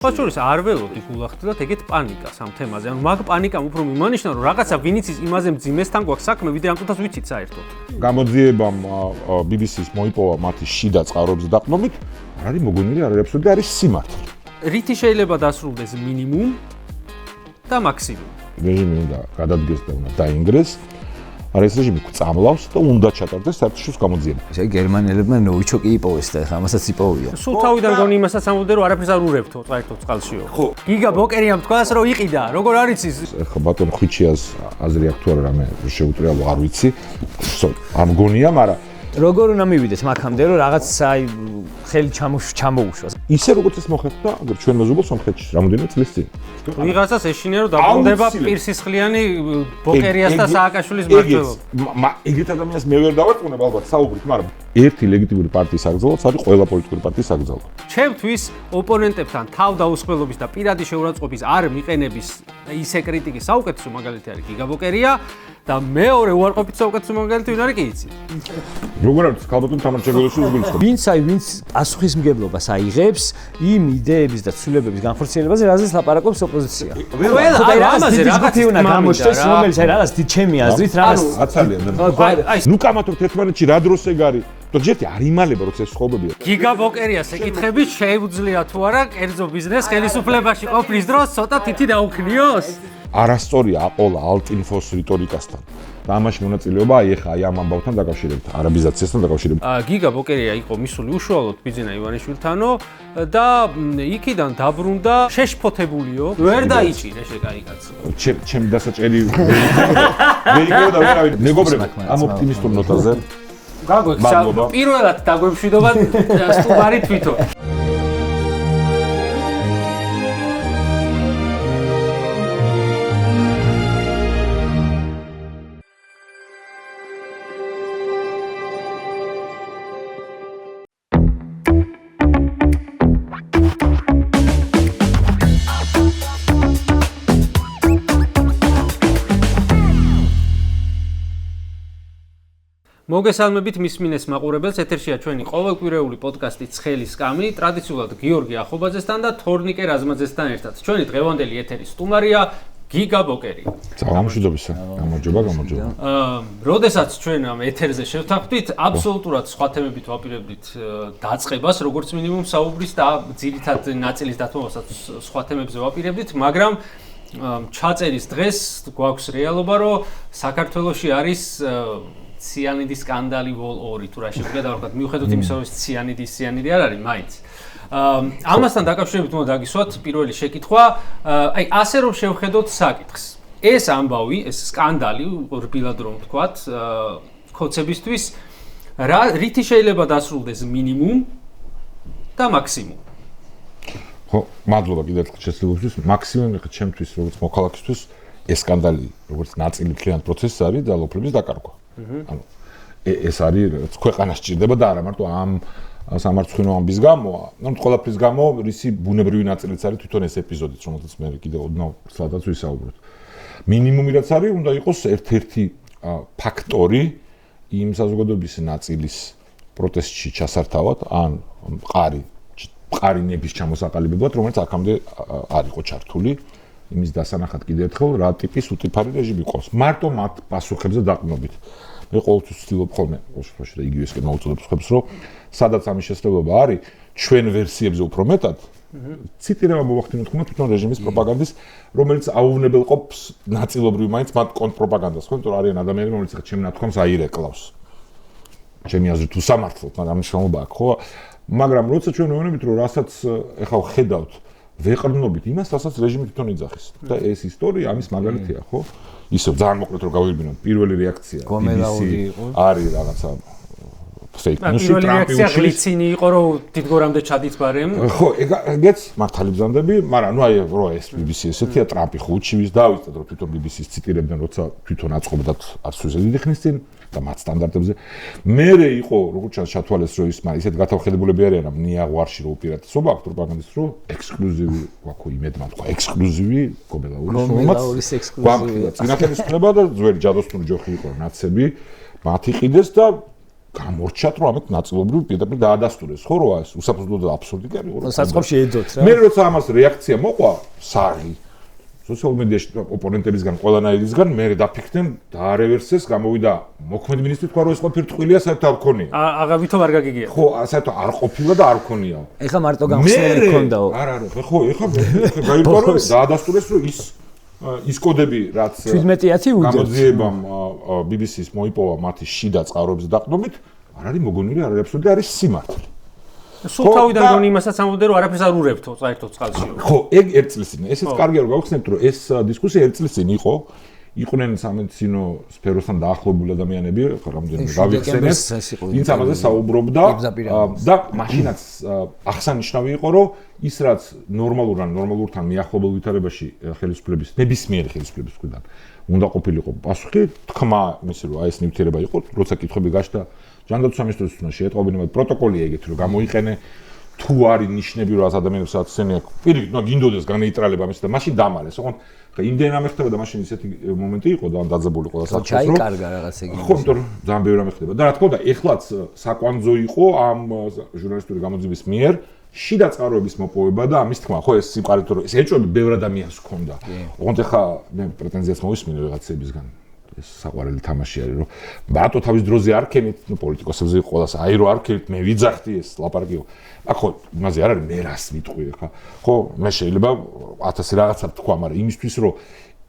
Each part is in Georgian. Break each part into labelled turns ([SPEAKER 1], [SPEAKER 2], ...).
[SPEAKER 1] ხოჭურის არ ველოდი გულახდათ ეგეთ პანიკას ამ თემაზე. ანუ მაგ პანიკამ უფრო მიმანიშნა, რომ რაღაცა ვინიც ის იმაზე მძიმესთან გვაქვს საქმე, ვიდრე ამ თუთას ვიცით საერთოდ.
[SPEAKER 2] გამოძიებამ BBC-ს მოიპოვა მათი შიდა წყაროებზე დაყრდნობით, არ არის მოგონილი, არ არის აბსოლუტი, არის სიმართლე.
[SPEAKER 1] რითი შეიძლება დასრულდეს მინიმუმ და მაქსიმუმ.
[SPEAKER 2] რეჟიმი უნდა გადადგეს და უნდა დაინგრეს. არ ეს რეჟიმი წამლავს და უნდა ჩატარდეს საერთაშორისო გამოძიება.
[SPEAKER 3] ესე გერმანელებმა ნოიჩოკი იპოვეს და ამასაც იპოვია.
[SPEAKER 1] სულ თავიდან გონი იმასაც ამბობდნენ, რომ არაფერს არ ურევთო საერთოდ წყალშიო. ხო. გიგა ბოკერიამ თქვას, რომ იყიდა. როგორ არის ის?
[SPEAKER 2] ეხლა ბატონ ხვიჩიას აზრი აქვს თუ არა რამე შეუტრიალო არ ვიცი. ამ გონია, მაგრამ
[SPEAKER 3] როგორ უნდა მივიდეს მაგამდე, რომ რაღაც აი ხელი ჩამოუშვას.
[SPEAKER 2] ისე როგორც ეს მოხდა, აგერ ჩვენ მეზობელ სომხეთში რამოდენიმე წლის წინ.
[SPEAKER 1] ვიღაცას ეშინია, რომ დაბრუნდება პირსისხლიანი ბოკერიას და სააკაშვილის მმართველობა.
[SPEAKER 2] ეგეთ ადამიანს მე ვერ დავარწმუნებ ალბათ საუბრით, მაგრამ ერთი ლეგიტიმური პარტიის აკრძალვაც არის ყველა პოლიტიკური პარტიის აკრძალვა.
[SPEAKER 1] ჩემთვის ოპონენტებთან თავდაუსხმელობის და პირადი შეურაცხყოფის არ მიყენების ისე კრიტიკის საუკეთესო მაგალითი არის გიგა ბოკერია და მეორე უარყოფით საუკეთესო მაგალითი ვინ არის კი იცი.
[SPEAKER 2] როგორ არის ქალბატონ თამარ ჩეგელოშვილის გულისხმობა?
[SPEAKER 3] ვინც პასუხისმგებლობას აიღებს იმ იდეების და ცვლილებების განხორციელებაზე, რაზეც ლაპარაკობს ოპოზიცია.
[SPEAKER 1] ყველა ამაზე რაღაც
[SPEAKER 3] უნდა გამოჩნდეს, რომელიც აი რაღაც ჩემი აზრით რაღაც
[SPEAKER 2] აცალიან. ნუ კამათობთ ერთმანეთში რა დროს ეგ არის? ჯერტი არ იმალება როცა ეს ხოვებია.
[SPEAKER 1] გიგა ბოკერიას ეკითხები შეუძლია თუ არა კერძო ბიზნეს ხელისუფლებაში ყოფნის დროს ცოტა თითი დაუქნიოს?
[SPEAKER 2] არასწორია აყოლა ალტინფოს რიტორიკასთან. და ამაში მონაწილეობა აი ეხა აი ამ ამბავთან დაკავშირებით, არაბიზაციასთან დაკავშირებით.
[SPEAKER 1] გიგა ბოკერია იყო მისული უშუალოდ ბიძინა ივანიშვილთანო და იქიდან დაბრუნდა შეშფოთებულიო. ვერ დაიჭირე შეკაიკაცო.
[SPEAKER 2] ჩემი დასაჭერი ვეიგო და ვერავინ მეგობრებო ამ ოპტიმისტურ ნოტაზე
[SPEAKER 1] გაგვექცა პირველად დაგვემშვიდობა სტუმარი თვითონ. მოგესალმებით მისმინეს მაყურებელს, ეთერშია ჩვენი ყოველკვირეული პოდკასტი ცხელის კამი, ტრადიციულად გიორგი ახობაძესთან და თორნიკე რაზმაძესთან ერთად. ჩვენი დღევანდელი ეთერის სტუმარია გიგა ბოკერი.
[SPEAKER 2] გამარჯობა, გამარჯობა.
[SPEAKER 1] როდესაც ჩვენ ამ ეთერზე შევთანხმდით, აბსოლუტურად სხვა თემებით ვაპირებდით დაწყებას, როგორც მინიმუმ საუბრის და ძირითად ნაწილის დათმობასაც სხვა თემებზე ვაპირებდით, მაგრამ ჩაწერის დღეს გვაქვს რეალობა, რომ საქართველოში არის ციანიდის სკანდალი Vol 2 თუ რა შეგვიძლია დავარქვათ მიუხედავად იმისა, რომ ციანიდი არ არის მაინც. ამასთან დაკავშირებით უნდა დაგისვათ პირველი შეკითხვა, აი ასე რომ შევხედოთ საკითხს. ეს ამბავი, ეს სკანდალი, რბილად რომ ვთქვათ, ქოცებისთვის რითი შეიძლება დასრულდეს მინიმუმ და მაქსიმუმ?
[SPEAKER 2] ხო, მადლობა კიდევ ერთხელ შესაძლებლობისთვის. მაქსიმუმი ხა ჩემთვის როგორც მოქალაქისთვის ეს სკანდალი როგორც ნაწილი მთლიან პროცესს არის და ლოფლების დაკარგვა. ანუ ეს არის ქვეყანას სჭირდება და არა მარტო ამ სამარცხვინო ამბის გამო, ანუ ყველაფრის გამო, რისი ბუნებრივი ნაწილიც არის თვითონ ეს ეპიზოდიც, რომელსაც მე კიდევ ოდნავ ცალკეც ვისაუბროთ. მინიმუმი რაც არის, უნდა იყოს ერთ-ერთი ფაქტორი იმ საზოგადოების ნაწილის პროტესტში ჩასართავად, ან მყარი ნების ჩამოსაყალიბებლად, რომელიც აქამდე არ იყო ჩართული. იმის დასანახად კიდევ ერთხელ რა ტიპის უტიფარი რეჟიმი ყავს. მარტო მათ პასუხებზე დაყრდნობით. მე ყოველთვის ვცდილობ ხოლმე ოშფოში და იგივესკენ მოუწოდებს ხებს, რომ სადაც ამის შესაძლებლობა არის, ჩვენ ვერსიებზე უფრო მეტად ციტირება მოვახდინოთ ხოლმე თვითონ რეჟიმის პროპაგანდის, რომელიც აუვნებელყოფს ნაწილობრივ მაინც მათ კონტრპროპაგანდას, ხო, იმიტომ რომ არიან ადამიანები, რომლებიც ხა ჩემ ნათქვამს აირეკლავს. ჩემი აზრით უსამართლოდ, მაგრამ მნიშვნელობა აქვს, ხო? მაგრამ როცა ჩვენ ვეუბნებით, რომ რასაც ეხლა ხედავთ ვეყრდნობით იმას, რასაც რეჟიმი თვითონ იძახის. და ეს ისტორია ამის მაგალითია, ხო? ისევ ძალიან მოკლედ რომ გავიგებინოთ, პირველი რეაქცია BBC არის რაღაცა fake news-ი,
[SPEAKER 1] პირველი რეაქცია გლიცინი იყო, რომ დიდგორამდე ჩადით ბარემ.
[SPEAKER 2] ხო, ეგეც მართალი ბზანდები, მაგრამ ნუ აი რო ეს BBC ესეთია, ტრამპი ხუჩივის დავიწყეთ, რომ თვითონ BBC-ს ციტირებდნენ, როცა თვითონ აწყობდათ არცვიზე დიდი ხნის წინ და მათ სტანდარტებზე. მერე იყო, როგორც ჩანს ჩათვალეს, რომ ის ისეთ გათავხედებულები არიან, რომ ნიაღვარში რო უპირატესობა აქვს პროპაგანდის, რომ ექსკლუზივი ვაქო იმედმა თქვა, ექსკლუზივი
[SPEAKER 3] გომელაურის ექსკლუზივი.
[SPEAKER 2] წინახელის ხდება და ძველი ჯადოსნური ჯოხი იყო ნაცები, მათ იყიდეს და გამორჩათ, რომ ამით ნაწილობრივ პირდაპირ დაადასტურეს, ხო, რა ეს უსაფრთხო და აბსურდი კი არის.
[SPEAKER 3] საწყობში ეძოთ რა.
[SPEAKER 2] მე როცა ამას რეაქცია მოყვა, საღი სოციალურ მედიაში ოპონენტებისგან ყველანაირისგან მე დაფიქრდნენ დაარევერსეს, გამოვიდა მოქმედი მინისტრი თქვა რომ ეს ყოფილი რტყილია, საერთოდ არ ქონია.
[SPEAKER 1] აღავითომ არ გაგიგია.
[SPEAKER 2] ხო, საერთოდ არ ყოფილა და არ ქონიაო.
[SPEAKER 3] ეხლა მარტო გამხსნელი ქონდაო.
[SPEAKER 2] არა, ხო, ეხლა გაიგო რომ დაადასტურეს რომ ის კოდები რაც
[SPEAKER 3] 17 უძებს.
[SPEAKER 2] გამოძიებამ BBC-ს მოიპოვა მათი შიდა წყაროების დაყრდნობით, არ არის მოგონილი, არ არის აბსოლუტი, არის სიმართლე.
[SPEAKER 1] სულ თავიდან გონი იმასაც ამბობდნენ რომ არაფერს არ ურევთო საერთოდ წყალშიო.
[SPEAKER 2] ხო, ეგ ერთ წლის წინ. ესეც კარგია რომ გავხსნებთ რომ ეს დისკუსია ერთ წლის წინ იყო. იყვნენ სამედიცინო სფეროსთან დაახლოებული ადამიანები, რამდენიმე გავიხსენეთ. ვინც ამაზე საუბრობდა და მაშინაც აღსანიშნავი იყო რომ ის რაც ნორმალურთან მიახლოებულ ვითარებაში ხელისუფლების ნებისმიერი ხელისუფლების მხრიდან უნდა ყოფილიყო პასუხი, თქმა იმისი რომ აი ეს ნივთიერება იყო, როცა კითხვები გაჩნდა ჯანდაცვის მინისტრს უნდა შეეტყობინა პროტოკოლი ეგეთ რომ გამოიყენე თუ არის ნიშნები რომ ადამიანებს აცენია პირიქით ნუ გინდოდეს განეიტრალება ამის და მაშინ დამალეს ოღონდ იმდენ რამე ხდება და მაშინ ისეთი მომენტი იყო და დაძაბული ყველა საქმე რომ
[SPEAKER 3] ჩაიკარგა რაღაც ეგ
[SPEAKER 2] ხო იმიტომ რომ ძალიან ბევრი რამე ხდება და რა თქმა უნდა ეხლაც საკვანძო იყო ამ ჟურნალისტური გამოძიების მიერ შიდა წყაროების მოპოვება და ამის თქმა ხო ეს სიმყარით რომ ეს ეჭვები ბევრ ადამიანს ჰქონდა ოღონდ ეხლა მე პრეტენზიას მოვისმინე რაღაცებისგან ეს საყვარელი თამაში არის რომ ბატო თავის დროზე არ ქენით ნუ პოლიტიკოსებზე ყოველას აი რომ არ ქენით მე ვიძახდი ეს ლაპარაკიო ხო იმაზე არ არის მე რას ვიტყვი ხა ხო მე შეიძლება 1000 რაღაცა თქვა მაგრამ იმისთვის რომ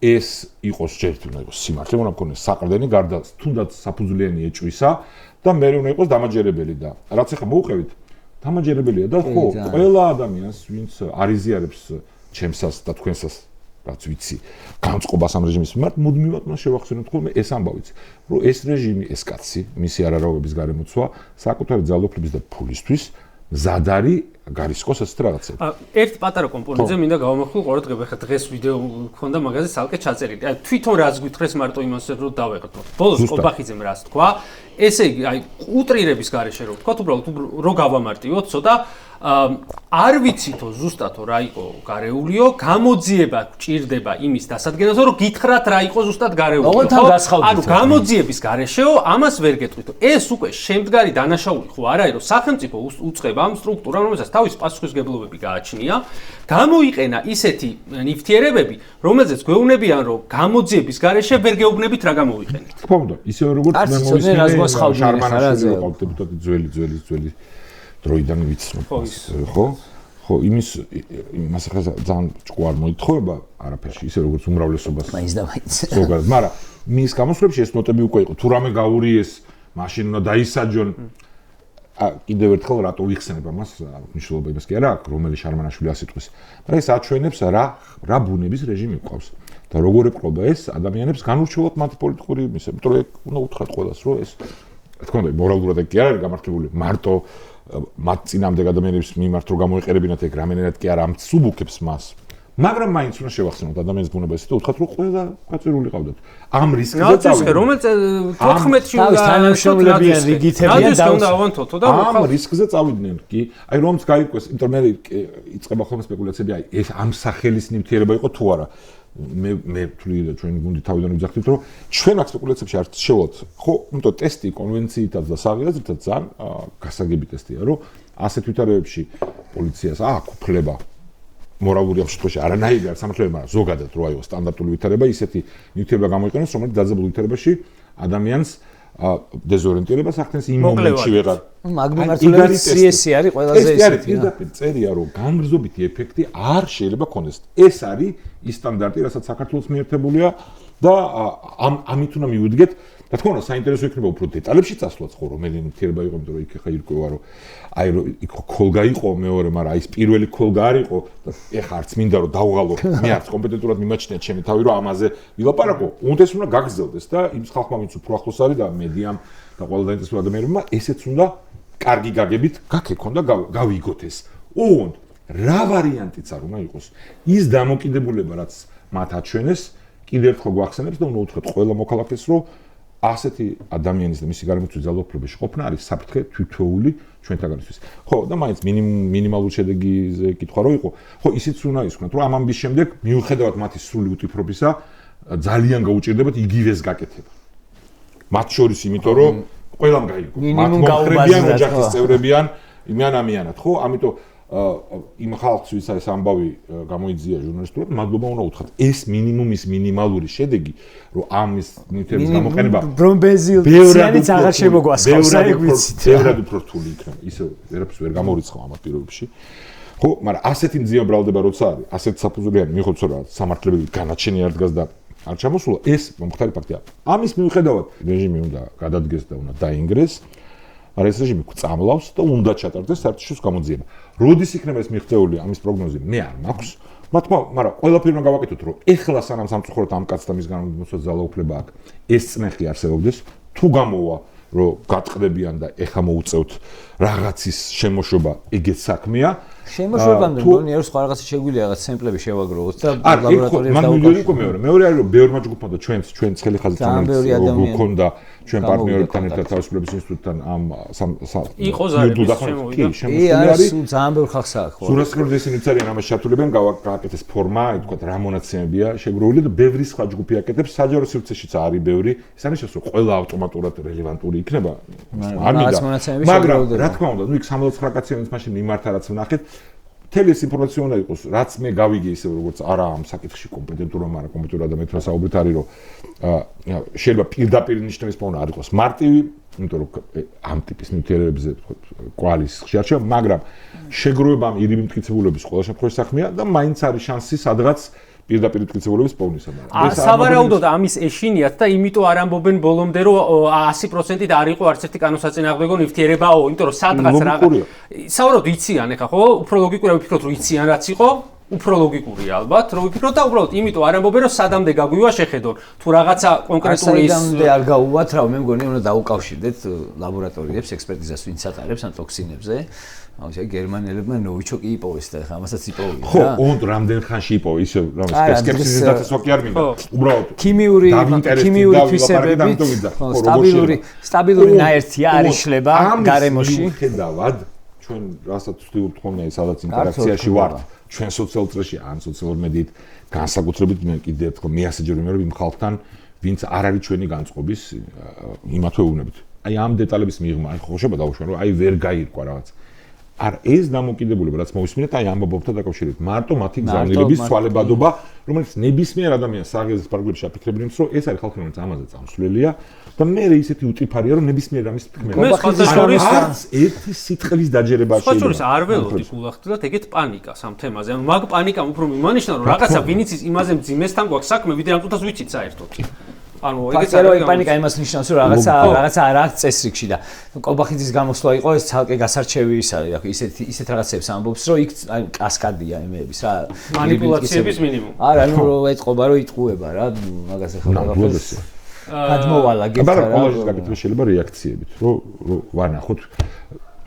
[SPEAKER 2] ეს იყოს ჯერთ უნდა იყოს სიმართლე უნდა მქონდეს საყრდენი გარდა თუნდაც საფუძვლიანი ეჭვისა და მე უნდა იყოს დამაჯერებელი და რაც ახლა მოუყევით დამაჯერებელია და ხო ყველა ადამიანს ვინც არიზიარებს ჩემსას და თქვენსას რაც ვიცი, განწყობას ამ რეჟიმის მიმართ მუდმივად უნდა შევახსენოთ ხოლმე ეს ამბავიც, რომ ეს რეჟიმი, ეს კაცი, მისი არარავების გარემოცვა, საკუთარი ძალაუფლების და ფულისთვის მზად არის გარისკოს ეს რაღაცა.
[SPEAKER 1] ერთ პატარა კომპონენტზე მინდა გავამახვილო ყურადღება, ხა დღეს ვიდეო მქონდა მაგაზე ცალკე ჩაწერილი. აი თვითონ რაც გითხრეს მარტო იმასე რომ დავეყრდნოთ. ბოლოს ყობახიძემ რას თქვა? ესე იგი, აი უტრირების გარეშე რომ თქვა, უბრალოდ რო გავამარტივოთ, ცოტა არ ვიცითო ზუსტათო რა იყო გარეულიო, გამოძიება ჭირდება იმის დასადგენაზე, რომ გითხრათ რა იყო ზუსტად გარეული. ანუ გამოძიების გარეშეო, ამას ვერ გეტყვით. ეს უკვე შემდგარი დანაშაული ხო არ არის, რომ სახელმწიფო უწყება ამ სტრუქტურამ, რომელსაც თავის პასუხისმგებლობები გააჩნია, გამოიყენა ისეთი ნივთიერებები, რომელზეც გვეუბნებიან, რომ გამოძიების გარეშე ვერ გეუბნებით რა გამოიყენეთ.
[SPEAKER 2] თქმა უნდა, ისე როგორც მე მოვისმინე შარმანაშვილი იყო დეპუტატი ძველი დროიდან ვიცნობ ხო ხო იმას ახლა ძალიან ჭკვარ მოითხოვება არაფერში ისე როგორც უმრავლესობას
[SPEAKER 3] მაინც და მაინც
[SPEAKER 2] ზოგადად მაგრამ მის გამოსვლებში ეს ნოტები უკვე იყო თუ რამე გაურიეს მაშინ უნდა დაისაჯონ კიდევ ერთხელ რატო ვიხსენებ ამას მნიშვნელობა იმას კი არა რომელი შარმანაშვილი ასიტყვის მაგრამ ეს აჩვენებს რა ბუნების რეჟიმი ყავს და როგორ ეპყრობა ეს ადამიანებს განურჩევლად მათი პოლიტიკური მისები იმიტომ რომ უნდა უთხრათ ყველას რომ ეს თქო უნდა მორალურად კი არ არის გამართლებული მარტო მათ წინამდე ადამიანების მიმართ რომ გამოეყერებინათ ეგ რამენერად კი არა ამცუბუქებს მას მაგრამ მაინც უნდა შევახსენოთ ადამიანის ბუნება ისე და უთხრათ რომ ყველა გაწერული ყავდათ ამ რისკზე
[SPEAKER 1] წავიდეთ რომელიც 14-ში
[SPEAKER 3] თანამშრომლებიან რიგითებიან
[SPEAKER 1] და
[SPEAKER 2] ამ რისკზე წავიდნენ კი აი რომც გაიკვეს ინტერნეტი იწყება ხოლმე სპეკულაციები აი ეს ამ სახელის ნივთიერება იყო თუ არა მე თვლი და ჩვენი გუნდი თავიდან ვიძახდით რომ ჩვენ აქ სპეკულაციებში არ შევალთ ხო იმიტომ ტესტი კონვენციითაც და საღირაძრითაც ძალიან გასაგები ტესტია რომ ასეთ ვითარებებში პოლიციას აქვს უფლება მორალური ამ შემთხვევაში არანაირი არ სამართლებრივი მაგრამ ზოგადად რო აიო სტანდარტული ვითარება ისეთი ნივთიერება გამოიყენოს რომელიც დაძაბულ ვითარებაში ადამიანს დეზორიენტირებას ახდენს იმ მომენტში ვეღარ
[SPEAKER 3] მაგმიმართულებით CS არის ყველაზე
[SPEAKER 2] ისეთი წერია რომ განგრძობითი ეფექტი არ შეიძლება ქონდეს ეს არის ის სტანდარტი რასაც საქართველოს მიერთებულია და ამით უნდა მივუდგეთ რა თქმა უნდა საინტერესო იქნება უფრო დეტალებში წასვლაც ხო რომელი ნივთიერება იყო იმიტომ რომ იქ ხა ირკვევა რომ აი რომ იქ ქოლგა იყო მეორე მაგრამ აი ეს პირველი ქოლგა არ იყო და ეხა არც მინდა რომ დავღალო მე არც კომპეტენტურად მიმაჩნია ჩემი თავი რომ ამაზე ვილაპარაკო უნდა გაგრძელდეს და იმ ხალხმა ვინც უფრო ახლოს არის და მედიამ და ყველა დაინტერესებული ადამიანებმა ესეც უნდა კარგი გაგებით გაქეკონ და გავიგოთ ეს ოღონდ რა ვარიანტიც არ უნდა იყოს ის დამოკიდებულება რაც მათ აჩვენეს კიდევ ერთხელ გვახსენებს და უნდა უთხრათ ყველა მოქალაქეს რომ ასეთი ადამიანის და მისი გარემოცვის ძალაუფლებაში ყოფნა არის საფრთხე თვითოული ჩვენთაგანისთვის. ხო, და მაინც მინიმალური შედეგიზე კითხვა რო იყო, ხო, ისიც უნდა ისქნათ, რომ ამ ამბის შემდეგ მიუხედავად მათი სრული უტიფრობისა, ძალიან გაუჭირდებათ იგივეს გაკეთება. მათ შორის, იმიტომ რომ ყველამ გაიგო.
[SPEAKER 3] მინიმუმ გაუბაზრდათ,
[SPEAKER 2] ოჯახის წევრებიან, იმიანამიანად, ხო? ამიტომ იმ ხალხს ვისაც ამბავი გამოიძია ჟურნალისტურად, მადლობა უნდა უთხრათ. ეს მინიმუმის მინიმალური შედეგი, რომ ამის ნივთების გამოყენება
[SPEAKER 3] ბრომბეზილიანიც აღარ შემოგვასხავს, აი ვიცით.
[SPEAKER 2] ბევრად უფრო რთული იქნება. ისე ვერაფერს ვერ გამორიცხავ ამ პირობებში. ხო, მაგრამ ასეთი მძიმე ბრალდება როცა არის, ასეთი საფუძვლიანი მიიღოთ რა სამართლებრივი განაჩენი არ დგას და არ ჩამოსულა, ეს მომხდარი ფაქტია. ამის მიუხედავად რეჟიმი უნდა გადადგეს და უნდა დაინგრეს. მაგრამ ეს რეჟიმი წამლავს და უნდა ჩატარდეს საერთაშორისო გამოძიება. როდის იქნება ეს მიღწეული ამის პროგნოზი? მე არ მაქვს. მაგრამ ყველაფერი უნდა გავაკეთოთ, რომ ეხლა სანამ სამწუხაროდ ამ კაცს და მის განმოსვლა ძალაუფლება აქვს, ეს წნეხი არსებობდეს, თუ გამოვა, რომ გატყდებიან და ეხლა მოუწევთ რაღაცის შემოშობა, ეგეც საქმეა.
[SPEAKER 3] შემოშობამდე მგონი არის სხვა რაღაცა შეგვიძლია რაღაც სემპლები შევაგროვოთ და ლაბორატორიებს
[SPEAKER 2] დავუკავშიროთ. მეორე არის რომ ბევრმა ჯგუფმა და ჩვენ ცხელი ხაზით გქონდა ჩვენ პარტნიორებთან ერთად თავისუფლების ინსტიტუტთან ამ
[SPEAKER 1] იყო ზარების
[SPEAKER 2] შემოვიდა.
[SPEAKER 3] არის ძალიან ბევრ ხალხს აქვს.
[SPEAKER 2] სურასკროლს ესენიც არიან ამას ჩართულებენ, გააკეთეს ფორმა, აი თქვა რა მონაცემებია შეგროვილი და ბევრი სხვა ჯგუფი აკეთებს, საჯარო სივრცეშიც არის ბევრი. ეს არის რომ ყველა ავტომატურად რელევანტური იქნება. მაგრამ რა თქმა უნდა, ნუ იქ 69 კაციანის მაშინ მიმართა რაც ვნახეთ. მთელი ეს ინფორმაცია უნდა იყოს, რაც მე გავიგე ისე როგორც არა ამ საკითხში კომპეტენტურმა, მაგრამ კომპეტენტურ ადამიანთან საუბრით არის, რომ შეიძლება პირდაპირ ნიშნების პოვნა არ იყოს მარტივი, იმიტომ რომ ამ ტიპის ნივთიერებებზე კვალის ხშირად შევა, მაგრამ შეგროვება ამ ირიბი მტკიცებულების ყველა შემთხვევაში საქმეა და მაინც არის შანსი სადღაც პირდაპირ მტკიცებულების პოვნისა.
[SPEAKER 1] სავარაუდოდ ამის ეშინიათ და იმიტომ არ ამბობენ ბოლომდე რომ 100%-ით არ იყო არც ერთი კანონსაწინააღმდეგო ნივთიერებაო, იმიტომ რომ სადღაც სავარაუდოდ იციან ეხა ხო, უფრო ლოგიკურია ვიფიქროთ რომ იციან რაც იყო, უფრო ლოგიკურია ალბათ, რომ ვიფიქროთ და უბრალოდ იმიტომ არ ამბობენ რომ სადამდე გაგვივა შეხედონ, თუ რაღაცა კონკრეტული ის
[SPEAKER 3] სადამდე არ გაუვათ რა, მე მგონი უნდა დაუკავშირდეთ ლაბორატორიებს, ექსპერტიზას ვინც ატარებს ან ტოქსინებზე. აუცილებლად გერმანელებმა ნოვიჩოკი იპოვეს და ეხლა ამასაც იპოვეს რა.
[SPEAKER 2] ხო, უნდა რამდენ ხანში იპოვე ისე რა სკეპსისის დაწესვა კი არ მინდა. უბრალოდ
[SPEAKER 3] ქიმიური თვისებებით სტაბილური ნაერთია არ იშლება გარემოში.
[SPEAKER 2] ხედავად ჩვენ რასაც ვთქვით ხოლმე სადაც ინტერაქციაში ვართ, ჩვენ სოციალურ წრეში ან სოციალურ მედიით განსაკუთრებით მე კიდევ ერთხელ მე ასე ჯერ ვიმეორებ იმ ხალხთან, ვინც არ არის ჩვენი განწყობის იმათვე უნებით. აი ამ დეტალების მიღმა ხო შეიძლება დავუშვან რომ აი ვერ გაირკვა რაღაც. არ ეს დამოკიდებულება რაც მოვისმინეთ აი ამბობთან დაკავშირებით მარტო მათი გზავნილების ცვალებადობა რომელიც ნებისმიერ ადამიანს საღიზის პარაგრაფში აფიქრებენ იმის რომ ეს არის ხალხი რომელიც ამაზე წამსვლელია და მე ისეთი უწიფარია რომ ნებისმიერ ამის თქმება
[SPEAKER 1] მე სხვადასხვა
[SPEAKER 2] ერთი სიტყვის დაჯერება შეიძლება
[SPEAKER 1] სხვადასხვა არ ველოდი გულახდილად ეგეთ პანიკას ამ თემაზე ანუ მაგ პანიკამ უფრო მიმანიშნა რომ რაღაცა ვინიც იმაზე მძიმესთან გვაქვს საქმე ვიდრე ამ წუთას ვიცით საერთოდ ანუ ეგეც
[SPEAKER 3] არის პანიკა იმას ნიშნავს რომ რაღაცა არ აქვს წესრიგში და კობახიძის გამოსვლა იყო ეს ცალკე გასარჩევი ის არის ისეთ რაღაცებს ამბობს რომ იქ კასკადია იმეების რა
[SPEAKER 1] მანიპულაციების მინიმუმ
[SPEAKER 3] არა ნუ რომ ეწყობა რომ იტყუება რა მაგას ახლა რაღაცა გადმოვალა გეცა რა
[SPEAKER 2] მაგრამ კოლაჟის შეიძლება რეაქციებით რომ ვანახოთ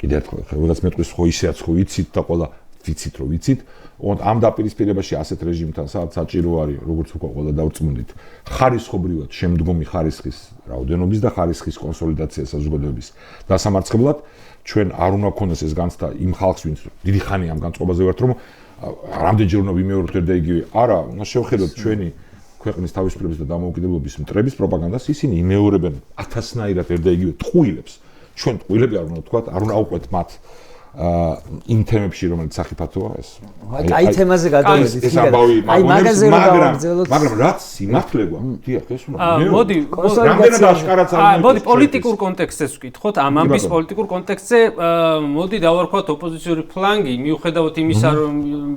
[SPEAKER 2] კიდევ ერთხელ რაღაც მეტყვის ხო ისეაც ხო ვიცით და ყველა ვიცით რომ ვიცით ამ დაპირისპირებაში ასეთ რეჟიმთან სადაც საჭირო არის როგორც უკვე ყველა დავრწმუნდით ხარისხობრივად შემდგომი ხარისხის რაოდენობის და ხარისხის კონსოლიდაცია საზოგადოების დასამარცხებლად ჩვენ არ უნდა გქონდეს ეს განცდა იმ ხალხს ვინც დიდი ხანი ამ განწყობაზე ვართ რომ რამდენჯერ უნდა ვიმეორებთ და იგივე არა უნდა შევხედოთ ჩვენი ქვეყნის თავისუფლების და დამოუკიდებლობის მტრების პროპაგანდას ისინი იმეორებენ ათასნაირად ერთ და იგივე ტყუილებს ჩვენ ტყუილები არ უნდა ვთქვათ არ უნდა აუყვეთ მათ იმ თემებში რომელიც სახიფათოა ეს
[SPEAKER 3] აი თემაზე გადავიდეთ
[SPEAKER 2] აი მაგაზე რომ გავაგრძელოთ მაგრამ რაც სიმართლე გვაქვს დიახ ეს უნდა
[SPEAKER 1] მოდი
[SPEAKER 2] რამდენად აშკარად არის
[SPEAKER 1] მოდი პოლიტიკურ კონტექსტზეც ვკითხოთ ამ ამბის პოლიტიკურ კონტექსტზე მოდი დავარქვათ ოპოზიციური ფლანგი მიუხედავად იმისა რომ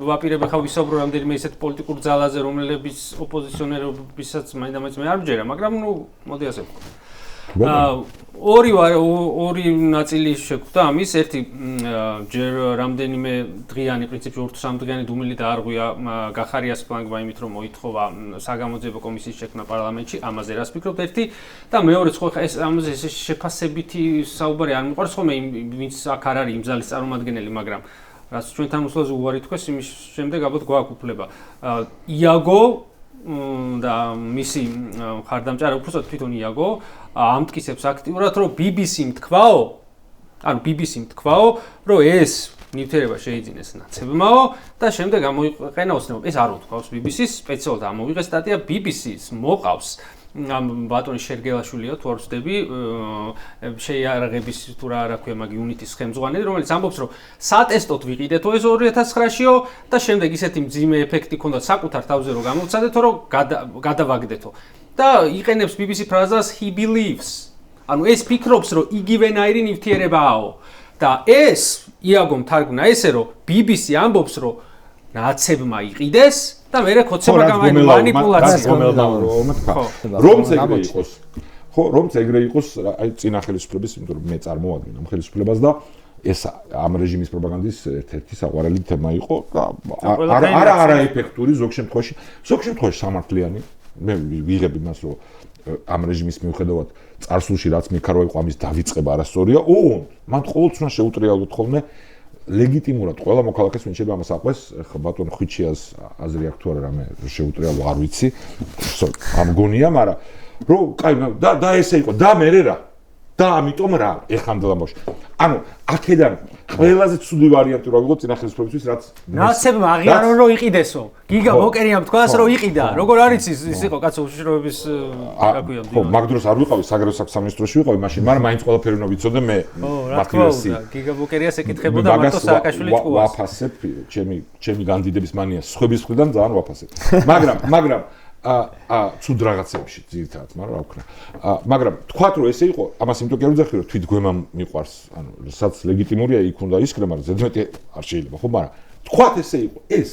[SPEAKER 1] ვაპირებ ხა ვისაუბრო რამდენიმე ისეთ პოლიტიკურ ძალაზე რომლებიც ოპოზიციონერებისაც მაინდა-მაინც მე არ ვჯერა მაგრამ ნუ მოდი ასე ორი ნაწილი შეგვხვდა ამის ერთი ჯერ რამდენიმე დღიანი პრინციპში 2-3 დღიანი დუმილი დაარღვია გახარიას ფლანგმა იმით რომ მოითხოვა საგამოძიებო კომისიის შექმნა პარლამენტში ამაზე რას ფიქრობთ ერთი და მეორე ხო ეს ამაზე ეს შეფასებითი საუბარი არ მიყვარს ხოლმე ვინც აქ არ არის იმ ზალის წარმომადგენელი მაგრამ რაც ჩვენთან უსვლაზე უარი თქვეს იმის შემდეგ ალბათ გვაქვს უფლება იაგო და მისი ხარდამჭერა უბრალოდ თვითონ იაგო ამტკიცებს აქტიურად რომ BBC-მ თქვაო რომ ეს ნივთიერება შეიძინეს ნაცებმაო და შემდეგ ამოიყენა ოცნებობა. ეს არ უთქვავს BBC-ს, სპეციალურად ამოვიღეს სტატია BBC-ს მოყავს ბატონი შერგელაშვილია თუ არ ვცდები შეიარაღების თუ რა ქვია მაგ იუნიტის ხელმძღვანელი რომელიც ამბობს რომ სატესტოდ ვიყიდეთო ეს 2009-იო და შემდეგ ისეთი მძიმე ეფექტი ჰქონდა საკუთარ თავზე რომ გამოვცადეთო რომ გადავაგდეთო და იყენებს BBC ფრაზას he believes ანუ ეს ფიქრობს რომ იგივენაირი ნივთიერებაო და ეს იაგომ თარგმნა ესე რომ BBC ამბობს რომ ნაცებმა იყიდეს და მე რეკოცება გამაინო მანიპულაცია
[SPEAKER 2] რომც ეგრე იყოს ხო რომც ეგრე იყოს აი წინა ხელისუფლების იმიტომ რომ მე წარმოადგენ ამ ხელისუფლებას და ეს ამ რეჟიმის პროპაგანდის ერთ-ერთი საყვარელი თემა იყო და არა ეფექტური ზოგ შემთხვევაში სამართლიანი მე ვიღებ იმას რომ ამ რეჟიმის მიუხედავად წარსულში რაც მიქარო იყო ამის დავიწყება არასწორია მან ყოველთვის უნდა შეუტრიალოთ ხოლმე ლეგიტიმურად ყველა მოქალაქეს ვინ შეიძლება ამას აყვეს ხა ბატონ ხვიჩიას აზრი აქვს თუ არა რამე შეუტრიალო არ ვიცი ამ გონია მაგრამ რომ კაი და ესე იყო და მე რა და ამიტომ რა ეხანდელ ამბავში ანუ აქედან ყველაზე ცუდი ვარიანტი რა ვიღოთ წინა ხელისუფლებისთვის რაც
[SPEAKER 1] ნაცებმა აღიარონ რომ იყიდესო გიგა მოკერიამ თქვას რომ იყიდა როგორ არის ის იყო კაცო უშიშროების აკვია
[SPEAKER 2] ხო მაგ დროს არ ვიყავი საგარეო სამინისტროში ვიყავი მაშინ მაგრამ მაინც ყველაფერი უნდა ვიცოდე მე
[SPEAKER 1] მათივესი გიგა მოკერიას ეკითხებოდა მარტო სააკაშვილის კუას
[SPEAKER 2] ვაფასებ ჩემი განდიდების მანია სხვების მხრიდან ძალიან ვაფასებ მაგრამ ცუდ რაღაცებში ძირითადად, მაგრამ რა ვქნა. მაგრამ თქვათ რომ ესე იყო, ამას იმიტომ კი არ ვძახი რომ თვით გვემამ მიყვარს, ანუ რასაც ლეგიტიმურია იქ უნდა ისკრე, მაგრამ ზედმეტი არ შეიძლება, ხო, მაგრამ თქვათ ესე იყო, ეს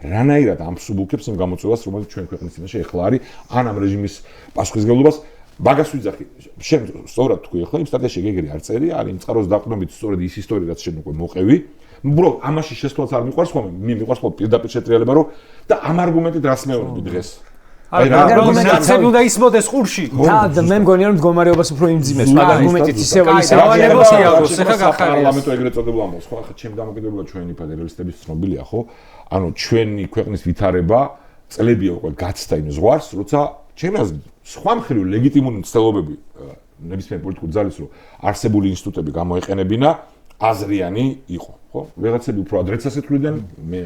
[SPEAKER 2] რანაირად ამსუბუქებს იმ გამოწვევას, რომელიც ჩვენ ქვეყნის წინაშე ეხლა არის, ან ამ რეჟიმის პასუხისმგებლობას მაგას ვიძახი. შენ სწორად თქვი ხო, იმ სტატიაში გეგერი არ წერი, არის იმ წყაროს დაყრდნობით სწორედ ის ისტორია, რაც შენ უკვე მოყევი. უბრალოდ ამაში შესვლაც არ მიყვარს ხოლმე, მიყვარს ხოლმე პირდაპირ შეტრიალება რომ და ამ არგუმენტით რას მეუბნები დღეს.
[SPEAKER 1] აი რა არგუმენტები უნდა ისმოდეს ყურში.
[SPEAKER 3] და მე მგონია რომ მდგომარეობას უფრო იმძიმეს, მაგრამ არგუმენტით ისევ
[SPEAKER 1] დავალებოს იაგოს, ეხა გახარია.
[SPEAKER 2] პარლამენტო ეგრეთ წოდებულ ამბობს, ხო, ახლა ჩემი დამოკიდებულება ჩვენი ფედერალისტების ცნობილია, ხო? ანუ ჩვენი ქვეყნის ვითარება წლებია უკვე გაცდა იმ ზღვარს, როცა ჩემი აზრით სხვა მხრივ ლეგიტიმური მცდელობები ნებისმიერ პოლიტიკურ ძალებს რომ არსებული ინსტიტუტები გამოეყენებინა აზრიანი იყო, ხო? ვიღაცები უფრო ადრეცას ეთქვიდნენ, მე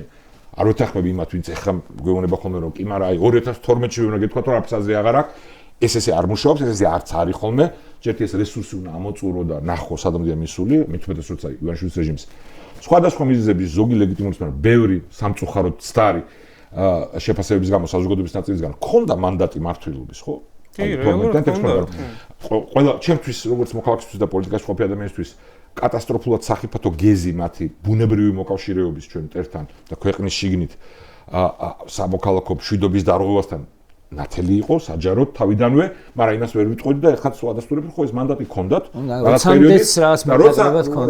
[SPEAKER 2] არ ვეთანხმები იმათ, ვინც ეხლა გვეუბნება ხოლმე რომ კი, მაგრამ აი 2012-ში უნდა გეთქვა რომ არც აზრი აღარ აქვს, ესე არ მუშაობს, ესე არც არის ხოლმე, ჯერთ ეს რესურსი უნდა ამოწურო და ნახო სადამდეა მისული, მithumetes როცა ივანიშვილის რეჟიმს სხვადასხვა მიზეზების ზოგი ლეგიტიმურობის, მაგრამ ბევრი სამწუხაროდ ცდარი შეფასებების გამო საზოგადოების ნაწილისგან ქონდა მანდატი მართლობის, ხო? ყველა ჩემთვის როგორც მოქალაქისთვის და პოლიტიკაში ყოფილი ადამიანისთვის კატასტროფულად სახიფათო გეზი მათი ბუნებრივი მოკავშირეობის ჩვენ მტერთან და ქვეყნის შიგნით სამოქალაქო მშვიდობის დარღვევასთან ნათელი იყო საჯაროდ თავიდანვე, მაგრამ იმას ვერ ვიტყოდი და ერთხელ სხვადასტურები ხო ეს მანდატი ქონდათ
[SPEAKER 3] რაღაც პერიოდის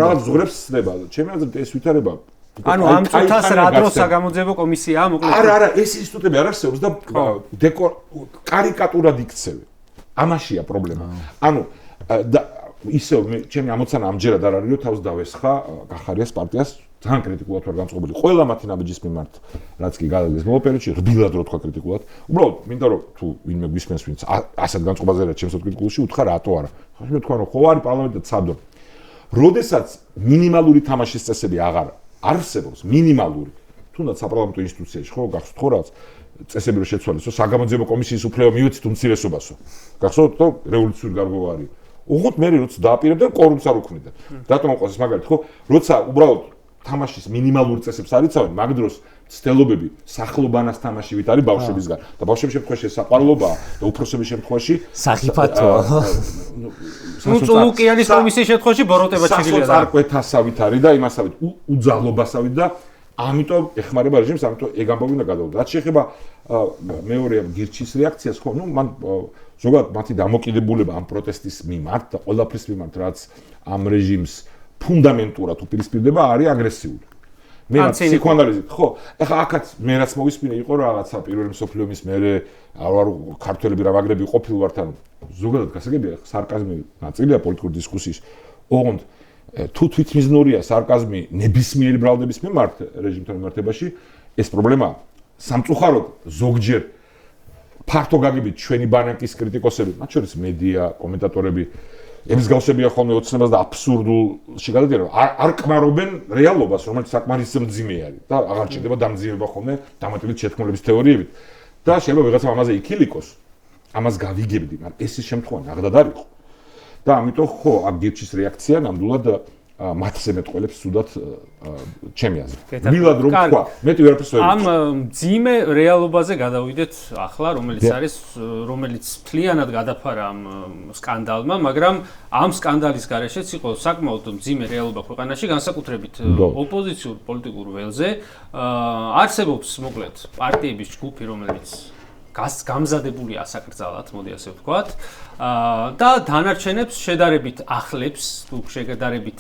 [SPEAKER 2] რაღაც ზღვრებს ცდება. ჩემი აზრით ეს ვითარება
[SPEAKER 1] ანუ ამ წუთას რა დროს საგამოძიებო კომისიაა მოკლედ
[SPEAKER 2] არა ეს ინსტიტუტები არ არსებობს და კარიკატურად იქცევი. ამაშია პრობლემა. ანუ და ისევ ჩემი ამოცანა ამჯერად არ არის რომ თავს დავესხა გახარიას პარტიას ძალიან კრიტიკულად ვარ განწყობილი ყველა მათი ნაბიჯის მიმართ რაც კი გადადგეს ბოლო პერიოდში რბილად რო თქვა კრიტიკულად უბრალოდ მინდა რომ თუ ვინმე გვისმენს ვინც ასეთ განწყობაზე რა ჩემს კრიტიკულში უთხრა რატო არა ხომ თქვა რომ ხო არის პარლამენტი და ცადო როდესაც მინიმალური თამაშის წესები აღარ არსებობს მინიმალური თუნდაც საპარლამენტო ინსტიტუციაში ხო გახსოვთ ხო რაც წესები რო შეცვალეს საგამოძიებო კომისიის უფლება მივეცით უმცირესობასო გახსოვთ თუ რევოლუციური გარღვევა არის უღოთ მე როცა დააპირებდნენ კორუმს არ უქმნიდან. რატომ აყვეს მაგალითად ხო? როცა უბრალოდ თამაშის მინიმალური წესებს არიცავენ, მაგ დროს ცდელობები სახლობანას თამაშივით არის ბავშვებისგან. და ბავშვების შემთხვევაში საყვარლობაა და უფროსების შემთხვევაში
[SPEAKER 3] სახიფათოა.
[SPEAKER 1] ნუ წულუკიანის კომისიის შემთხვევაში ბოროტება შეიძლება.
[SPEAKER 2] წარკვეთასავით არის და იმასავით უძალობასავით და ამიტომ ეხმარება რეჟიმს, ამიტომ ეგ ამბავი უნდა გადავდო. რაც შეეხება მეორე გირჩის რეაქციას, ხო, ნუ მან ზოგადად მათი დამოკიდებულება ამ პროტესტის მიმართ და ყველაფრის მიმართ, რაც ამ რეჟიმს ფუნდამენტურად უპირისპირდება, არის აგრესიული. მე რაც ფსიქოანალიზით, ხო, ეხლა აქაც მე რაც მოვისმინე იყო რაღაცა პირველი მსოფლიო ომის მერე არ ქართველები რა მაგრები ყოფილვართ, ანუ ზოგადად გასაგებია, სარკაზმი ნაწილია პოლიტიკური დისკუსიის. ოღონდ თუ თვითმიზნურია სარკაზმი ნებისმიერი ბრალდების მიმართ რეჟიმთან მიმართებაში, ეს პრობლემა სამწუხაროდ ზოგჯერ ფართო გაგებით ჩვენი ბანაკის კრიტიკოსები, მათ შორის მედია, კომენტატორები ემსგავსებია ხოლმე ოცნებას და აბსურდულში გადადიან, რომ არ კმარობენ რეალობას, რომელიც საკმარისად მძიმე არის და აღარ ჭირდება დამძიმება ხოლმე დამატებით შეთქმულების თეორიებით. და შეიძლება ვიღაცა ამაზე იქილიკოს, ამას გავიგებდი, მაგრამ ეს ის შემთხვევა ნაღდად არ იყო. და ამიტომ ხო, ამ გირჩის რეაქცია ნამდვილად მათზე მეტყველებს სუდად ჩემი აზრით. მილად რომ თქვა, მეტი ვერაფერს ვერ
[SPEAKER 1] ამ მძიმე რეალობაზე გადავიდეთ ახლა, რომელიც მთლიანად გადაფარა ამ სკანდალმა, მაგრამ ამ სკანდალის გარეშეც იყო საკმაოდ მძიმე რეალობა ქვეყანაში, განსაკუთრებით ოპოზიციურ პოლიტიკურ ველზე. არსებობს მოკლედ პარტიების ჯგუფი, რომელიც გამზადებულია ასაკრძალად, მოდი ასე ვთქვათ. და დანარჩენებს შედარებით ახლებს, თუ შედარებით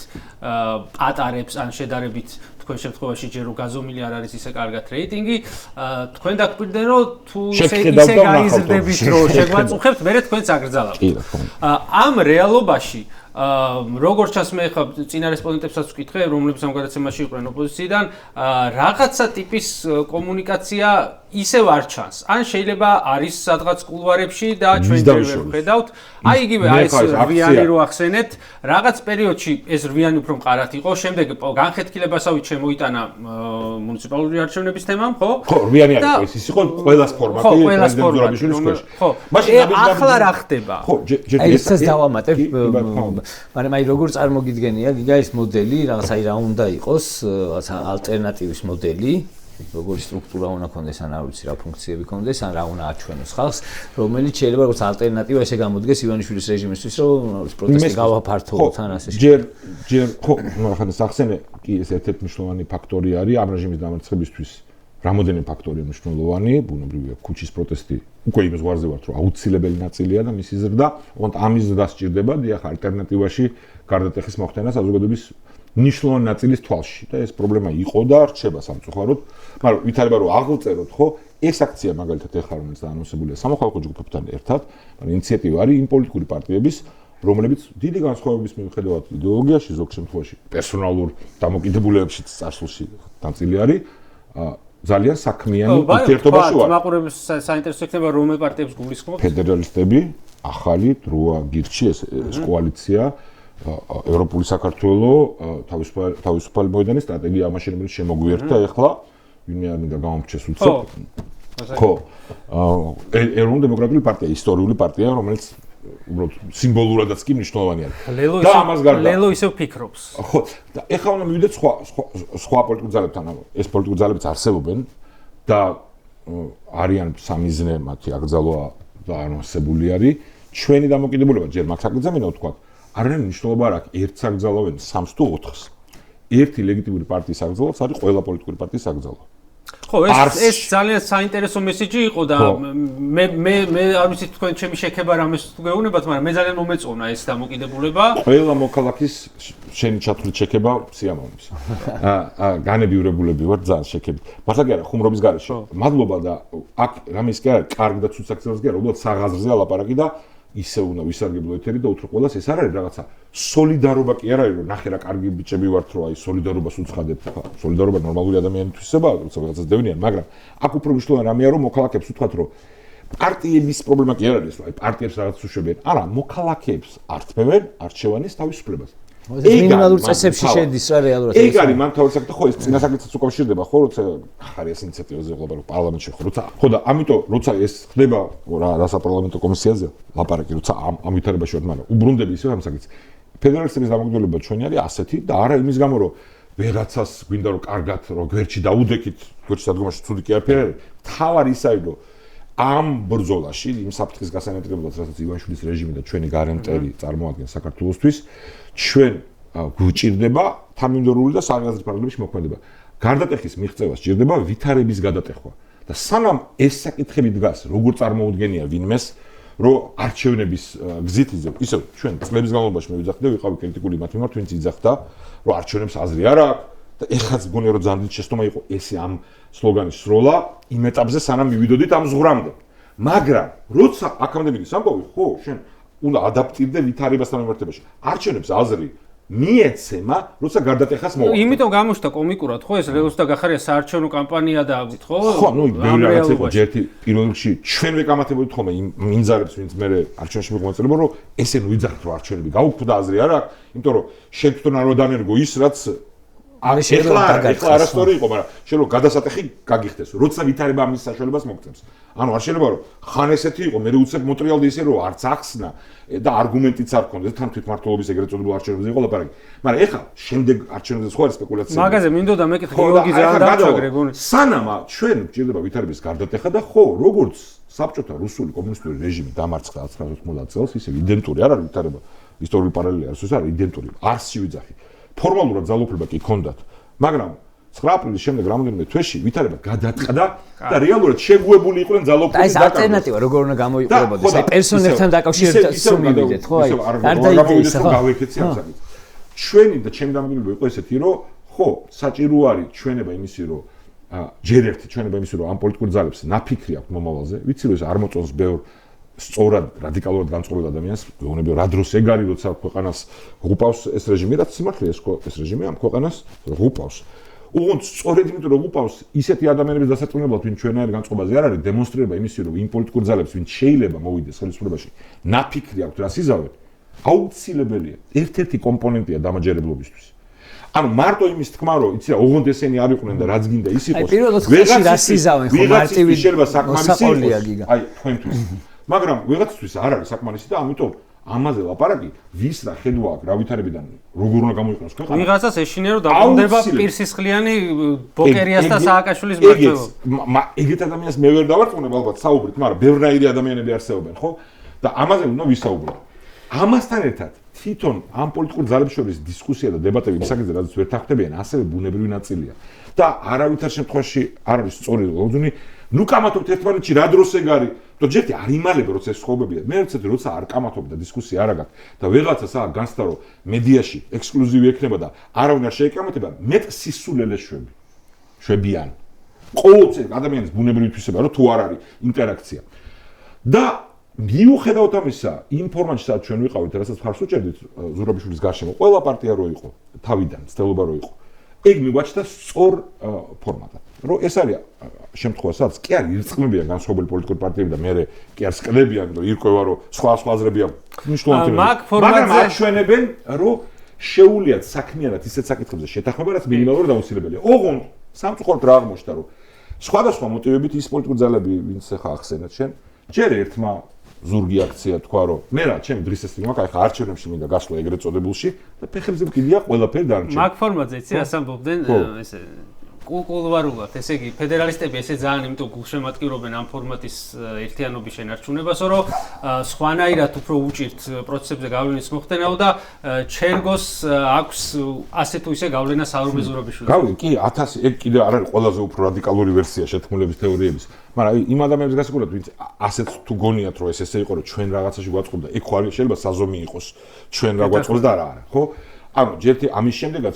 [SPEAKER 1] პატარებს, ან შედარებით თქვენ შემთხვევაში ჯერ რო გაზომილი არ არის ისე კარგად რეიტინგი, თქვენ დაგკვირდნენ რომ თუ ისე გაიზრდებით რომ შეგვაწუხებთ, მერე თქვენც აკრძალავთ. ამ რეალობაში როგორც ჩანს მე ხა წინა რესპონდენტებსაც ვკითხე, რომლებიც ამ გადაცემაში იყვნენ ოპოზიციიდან, რაღაცა ტიპის კომუნიკაცია ისევ არ ჩანს. ან შეიძლება არის სადღაც კულვარებში და ჩვენ ვერ ვხედავთ. აი იგივე ეს რვიანი რო ახსენეთ, რაღაც პერიოდში ეს რვიანი უფრო მყარად იყო, შემდეგ განხეთქილებასავით შემოიტანა მუნიციპალური არჩევნების თემამ, ხო?
[SPEAKER 2] ხო, რვიანი არის ეს ის იყო ყველას ფორმატი პრეზიდენტ ზურაბიშვილის ქვეშ.
[SPEAKER 1] ხო, ახლა რა ხდება?
[SPEAKER 2] ხო,
[SPEAKER 3] ეს დავამატებ, მაგრამ აი როგორ წარმოგიდგენია გიგა ეს მოდელი, რაღაც აი რა უნდა იყოს, რაღაცა ალტერნატივის მოდელი, როგორი სტრუქტურა უნდა ქონდეს, ან არ ვიცი რა ფუნქციები ქონდეს, ან რა უნდა აჩვენოს ხალხს, რომელიც შეიძლება როგორც ალტერნატივა ესე გამოდგეს ივანიშვილის რეჟიმისთვის, რომ პროტესტი გავაფართოვოთ ან ასე.
[SPEAKER 2] ჯერ ხო, ახლა სახსენე კი ეს ერთ-ერთი მნიშვნელოვანი ფაქტორი არის ამ რეჟიმის დამარცხებისთვის. რამოდენიმე ფაქტორია მნიშვნელოვანი, ბუნებრივია ქუჩის პროტესტი უკვე იმის გვარზე ვართ, რომ აუცილებელი ნაწილია და მისი ზრდა, ოღონდ ამის ზრდა სჭირდება დიახ ალტერნატივაში გარდატეხის მოხდენა საზოგადოების მნიშვნელოვანი ნაწილის თვალში და ეს პრობლემა იყო და რჩება სამწუხაროდ, მაგრამ ვითარება რომ აღწეროთ, ხო, ეს აქცია მაგალითად ეხლა რომელიც დაანონსებულია სამოხალხო ჯგუფებთან ერთად, მაგრამ ინიციატივა არის იმ პოლიტიკური პარტიების, რომლებიც დიდი განსხვავების მიუხედავად იდეოლოგიაში, ზოგ შემთხვევაში პერსონალურ დამოკიდებულებებში წარსულში დამწილი არის, ძალიან საქმიანი ურთიერთობაში ვარ.
[SPEAKER 1] მაყურებელს საინტერესო იქნება რომელ პარტიებს გულისხმობთ?
[SPEAKER 2] ფედერალისტები, ახალი დროა გირჩი ეს კოალიცია, ევროპული საქართველო, თავისუფალი მოედანი სტრატეგია ამაში რომელიც შემოგვიერთდა ეხლა, ვინმე არ მინდა გამომრჩეს უცებ. ხო. ეროვნულ დემოკრატიული პარტია, ისტორიული პარტია, რომელიც უბრალოდ სიმბოლურადაც კი მნიშვნელოვანი არის. და ამას გარდა
[SPEAKER 1] ლელო ისევ ფიქრობს.
[SPEAKER 2] ხო, და ეხლა უნდა მივიდეთ სხვა პოლიტიკურ ძალებთან, ანუ ეს პოლიტიკურ ძალებიც არსებობენ და არიან სამიზნე მათი აკრძალვა და ანონსებული არის. ჩვენი დამოკიდებულება ჯერ მაგ საკრძალვენ ვთქვათ, არანაირი მნიშვნელობა არ აქვს ერთ საკრძალვენ 3-ს თუ 4-ს. ერთი ლეგიტიმური პარტიის აკრძალვაც არის ყველა პოლიტიკური პარტიის აკრძალვა.
[SPEAKER 1] ხო, ეს ძალიან საინტერესო მესიჯი იყო და მე არ ვიცი თქვენ ჩემი შექება რამეს გეუბნებათ, მაგრამ მე ძალიან მომეწონა ეს დამოკიდებულება.
[SPEAKER 2] ყველა მოქალაქის შენი ჩათვლით შექება სიამოვნების. განებიურებულები ვარ ძალიან შექებით. მართლა კი არა, ხუმრობის გარეშე. მადლობა და აქ რამის კი არა, კარგ და ცუდ საქციელს კი არა, უბრალოდ საღაზრზეა ლაპარაკი და ისე უნდა ვისარგებლო ეთერი და უთრო ყველას ეს არ არის რაღაცა სოლიდარობა კი არ არის რომ ნახე რა კარგი ბიჭები ვართ რომ აი სოლიდარობას უცხადებთ ხა სოლიდარობა ნორმალური ადამიანთვისება როცა რაღაცას დევნიან მაგრამ აქ უფრო მნიშვნელოვანი რამეა რომ მოქალაქეებს უთქვათ რომ პარტიების პრობლემა კი არ არის რომ აი პარტიებს რაღაც უშვებიან არა მოქალაქეებს ართმევენ არჩევანის თავისუფლებას
[SPEAKER 3] მინიმალურ წესებში შედის რა რეალურად
[SPEAKER 2] ეს არის მან თავის საკითხი ხო ეს წინასაკითხიც უკავშირდება ხო როცა ხარ ეს ინიციატივაზე ვლაპარაკობ პარლამენტში ხო როცა ხო და ამიტომ როცა ეს ხდება რა საპარლამენტო კომისიაზე ლაპარაკი როცა ამ ვითარებაში ვარ მაგრამ უბრუნდები ისე ამ საკითხს ფედერალისტების დამოკიდებულება ჩვენი არის ასეთი და არა იმის გამო რომ ვიღაცას გვინდა რომ კარგად რომ გვერდში დაუდექით გვერდში დადგომაში ცუდი კი არაფერი არის თავარი ის არის რომ ამ ბრძოლაში იმ საფრთხის გასანადგურებლად რასაც ივანიშვილის რეჟიმი და ჩვენი გარემტერი წარმოადგენს საქართველოსთვის ჩვენ გვჭირდება თანმიმდევრული და საგაზრდო პარლამენტში მოქმედება. გარდატეხის მიღწევა სჭირდება ვითარების გადატეხვა და სანამ ეს საკითხები დგას, როგორ წარმოუდგენია ვინმეს, რომ არჩევნების გზით ისევ ჩვენ წლების განმავლობაში მე ვიძახდი და ვიყავი კრიტიკული მათ მიმართ, ვინც იძახდა, რომ არჩევნებს აზრი არ აქვს და ეხლაც გონია რომ ძალიან დიდი შეცდომა იყო ესე ამ სლოგანის სროლა იმ ეტაპზე სანამ მივიდოდით ამ ზღვრამდე. მაგრამ როცა აქამდე მიდის ამბავი, ხო, შენ უნდა ადაპტირდე ვითარებასთან მიმართებაში. არჩევნებს აზრი მიეცემა, როცა გარდატეხას მოვა.
[SPEAKER 1] იმიტომ გამოჩნდა კომიკურად, ხო, ეს რუსთა გახარია საარჩევნო კამპანია და ხო?
[SPEAKER 2] ხო, ნუ ბევრი რაღაც იყო, ერთი პირველ რიგში ჩვენ ვეკამათებოდით ხოლმე იმ მიმზარებს, ვინც მე არჩევნებში მოგმოწელებო, რომ ესე ნუ იძახით, რომ არჩევნები გაუქმდა აზრი არა აქვს, იმიტომ რომ შენ თვითონ არ ვადანერგო ის, რაც ეხლა არასწორი იყო, მაგრამ შენ რომ გადასატეხი გაგიხდეს, როცა ვითარება ამის საშუალებას მოგწევს. ანუ არ შეიძლება რომ ხან ესეთი იყო, მე უცებ მოტრიალდი ისე რომ არც ახსნა და არგუმენტიც არ ქონდეს, თან თვითმმართველობის ეგრეთ წოდებულ არჩევნებზე იყო ლაპარაკი. მაგრამ ეხლა შემდეგ არჩევნებზე სხვა სპეკულაცია.
[SPEAKER 1] მაგაზე მინდოდა მეკითხე გიორგი ძალიან დაჩაგრე გონი.
[SPEAKER 2] სანამ ჩვენ გვჭირდება ვითარების გარდატეხა და ხო, როგორც საბჭოთა რუსული კომუნისტური რეჟიმი დამარცხდა 1990 წელს, ისე იდენტური არ არის ვითარება, ისტორიული პარალელი არის, ეს არის იდენტური. არსი ვიძახი. ფორმალურად ძალაუფლება კი ჰქონდათ, მაგრამ 9 აპრილის შემდეგ რამოდენიმე თვეში ვითარება გადაწყდა და რეალურად შეგუებული იყვნენ ძალაუფლების
[SPEAKER 3] და ეს ალტერნატივა როგორ უნდა გამოიყურებოდეს? აი პერსონაჟთან დაკავშირებით სუმივიდეთ, ხო? აი
[SPEAKER 2] გარდაიდეს ხო? გავეკეცი ამ საკითხს. ჩვენი და ჩემი დამოკიდებულება იყო ესეთი, რომ ხო, საჭირო არის ჩვენება იმისი, რომ ჯერ ერთი ჩვენება იმისი, რომ ამ პოლიტიკურ ძალებს ნაფიქრი აქვს მომავალზე, ვიცი რომ ეს არ მოწონს ბევრ სწორად რადიკალურად განწყობილ ადამიანს, გეუბნები რა დროს ეგ არის, როცა ქვეყანას ღუპავს ეს რეჟიმი, რაც სიმართლეა ეს რეჟიმი ამ ქვეყანას ღუპავს. უგონც სწორედ იმიტომ რომ ღუპავს ისეთი ადამიანების დასაწყηνებლად, ვინ ჩვენაერ განწყობაზე არ არის, დემონსტრირება იმისი, რომ იმ პოლიტიკურ ძალებს, ვინ შეიძლება მოვიდეს ხელისუფლებაში, ნაფიქრი აქვს რას იზავენ, აუცილებელია. ერთ-ერთი კომპონენტია დამაჯერებლობისთვის. ანუ მარტო იმის თქმა, რომ იცი რა, ოღონდ ესენი არ იყვნენ და რაც გინდა ის იყოს.
[SPEAKER 3] აი პირველად ხალხი რას იზავენ, ხო, მარტივი
[SPEAKER 2] შეიძლება საკმარისი
[SPEAKER 3] მოსაყოლია გიგა.
[SPEAKER 2] აი თქვენთვის. მაგრამ ვიღაცისთვის არ არის საკმარისი და ამიტომ ამაზე ლაპარაკი ვის რა ხედვა აქვს რა ვითარებიდან როგორ უნდა გამოიყენოს ქვეყანა.
[SPEAKER 1] ვიღაცას ეშინია რომ დაბრუნდება პირსისხლიანი ბოკერიას და სააკაშვილის მმართველობა.
[SPEAKER 2] ეგეთ ადამიანს მე ვერ დავარწმუნებ ალბათ საუბრით, მაგრამ ბევრნაირი ადამიანები არსებობენ, ხო? და ამაზე უნდა ვისაუბრო. ამასთან ერთად თვითონ ამ პოლიტიკურ ძალებს შორის დისკუსია და დებატები იმ საკითხზე, რაც ვერ თანხმდებიან, ასევე ბუნებრივი ნაწილია. და არავითარ შემთხვევაში არ არის სწორი ლოზუნგი, ნუ კამათობთ ერთმანეთში რა დროს ეგ არის. და ჯერტი არ იმალებ როცა ეს ხოვებია. მე როცა არ კამათობ და დისკუსია არ აქვს და ვიღაცას აა განსთა რომ მედიაში ექსკლუზივი ექნება და არავინ არ შეეკამათება, მეტ სისულელეს შვებიან. ყოველწლიურად ადამიანის ბუნებრივი თვისება რომ თუ არ არის ინტერაქცია. და მიუხედავად ამისა, იმ ფორმატში სადაც ჩვენ ვიყავით, რასაც ხარს უჭერდით ზურაბიშვილის გარშემო, ყველა პარტია რო იყო, თავიდან ცდელობა რო იყო. ეგ მიგვაჩნდა სწორ ფორმატად. რომ ეს არის შემთხვევა, სადაც კი არ ირწმებიან განსხვავებული პოლიტიკური პარტიები და მე კი არ სკლებიან, რომ ირკვევა, რომ სხვა აზრები აქვს მნიშვნელოვანი. მაგრამ აჩვენებენ, რომ შეუულიათ საქმიანად ისეთ საკითხებზე შეთანხმება, რაც მინიმალურად აუცილებელია. ოღონდ სამწუხაროდ რა აღმოჩნდა, რომ სხვადასხვა მოტივებით ის პოლიტიკური ძალები, ვინც ახლა ახსენეთ შენ, ჯერ ერთმა ზურგი აქცია თქვა, რომ მე რა, ჩემი დღისესწრები მაქვს, ახლა არჩევნებში მინდა გასვლა ეგრეთ წოდებულში და ფეხებზე მკიდია ყველაფერი დარჩა.
[SPEAKER 1] მაგ ფორმატზე იცი რას ამბობდნენ, ესე კულკულვარულად, ესე იგი ფედერალისტები ესე ძალიან იმიტომ გულშემატკივრობენ ამ ფორმატის ერთიანობის შენარჩუნებას, რომ სხვანაირად უფრო უჭირთ პროცესებზე გავლენის მოხდენაო და ჩერგოს აქვს ასე თუ ისე გავლენა საურმე ზურაბიშვილს.
[SPEAKER 2] გავი, კი 1000 ეგ კიდე არ არის ყველაზე უფრო რადიკალური ვერსია შეთქმულების თეორიების, მაგრამ იმ ადამიანებს გასაგებად, ვინც ასეც თუ გონიათ, რომ ეს ესე იყო, რომ ჩვენ რაღაცაში გვაწყობდა, ეგ ხო არის შეიძლება საზომი იყოს, ჩვენ რა გვაწყობს და რა არა, ხო? ანუ ჯერტი ამის შემდეგაც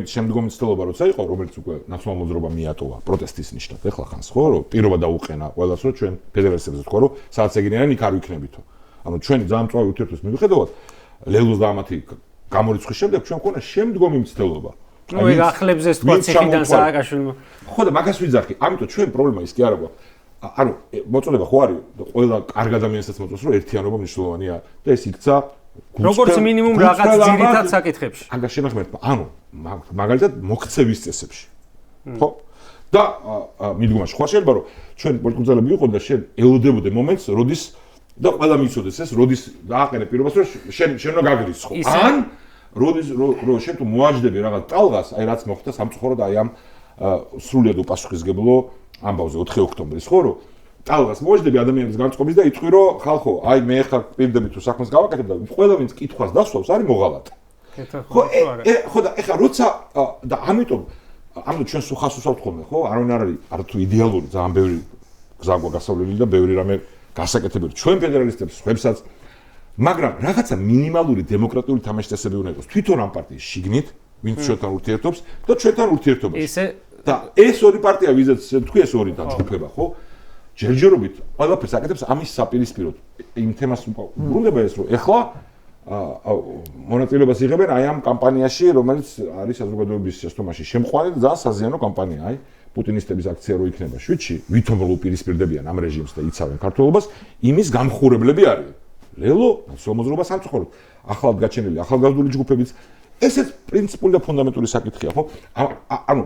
[SPEAKER 2] შემდგომი ცდელობა როცა იყო, რომელიც უკვე ნაციონალურ მოძრაობა მიატოვა პროტესტის ნიშნად, ეხლა ხანს ხო, რომ პირობა დაუყენა ყველას, რომ ჩვენ ფედერაციებზე თქვა, რომ სადაც ეგინერიან იქ არ ვიქნებითო. ანუ ჩვენი ძალიან მწვავე ურთიერთობის მიუხედავად, ლელუს და ამათი გამორიცხვის შემდეგ ჩვენ მქონდა შემდგომი ცდელობა.
[SPEAKER 1] ნუ ეგ ახლებს ეს თქვა ციხიდან სააკაშვილმა.
[SPEAKER 2] ხო და მაგას ვიძახი, ამიტომ ჩვენ პრობლემა ის კი არა გვაქვს. ანუ მოწოდება ხო არის, ყველა კარგ ადამიანსაც მოწონს, რომ ერთიანობა მნიშვნელოვანია და ეს იქცა
[SPEAKER 1] როგორც მინიმუმ რაღაც ძირითად საკითხებში.
[SPEAKER 2] აგა შენახმეთ, ანუ მაგალითად მოქცევის წესებში. ხო? და მიდგომაში ხო შეიძლება რომ ჩვენ პოლიტიკურ ძალები ვიყოთ და შენ ელოდებოდე მომენტს, როდის და ყველა მიცოდეს ეს, როდის დააყენე პირობას, რომ შენ უნდა გაგრიცხო. ან როდის რომ შენ თუ მოაჯდები რაღაც ტალღას, აი რაც მოხდა სამწუხაროდ აი ამ სრულიად უპასუხისმგებლო ამბავზე 4 ოქტომბრის, ხო რომ ტალღას მოაჯდები ადამიანების განწყობის და იტყვი რომ ხალხო, აი მე ხარ პირდები თუ საქმეს გავაკეთებ და ყველა ვინც კითხვას დასვავს არის მოღალატე. ხო და ეხლა როცა და ამიტომ ჩვენ სუხას უსვავთ ხოლმე, ხო? არავინ არ არის არათუ იდეალური, ძალიან ბევრი გზა გვაქვს გასავლელი და ბევრი რამე გასაკეთებელი. ჩვენ ფედერალისტებს ხებსაც, მაგრამ რაღაცა მინიმალური დემოკრატიული თამაშწესები უნდა იყოს თვითონ ამ პარტიის შიგნით, ვინც ჩვენთან ურთიერთობს და ჩვენთან ურთიერთობაში. და ეს ორი პარტია, ვიზაც თქვი ეს ორი დაჯგუფება, ხო? ჯერჯერობით ყველაფერს აკეთებს ამის საპირისპიროდ. იმ თემას უბრუნდება ეს, რომ ეხლა მონაწილეობას იღებენ აი ამ კამპანიაში, რომელიც არის საზოგადოების შეცდომაში შემყვანი და ძალიან საზიანო კამპანია. აი პუტინისტების აქცია რო იქნება შვიდში, ვითომ რო პირისპირდებიან ამ რეჟიმს და იცავენ ქართველობას, იმის გამხურებლები არიან. ლელო, სომოზრობა სამწუხაროდ, ახლად გაჩენილი ახალგაზრდული ჯგუფებიც, ესეც პრინციპული და ფუნდამენტური საკითხია, ხო? ანუ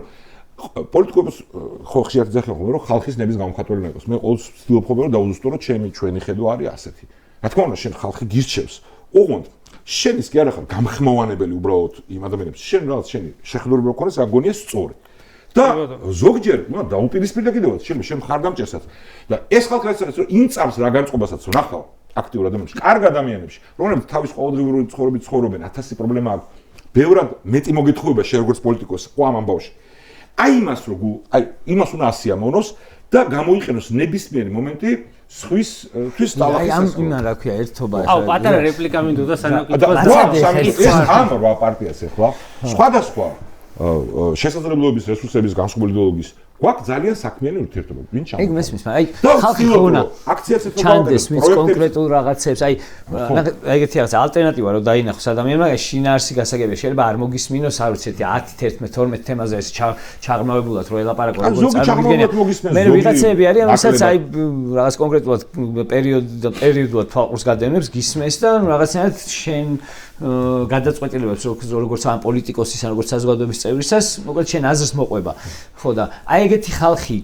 [SPEAKER 2] პოლიტიკოს ხო ხშირად ძახიან ხოლმე, რომ ხალხის ნების გამხატველი უნდა იყოს. მე ყოველთვის ვცდილობ ხოლმე, რომ დავუზუსტო, რომ ჩვენი ხედვა არის ასეთი. რა თქმა უნდა, შენ ხალხი გირჩევს. ოღონდ შენ ის კი არ ახარ გამხმოვანებელი უბრალოდ იმ ადამიანებს. შენ რაღაც შენი შეხედულება მქონეს, რა გონია სწორი. და ზოგჯერ, დაუპირისპირდა კიდევაც, შენ ხარდამჭერსაც. და ეს ხალხი რაც არის, რომ იმ წამს რა განწყობასაც ვნახავ აქტიურ ადამიანებში, კარგ ადამიანებში, რომლებიც თავის ყოველდღიური ცხოვრებით ცხოვრობენ, 1000 პრობლემა აქვს. ბევრად მეტი მოგეთხოვება შენ როგორც პოლიტიკოს ყო ამ ამბავში. აი იმას რო იმას უნდა ასიამოვნოს და გამოიყენოს ნებისმიერი მომენტი თვის
[SPEAKER 3] აი ამ რა ქვია ერთობა
[SPEAKER 1] ახლა. პატარა რეპლიკა მინდოდა სანაკითხოს.
[SPEAKER 2] ეს ამ რა პარტიას ახლა სხვადასხვა შესაძლებლობების რესურსების განსხვავებული იდეოლოგიის გვაქვს ძალიან საქმიანი ურთიერთობა. ვინ ჩამოყალიბდა?
[SPEAKER 3] ეგ მესმის, აი ხალხი ხონა
[SPEAKER 2] აქციებს
[SPEAKER 3] ჩანდეს მის კონკრეტულ რაღაცებს, აი ეგეთი რაღაც ალტერნატივა რომ დაინახოს ადამიანმა, აი შინაარსი გასაგებია, შეიძლება არ მოგისმინოს, არ ვიცი 10, 11, 12 თემაზე ეს ჩაღრმავებულად რო ელაპარაკო როგორც წარმოგიდგენია. მე ვიღაცები არიან, ვისაც აი რაღაც კონკრეტულად პერიოდულად თვალყურს გადაენებს, გისმენს და რაღაცნაირად შენ გადაწყვეტილებებს როგორც ამ პოლიტიკოსის ან როგორც საზოგადოების წევრისას, მოკლედ შენ აზრს მოყვება. ხო და აი ეგეთი ხალხი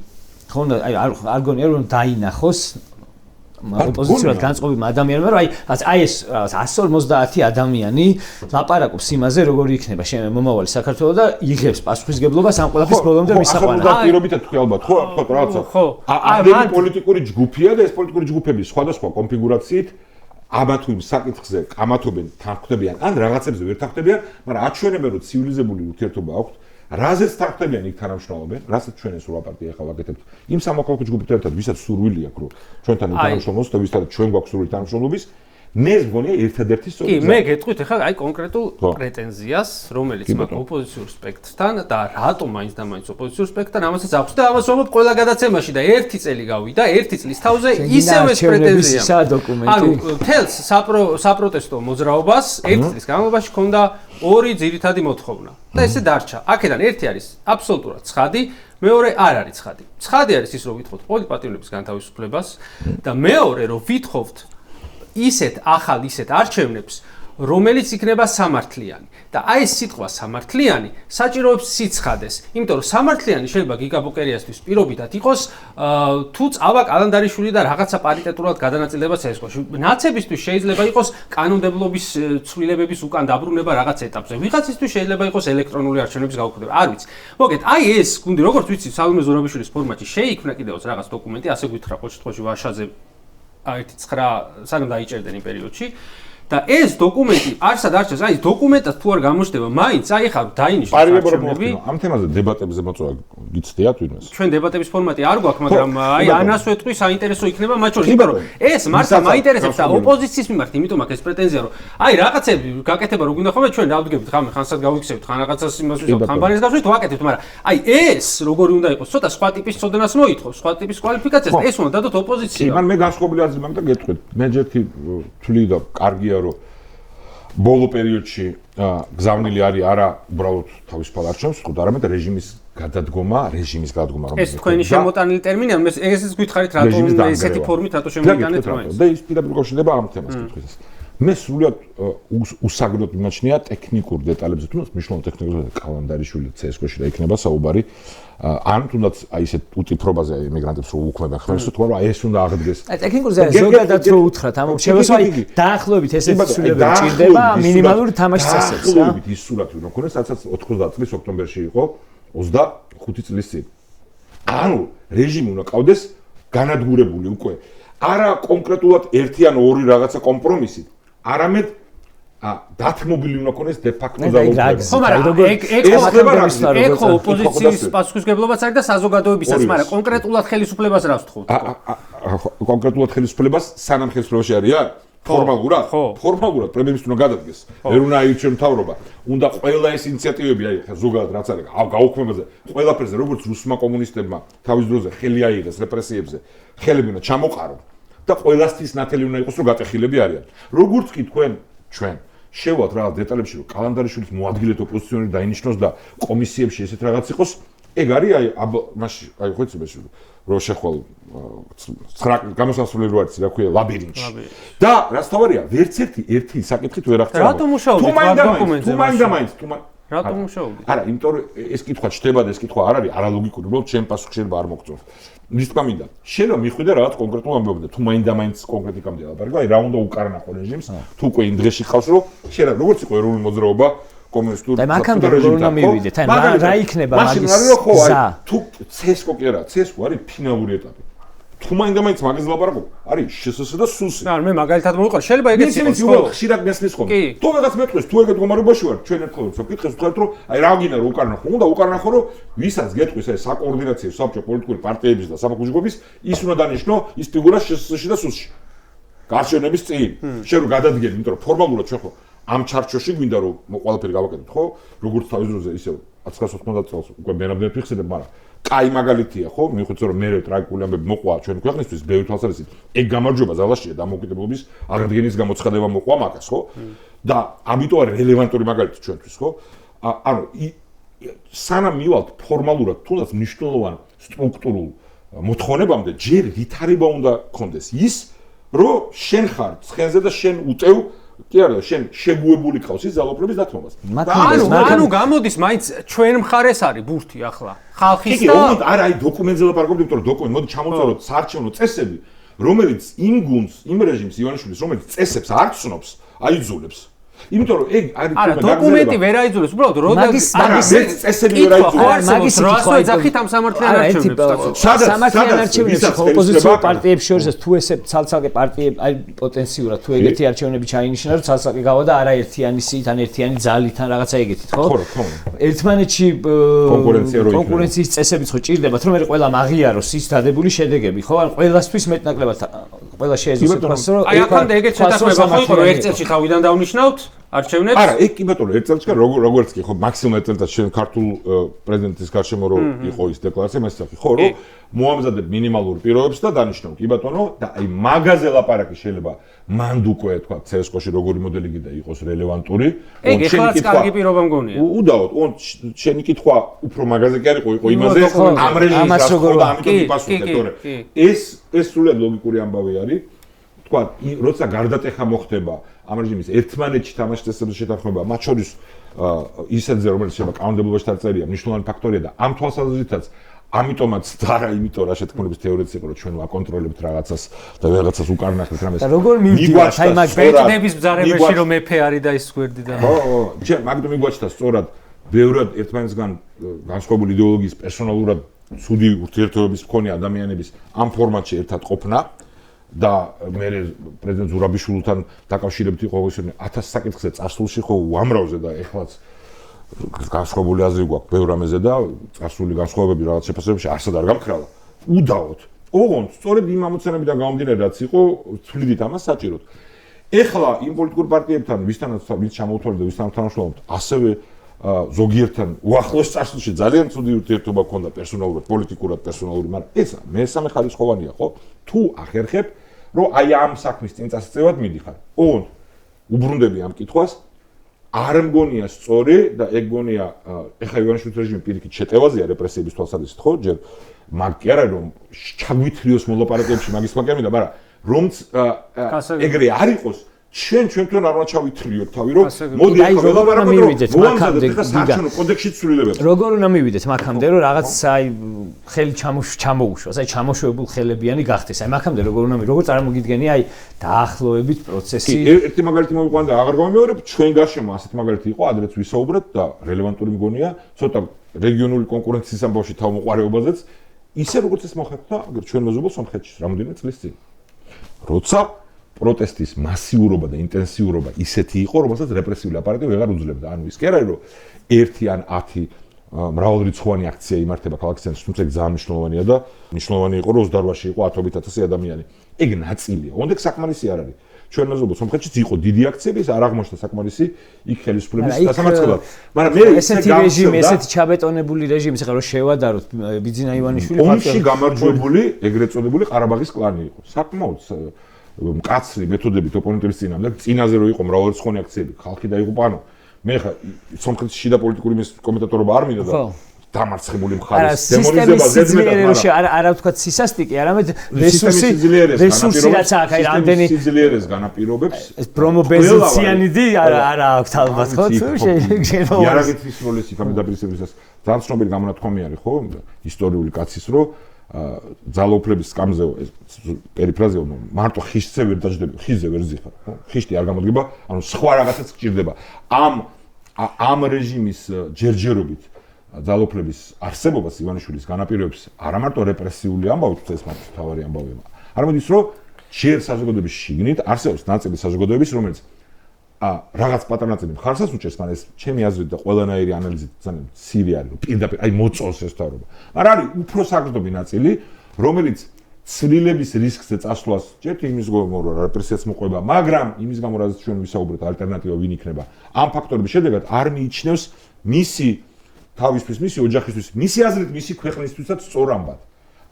[SPEAKER 3] ხო აი არ გონია რომ დაინახოს ოპოზიციურად განწყობილ ადამიანებმა, რომ აი ეს 150 ადამიანი ლაპარაკობს იმაზე, როგორი იქნება მომავალი საქართველო და იღებს პასუხისგებლობას ამ ყველაფრის ბოლომდე მისაყვანად.
[SPEAKER 2] ახლა პირობითად თქვი ალბათ, ხო, რაღაცა. ამ პოლიტიკური ჯგუფია და ეს პოლიტიკური ჯგუფები სხვადასხვა კონფიგურაციით ამა თუ იმ საკითხზე ყამათობენ, თანხმდებიან, ან რაღაცებზე ვერ თანხმდებიან, მაგრამ აჩვენებენ, რომ ცივილიზებული ურთიერთობა აქვთ. რაზეც თანხმდებიან იქ თანამშრომლობენ, რასაც ჩვენ ეს რა პარტია ახლა ვაკეთებთ. იმ სამოქალაქო ჯგუფებთან ერთად, ვისაც სურვილი აქვს, რომ ჩვენთან თანამშრომლოს და ვისაც ჩვენ გვაქვს სურვილი თანამშრომლობის, მე მგონია ერთადერთი სწორი.
[SPEAKER 1] კი, მე გეტყვით ახლა აი კონკრეტულ პრეტენზიას, რომელიც მაქვს ოპოზიციურ სპექტრთან და რატომ მაინც და მაინც ოპოზიციურ სპექტრთან, ამასაც აქვს და ამას ვამბობ ყველა გადაცემაში და ერთი წელი გავიდა, ერთი წლის თავზე ისევ ეს პრეტენზია. ანუ თელს საპროტესტო მოძრაობას ერთი წლის განმავლობაში ჰქონდა ორი ძირითადი მოთხოვნა და ესე დარჩა. აქედან ერთი არის აბსოლუტურად ცხადი, მეორე არ არის ცხადი. ცხადი არის ის, რომ ვითხოვთ პოლიტიკური პატიმრობის განთავისუფლებას და მეორე, რომ ვითხოვთ ისეთ არჩევნებს, რომელიც იქნება სამართლიანი. და აი ეს სიტყვა სამართლიანი საჭიროებს სიცხადეს, იმიტომ რომ სამართლიანი შეიძლება გიგაბოკერიასთვის პირობითად იყოს, თუ წავა კალანდარიშვილი და რაღაცა პარიტეტულად გადანაწილდება ცესკოში. ნაცებისთვის შეიძლება იყოს კანონმდებლობის ცვლილებების უკან დაბრუნება რაღაც ეტაპზე. ვიღაცისთვის შეიძლება იყოს ელექტრონული არჩევნების გაუქმება. არ ვიცი. მოგეთ, აი ეს გუნდი, როგორც ვიცი, სალომე ზურაბიშვილის ფორმატში შეიქმნა კიდევაც რაღაც დოკუმენტი, ასე გითხრა ყოველ შემთხვევაში ვაშაძე 1-9 სანამ დაიჭერდნენ იმ პერიოდში და ეს დოკუმენტი არსად არჩევს, აი დოკუმენტად თუ არ გამოჩნდება, მაინც აი ხარ დაინიშნოს არჩევნები.
[SPEAKER 2] ამ თემაზე დებატებზე მოწვა გიცდიათ ვინმეს?
[SPEAKER 1] ჩვენ დებატების ფორმატი არ გვაქვს, მაგრამ აი ანას ვეტყვი საინტერესო იქნება მათ შორის, იმიტომ რომ ეს მართლა მაინტერესებს და ოპოზიციის მიმართ, იმიტომ აქვს ეს პრეტენზია, რომ აი რაღაცები გაკეთება რო გვინდა ხოლმე ჩვენ დავდგებით, ხანსად გავიქცევთ, ხან რაღაცას იმას ვისაუბრებთ, კამპანიას გავშვით, ვაკეთებთ, მაგრამ აი ეს როგორი უნდა იყოს, ცოტა სხვა ტიპის წოდნას მოითხოვს, სხვა ტიპის კვალიფიკაციას და ეს უნდა დადოთ ოპოზიციამ.
[SPEAKER 2] კი, მე განსხვავებული აზრი მაქვს და გეტყვით. მე ჯერთი თვლი და კარგია რომ ბოლო პერიოდში გზავნილი არის არა უბრალოდ თავისუფალ არჩევნებს, ხუთ არამედ რეჟიმის გადადგომა, რომ
[SPEAKER 1] ეს თქვენი შემოტანილი ტერმინია, მე ესეც გითხარით რატომ ესეთი ფორმით რატო შემოიტანეთ მაინც.
[SPEAKER 2] და ის პირდაპირ უკავშირდება ამ თემას კითხვისას. მე სრულად უსაგროდ მიმაჩნია ტექნიკურ დეტალებზე, თუნდაც მნიშვნელოვან ტექნიკურ კალანდარიშვილი CSGO-ში და იქნება საუბარი. ან თუნდაც აი ესეთ უტიფრობაზე იმიგრანტებს რო უქმებენ ხმებს, თუ არა ეს უნდა აღდგეს.
[SPEAKER 3] აი ტექნიკურზე ზოგადად რო უთხრათ, ამ შემოსვლა დაახლოებით ესეთი სრულები ჭირდება მინიმალური თამაშის წესებს, რა.
[SPEAKER 2] დაახლოებით ის სურათი რომ ქონდეს, სადაც 90 წლის ოქტომბერში იყო 25 წლის წინ. ანუ რეჟიმი უნდა ყავდეს განადგურებული უკვე. არა კონკრეტულად ერთი ან ორი რაღაცა კომპრომისი, არამედ დათმობილი უნდა ქონდეს დე ფაქტო ძალაუფლება.
[SPEAKER 1] ხო, მაგრამ ეგ ხო ოპოზიციის პასუხისგებლობაც არის და საზოგადოებისაც, მაგრამ კონკრეტულად ხელისუფლებას რას ვთხოვთ?
[SPEAKER 2] კონკრეტულად ხელისუფლებას სანამ ხელისუფლებაში არიან? ფორმალურად? ფორმალურად პრემიერ-მინისტრი უნდა გადადგეს. ვერ უნდა აირჩიონ მთავრობა. უნდა ყველა ეს ინიციატივები, აი ზოგადად რაც არის, გაუქმებაზე, ყველაფერზე, როგორც რუსმა კომუნისტებმა თავის დროზე ხელი აიღეს რეპრესიებზე, ხელები უნდა ჩამოყარონ და ყველასთვის ნათელი უნდა იყოს, რომ გატეხილები არიან. როგორც კი თქვენ ჩვენ შევალთ რაღაც დეტალებში რომ კალანდარიშვილის მოადგილეთ ოპოზიციონერი დაინიშნოს და კომისიებში ესეთ რაღაც იყოს ეგ არის მაშინ ხო იცი რომ შეხვალ 9 გამოსასვლელი რო არის რა ქვია ლაბირინთში და რაც თავარია ვერც ერთი საკითხით ვერ აღწევ
[SPEAKER 1] რატომ მუშაობთ დოკუმენტზე რატომ მუშაობთ
[SPEAKER 2] არა იმიტომ რომ ეს კითხვა ჩდება და ეს კითხვა არ არის არალოგიკური უბრალოდ ჩემ პასუხს შეიძლება არ მოგწონს ის თქვა მინდა შენ რომ მიხვიდე რაღაც კონკრეტულ ამბობამდე თუ მაინდა-მაინც კონკრეტიკამდე ლაპარაკობ აი რა უნდა უკარნახო რეჟიმს თუ უკვე იმ დღეში ხავს რომ შენ როგორც იყო ეროვნული მოძრაობა კომუნისტური
[SPEAKER 3] და მაგამდე როგორ უნდა მივიდეთ აი რა იქნება
[SPEAKER 2] მაგის თუ ცესკო კი არა ცესკო არის ფინალური ეტაპი თუ მაინდა-მაინც მაგაზე ლაპარაკობ არის შსს და სუსი
[SPEAKER 1] არა მე მაგალითად მოვიყარ შეიძლება ეგეც
[SPEAKER 2] იყოს ხო ხშირად მესმის ხომ თუ რაღაც მეტყვის თუ ეგეთ გომარებაში ვარ ჩვენ ერთხელ ვკითხეს ვთქვათ რომ აი რა გინდა რომ უკარნახო უნდა უკარნახო რომ ვისაც გეტყვის აი საკოორდინაციო საბჭო პოლიტიკური პარტიების და სამოქმედების ის უნდა დანიშნო ის ფიგურა შსს-ში და სუსში გარშემოების წინ შენ რომ გადადგენ იმიტომ რომ ფორმალურად ჩვენ ხო ამ ჩარჩოში გვინდა რომ ყველაფერი გავაკეთოთ ხო როგორც თავის დროზე ისე 1990 წელს უკვე მერამდე ფიხსირებ მაგრამ კაი მაგალითია ხო მიხვდეთ რომ მე ტრაგიკული ამბები მოყვა ჩვენ ქვეყნისთვის ბევრი თვალსაზრისით ეგ გამარჯვება ზალაშია დამოუკიდებლობის აღდგენის გამოცხადება მოყვა მაგას ხო და ამიტომ არის რელევანტური მაგალითი ჩვენთვის ხო ანუ სანამ მივალთ ფორმალურად თუნდაც მნიშვნელოვან სტრუქტურულ მოთხოვნებამდე ჯერ ვითარება უნდა გქონდეს ის რომ შენ ხარ ცხენზე და შენ უტევ კი არა შენ შეგუებული ყავს ის ძალაუფლების დათმობას.
[SPEAKER 1] ანუ გამოდის მაინც ჩვენ მხარეს არის ბურთი ახლა. ხალხის და
[SPEAKER 2] არა აი დოკუმენტზე ლაპარაკობთ, იმიტომ რომ დოკუმენტი მოდი ჩამოვწეროთ საარჩევნო წესები, რომელიც იმ გუნდს, იმ რეჟიმს ივანიშვილის, რომელიც წესებს არ ცნობს, აიძულებს. იმიტომ რომ ეგ არის
[SPEAKER 1] არა დოკუმენტი ვერ აიძულებს, უბრალოდ
[SPEAKER 2] მაგის წესები ვერ აიძულებს.
[SPEAKER 1] მაგის რასო ეძახით ამ სამართლიან არჩევნებს.
[SPEAKER 3] სამართლიან არჩევნებში ოპოზიციურ პარტიებს შორის თუ ესე ცალ-ცალკე პარტიები აი პოტენციურად თუ ეგეთი არჩევნები ჩაინიშნა რომ ცალ-ცალკე გავა და არა ერთიანი სიით ან ერთიანი ძალით ან რაღაცა ეგეთით ხო?
[SPEAKER 2] ხო.
[SPEAKER 3] ერთმანეთში კონკურენციის წესებიც ხო ჭირდებათ რომ მე ყველა მაღიაროს ის დადებული შედეგები ხო? ან ყველასთვის მეტნაკლებად ყველა შეეძლოს ფასო რომ
[SPEAKER 1] აი აქამდე ეგეთ შეთანხმება ხო იყო რომ ერთ წელში თავიდან დავნიშნავთ არჩევნებს?
[SPEAKER 2] არა, ეგ კი ბატონო, ერთ წელს კი როგორც კი ხო მაქსიმუმ ერთ წელს შენ ქართულ პრეზიდენტის გარშემო რო იყო ის დეკლარაცია, მას სახი ხო რომ მოამზადებ მინიმალურ პირობებს და დანიშნავ კი ბატონო და აი მაგაზე ლაპარაკი შეიძლება მანდ უკვე თქვა CSGO-ში როგორი მოდელი კიდე იყოს რელევანტური.
[SPEAKER 1] ეგ ეხლაც კარგი პირობა მგონია.
[SPEAKER 2] უდაოდ, შენი კითხვა უფრო მაგაზე კი არ იყო იმაზე ამ რეჟიმს როგორ და ამიტომ იპასუხეთ, თორე ეს სრულად ლოგიკური ამბავი არის. თქვა, როცა გარდატეხა მოხდება ამ რეჟიმის ერთმანეთში თამაშის წესების შეთანხმება, მათ შორის ისეთზე რომელიც შეიძლება კანონმდებლობაში დაწერია, მნიშვნელოვანი ფაქტორია და ამ თვალსაზრისითაც ამიტომაც და არა იმიტომ რა შეთქმულების თეორიაც იყო რომ ჩვენ ვაკონტროლებთ რაღაცას და რაღაცას უკარნახეთ რამეს.
[SPEAKER 3] და როგორ მივდივართ აი მაგ
[SPEAKER 1] ბეჭდების ბზარებაში რომ მეფე არის და ის გვერდი და
[SPEAKER 2] ხო, ჩვენ მაგდო მიგვაჩნდა სწორად ბევრად ერთმანეთსგან განსხვავებული იდეოლოგიის პერსონალურად ცუდი ურთიერთობების მქონე ადამიანების ამ ფორმატში ერთად ყოფნა და მე პრეზიდენტ ზურაბიშვილთან დაკავშირებით იყო ისინი 1000 საკითხზე წარსულში ხო უამრავზე და ეხლაც განსხვავებული აზრი გვაქვს ბევრ რამეზე და წარსული განსხვავებები რაღაც შეფასებებში არსად არ გამქრალა. უდაოდ. ოღონდ სწორედ იმ ამოცანებიდან გამომდინარე რაც იყო თვლიდით ამას საჭიროდ. ეხლა იმ პოლიტიკურ პარტიებთან ვისთანაც ჩამოვთვალეთ და ვისთანაც თანამშრომლობთ ასევე ზოგიერთთან უახლოს წარსულში ძალიან ცუდი ურთიერთობა ჰქონდა პერსონალურად, პოლიტიკურად, პერსონალური, მაგრამ ეს მესამე ხარისხოვანია ხო? თუ ახერხებ რომ აი ამ საქმის წინ წასწევად მიდიხარ. ოღონდ უბრუნდები ამ კითხვას არ მგონია სწორი და ეგ გონია ეხა ივანიშვილის რეჟიმი პირიქით შეტევაზეა რეპრესიების თვალსაზრისით ხო? ჯერ მაგ კი არა რომ ჩაგვითრიოს მოლაპარაკებებში მაგის მაგამი და მაგრამ რომც ეგრე არ იყოს ჩვენ თვითონ არ უნდა ჩავითრიოთ თავი რომ მოდი ახლა ველაპარაკოთ რომ მოამზადეთ ხა საარჩევნო კოდექსში ცვლილებებს.
[SPEAKER 3] როგორ უნდა მივიდეთ მაგამდე რომ რაღაც აი ხელი ჩამოუშვას, აი ჩამოშვებულ ხელებიანი გახდეს. აი მაგამდე როგორ უნდა როგორ წარმოგიდგენი აი დაახლოებით პროცესი.
[SPEAKER 2] ერთი მაგალითი მოვიყვანე და აღარ გამომეორებ, ჩვენ გარშემო ასეთ მაგალითი იყო, ადრეც ვისაუბრეთ და რელევანტური მგონია, ცოტა რეგიონული კონკურენციის ამბავში თავმოყარეობაზეც ისე როგორც ეს მოხდა, აგერ ჩვენ მეზობელ სომხეთში რამოდენიმე წლის წინ. როცა პროტესტის მასიურობა და ინტენსიურობა ისეთი იყო, რომელსაც რეპრესიული აპარატი ვეღარ უძლებდა. ანუ ის კი არა რომ 1 ან 10 მრავალრიცხოვანი აქცია იმართება ქალაქის ცენტრში, თუმცა ძალიან მნიშვნელოვანია და მნიშვნელოვანი იყო რომ 28-ში იყო 10,000 ადამიანი. ეგ ნაწილია. ოღონდ საკმარისი არ არის. ჩვენ მეზობელ სომხეთშიც იყო დიდი აქციები, ეს არ აღმოჩნდა საკმარისი იქ ხელისუფლების დასამარცხებლად. მაგრამ მე
[SPEAKER 3] ესეთი რეჟიმი, ესეთი ჩაბეტონებული რეჟიმი, ეხლა რომ შევადაროთ ბიძინა ივანიშვილი
[SPEAKER 2] ომში გამარჯვებული ეგრეთ წოდებული ყარაბაღის კლანი იყო. საკმაოდ მკაცრი მეთოდებით ოპონენტების წინამდე, წინაზე რო იყო მრავალრიცხოვანი აქციები, ხალხი დაიღუპა, ანუ მე ხა სომხეთის შიდა პოლიტიკური კომენტატორობა არ მინდა და დამარცხებული მხარის დემონიზება ზედმეტად
[SPEAKER 3] არა ვთქვა სისასტიკე, არამედ რესურსი რაც აქვს, აი რამდენი
[SPEAKER 2] სიძლიერეს განაპირობებს
[SPEAKER 3] პრომობეზიციანიდი არა აქვს ალბათ ხო თუ შეიძლება
[SPEAKER 2] იარაღეთის როლის იქამდე დაპირისპირებისას ძალიან ცნობილი გამონათქვამი არის ხო ისტორიული კაცის რო ძალაუფლების სკამზე პერიფრაზეო მარტო ხიშზე ვერ დაждდება ხიზე ვერ ზიხარ ხო ხიშტი არ გამოდგება ანუ სხვა რაღაცაც გჭირდება ამ რეჟიმის ჯერჯერობით ძალაუფლების არსებობას ივანიშვილის განაპირობებს არა მარტო რეპრესიული ამბავი თუ ეს მარტო თავარი ამბავია არამედ ის რომ ჯერ საზოგადოების შიგნით არსებობს ნაწილი საზოგადოების რომელიც რაღაც პატარა ნაწილი მხარსაც უჭერს მაგრამ ეს ჩემი აზრით და ყველანაირი ანალიზით ძალიან ცივი არის რომ პირდაპირ აი მოწონს ეს თავრობა მაგრამ არის უფრო საგრძნობი ნაწილი რომელიც ცვლილების რისკზე წასვლას ჯერ იმის გამო რომ რეპრესიაც მოყვება მაგრამ იმის გამო რაზეც ჩვენ ვისაუბრეთ ალტერნატივა ვინ იქნება ამ ფაქტორების შედეგად არ მიიჩნევს მისი თავისთვის მისი ოჯახისთვის მისი აზრით მისი ქვეყნისთვისაც სწორ ამბად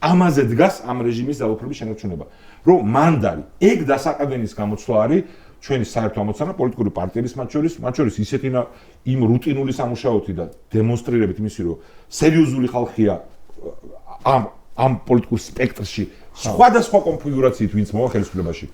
[SPEAKER 2] ამაზე დგას ამ რეჟიმის ძალაუფლების შენარჩუნება რომ მანდარი ეგ დასაყრდენის გამოცვლა არის ჩვენი საერთო ამოცანა პოლიტიკური პარტიების მათ შორის ისეთი იმ რუტინული სამუშაოთი და დემონსტრირებით იმისი რომ სერიოზული ხალხია ამ პოლიტიკურ სპექტრში სხვადასხვა კონფიგურაციით ვინც მოვა ხელისუფლებაში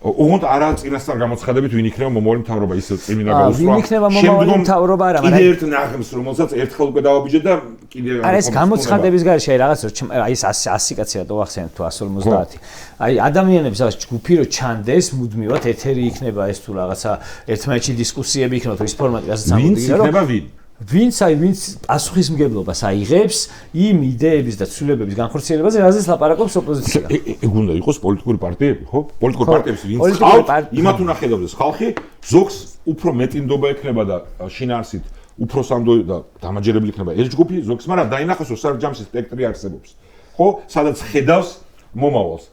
[SPEAKER 2] ოღონდ არა წინასწარ გამოცხადებით ვინ იქნება მომავალი მთავრობა ისე წიმინდა გაუსვა
[SPEAKER 3] ვინ იქნება მომავალი მთავრობა არა
[SPEAKER 2] მაგრამ ერთ ნაღმს რომელსაც ერთხელ უკვე დავაბიჯე და კიდე
[SPEAKER 3] არა ეს გამოცხადების გარეშე აი რაღაც აი ეს 100 კაცი რა დავახსენებ თუ 150 აი ადამიანებს რაღაც ჯგუფი რო ჩანდეს მუდმივად ეთერი იქნება ეს თუ რაღაცა ერთმანეთში დისკუსიები იქნება თუ ის ფორმატი რასაც ამოდგება
[SPEAKER 2] რომ იქნება ვინ
[SPEAKER 3] ვინც პასუხისმგებლობას აიღებს იმ იდეების და ცვლილებების განხორციელებაზე, რაზეც ლაპარაკობს ოპოზიცია.
[SPEAKER 2] ეგ უნდა იყოს პოლიტიკური პარტიები, ხო? პოლიტიკური პარტიების ვინც ყავთ, იმათ უნდა ხედავდეს ხალხი, ზოგს უფრო მეტი ნდობა ექნება და შინაარსით უფრო სამდო და დამაჯერებელი იქნება ეს ჯგუფი, ზოგს, მაგრამ დაინახოს რომ სარჯამში სპექტრი არსებობს. ხო? სადაც ხედავს მომავალს.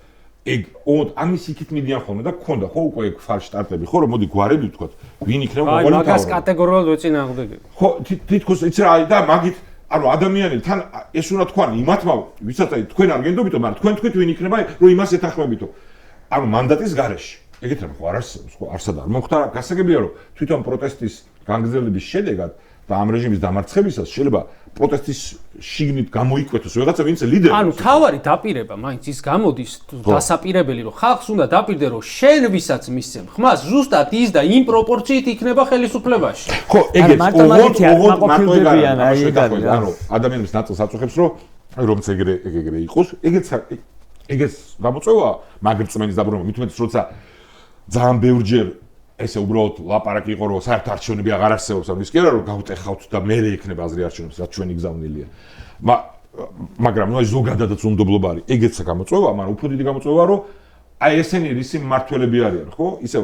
[SPEAKER 2] ეგ ამის იქით მიდიან ხოლმე და გქონდა ხო უკვე ეგ ფალშტარტები ხო რომ მოდი გვარები ვთქვათ ვინ იქნება მომავალი მთავრობა.
[SPEAKER 1] მაგას კატეგორიულად ვეწინააღმდეგები.
[SPEAKER 2] ხო თითქოს იცი რა და მაგით ანუ ადამიანები თან ეს უნდა თქვან იმათმა ვისაც აი თქვენ არ გენდობითო მაგრამ თქვენ თქვით ვინ იქნება რომ იმას ეთანხმებითო. ანუ მანდატის გარეშე. ეგეთ რამ ხო არ არსებობს ხო არსად არ მოხდა გასაგებია რომ თვითონ პროტესტის განგრძელების შედეგად და ამ რეჟიმის დამარცხებისას შეიძლება პროტესტის შიგნით გამოიკვეთოს რაღაცა ვინც ლიდერი.
[SPEAKER 1] ანუ თავარი დაპირება მაინც ის გამოდის დასაპირებელი რომ ხალხს უნდა დაპირდე რომ შენ ვისაც მისცემ ხმას ზუსტად ის და იმ პროპორციით იქნება ხელისუფლებაში.
[SPEAKER 2] ხო ეგეც ოღონდ ანუ ადამიანების ნაწილს აწუხებს რომ რომც ეგრე იყოს ეგეც გამოწვევა მაგრწმენის დაბრუნება მithumetes როცა ძალიან ბევრჯერ ესე უბრალოდ ლაპარაკი იყო რომ საერთო არჩევნები აღარ არსებობს ანუ ის კი არა რომ გავტეხავთ და მე იქნება აზრი არჩევნებს რაც ჩვენი გზავნილია მაგრამ ნუ ზოგადადაც უნდობლობა არის ეგეცა გამოწვევა მაგრამ უფრო დიდი გამოწვევა რომ აი ესენი რისი მმართველები არიან ხო ისევ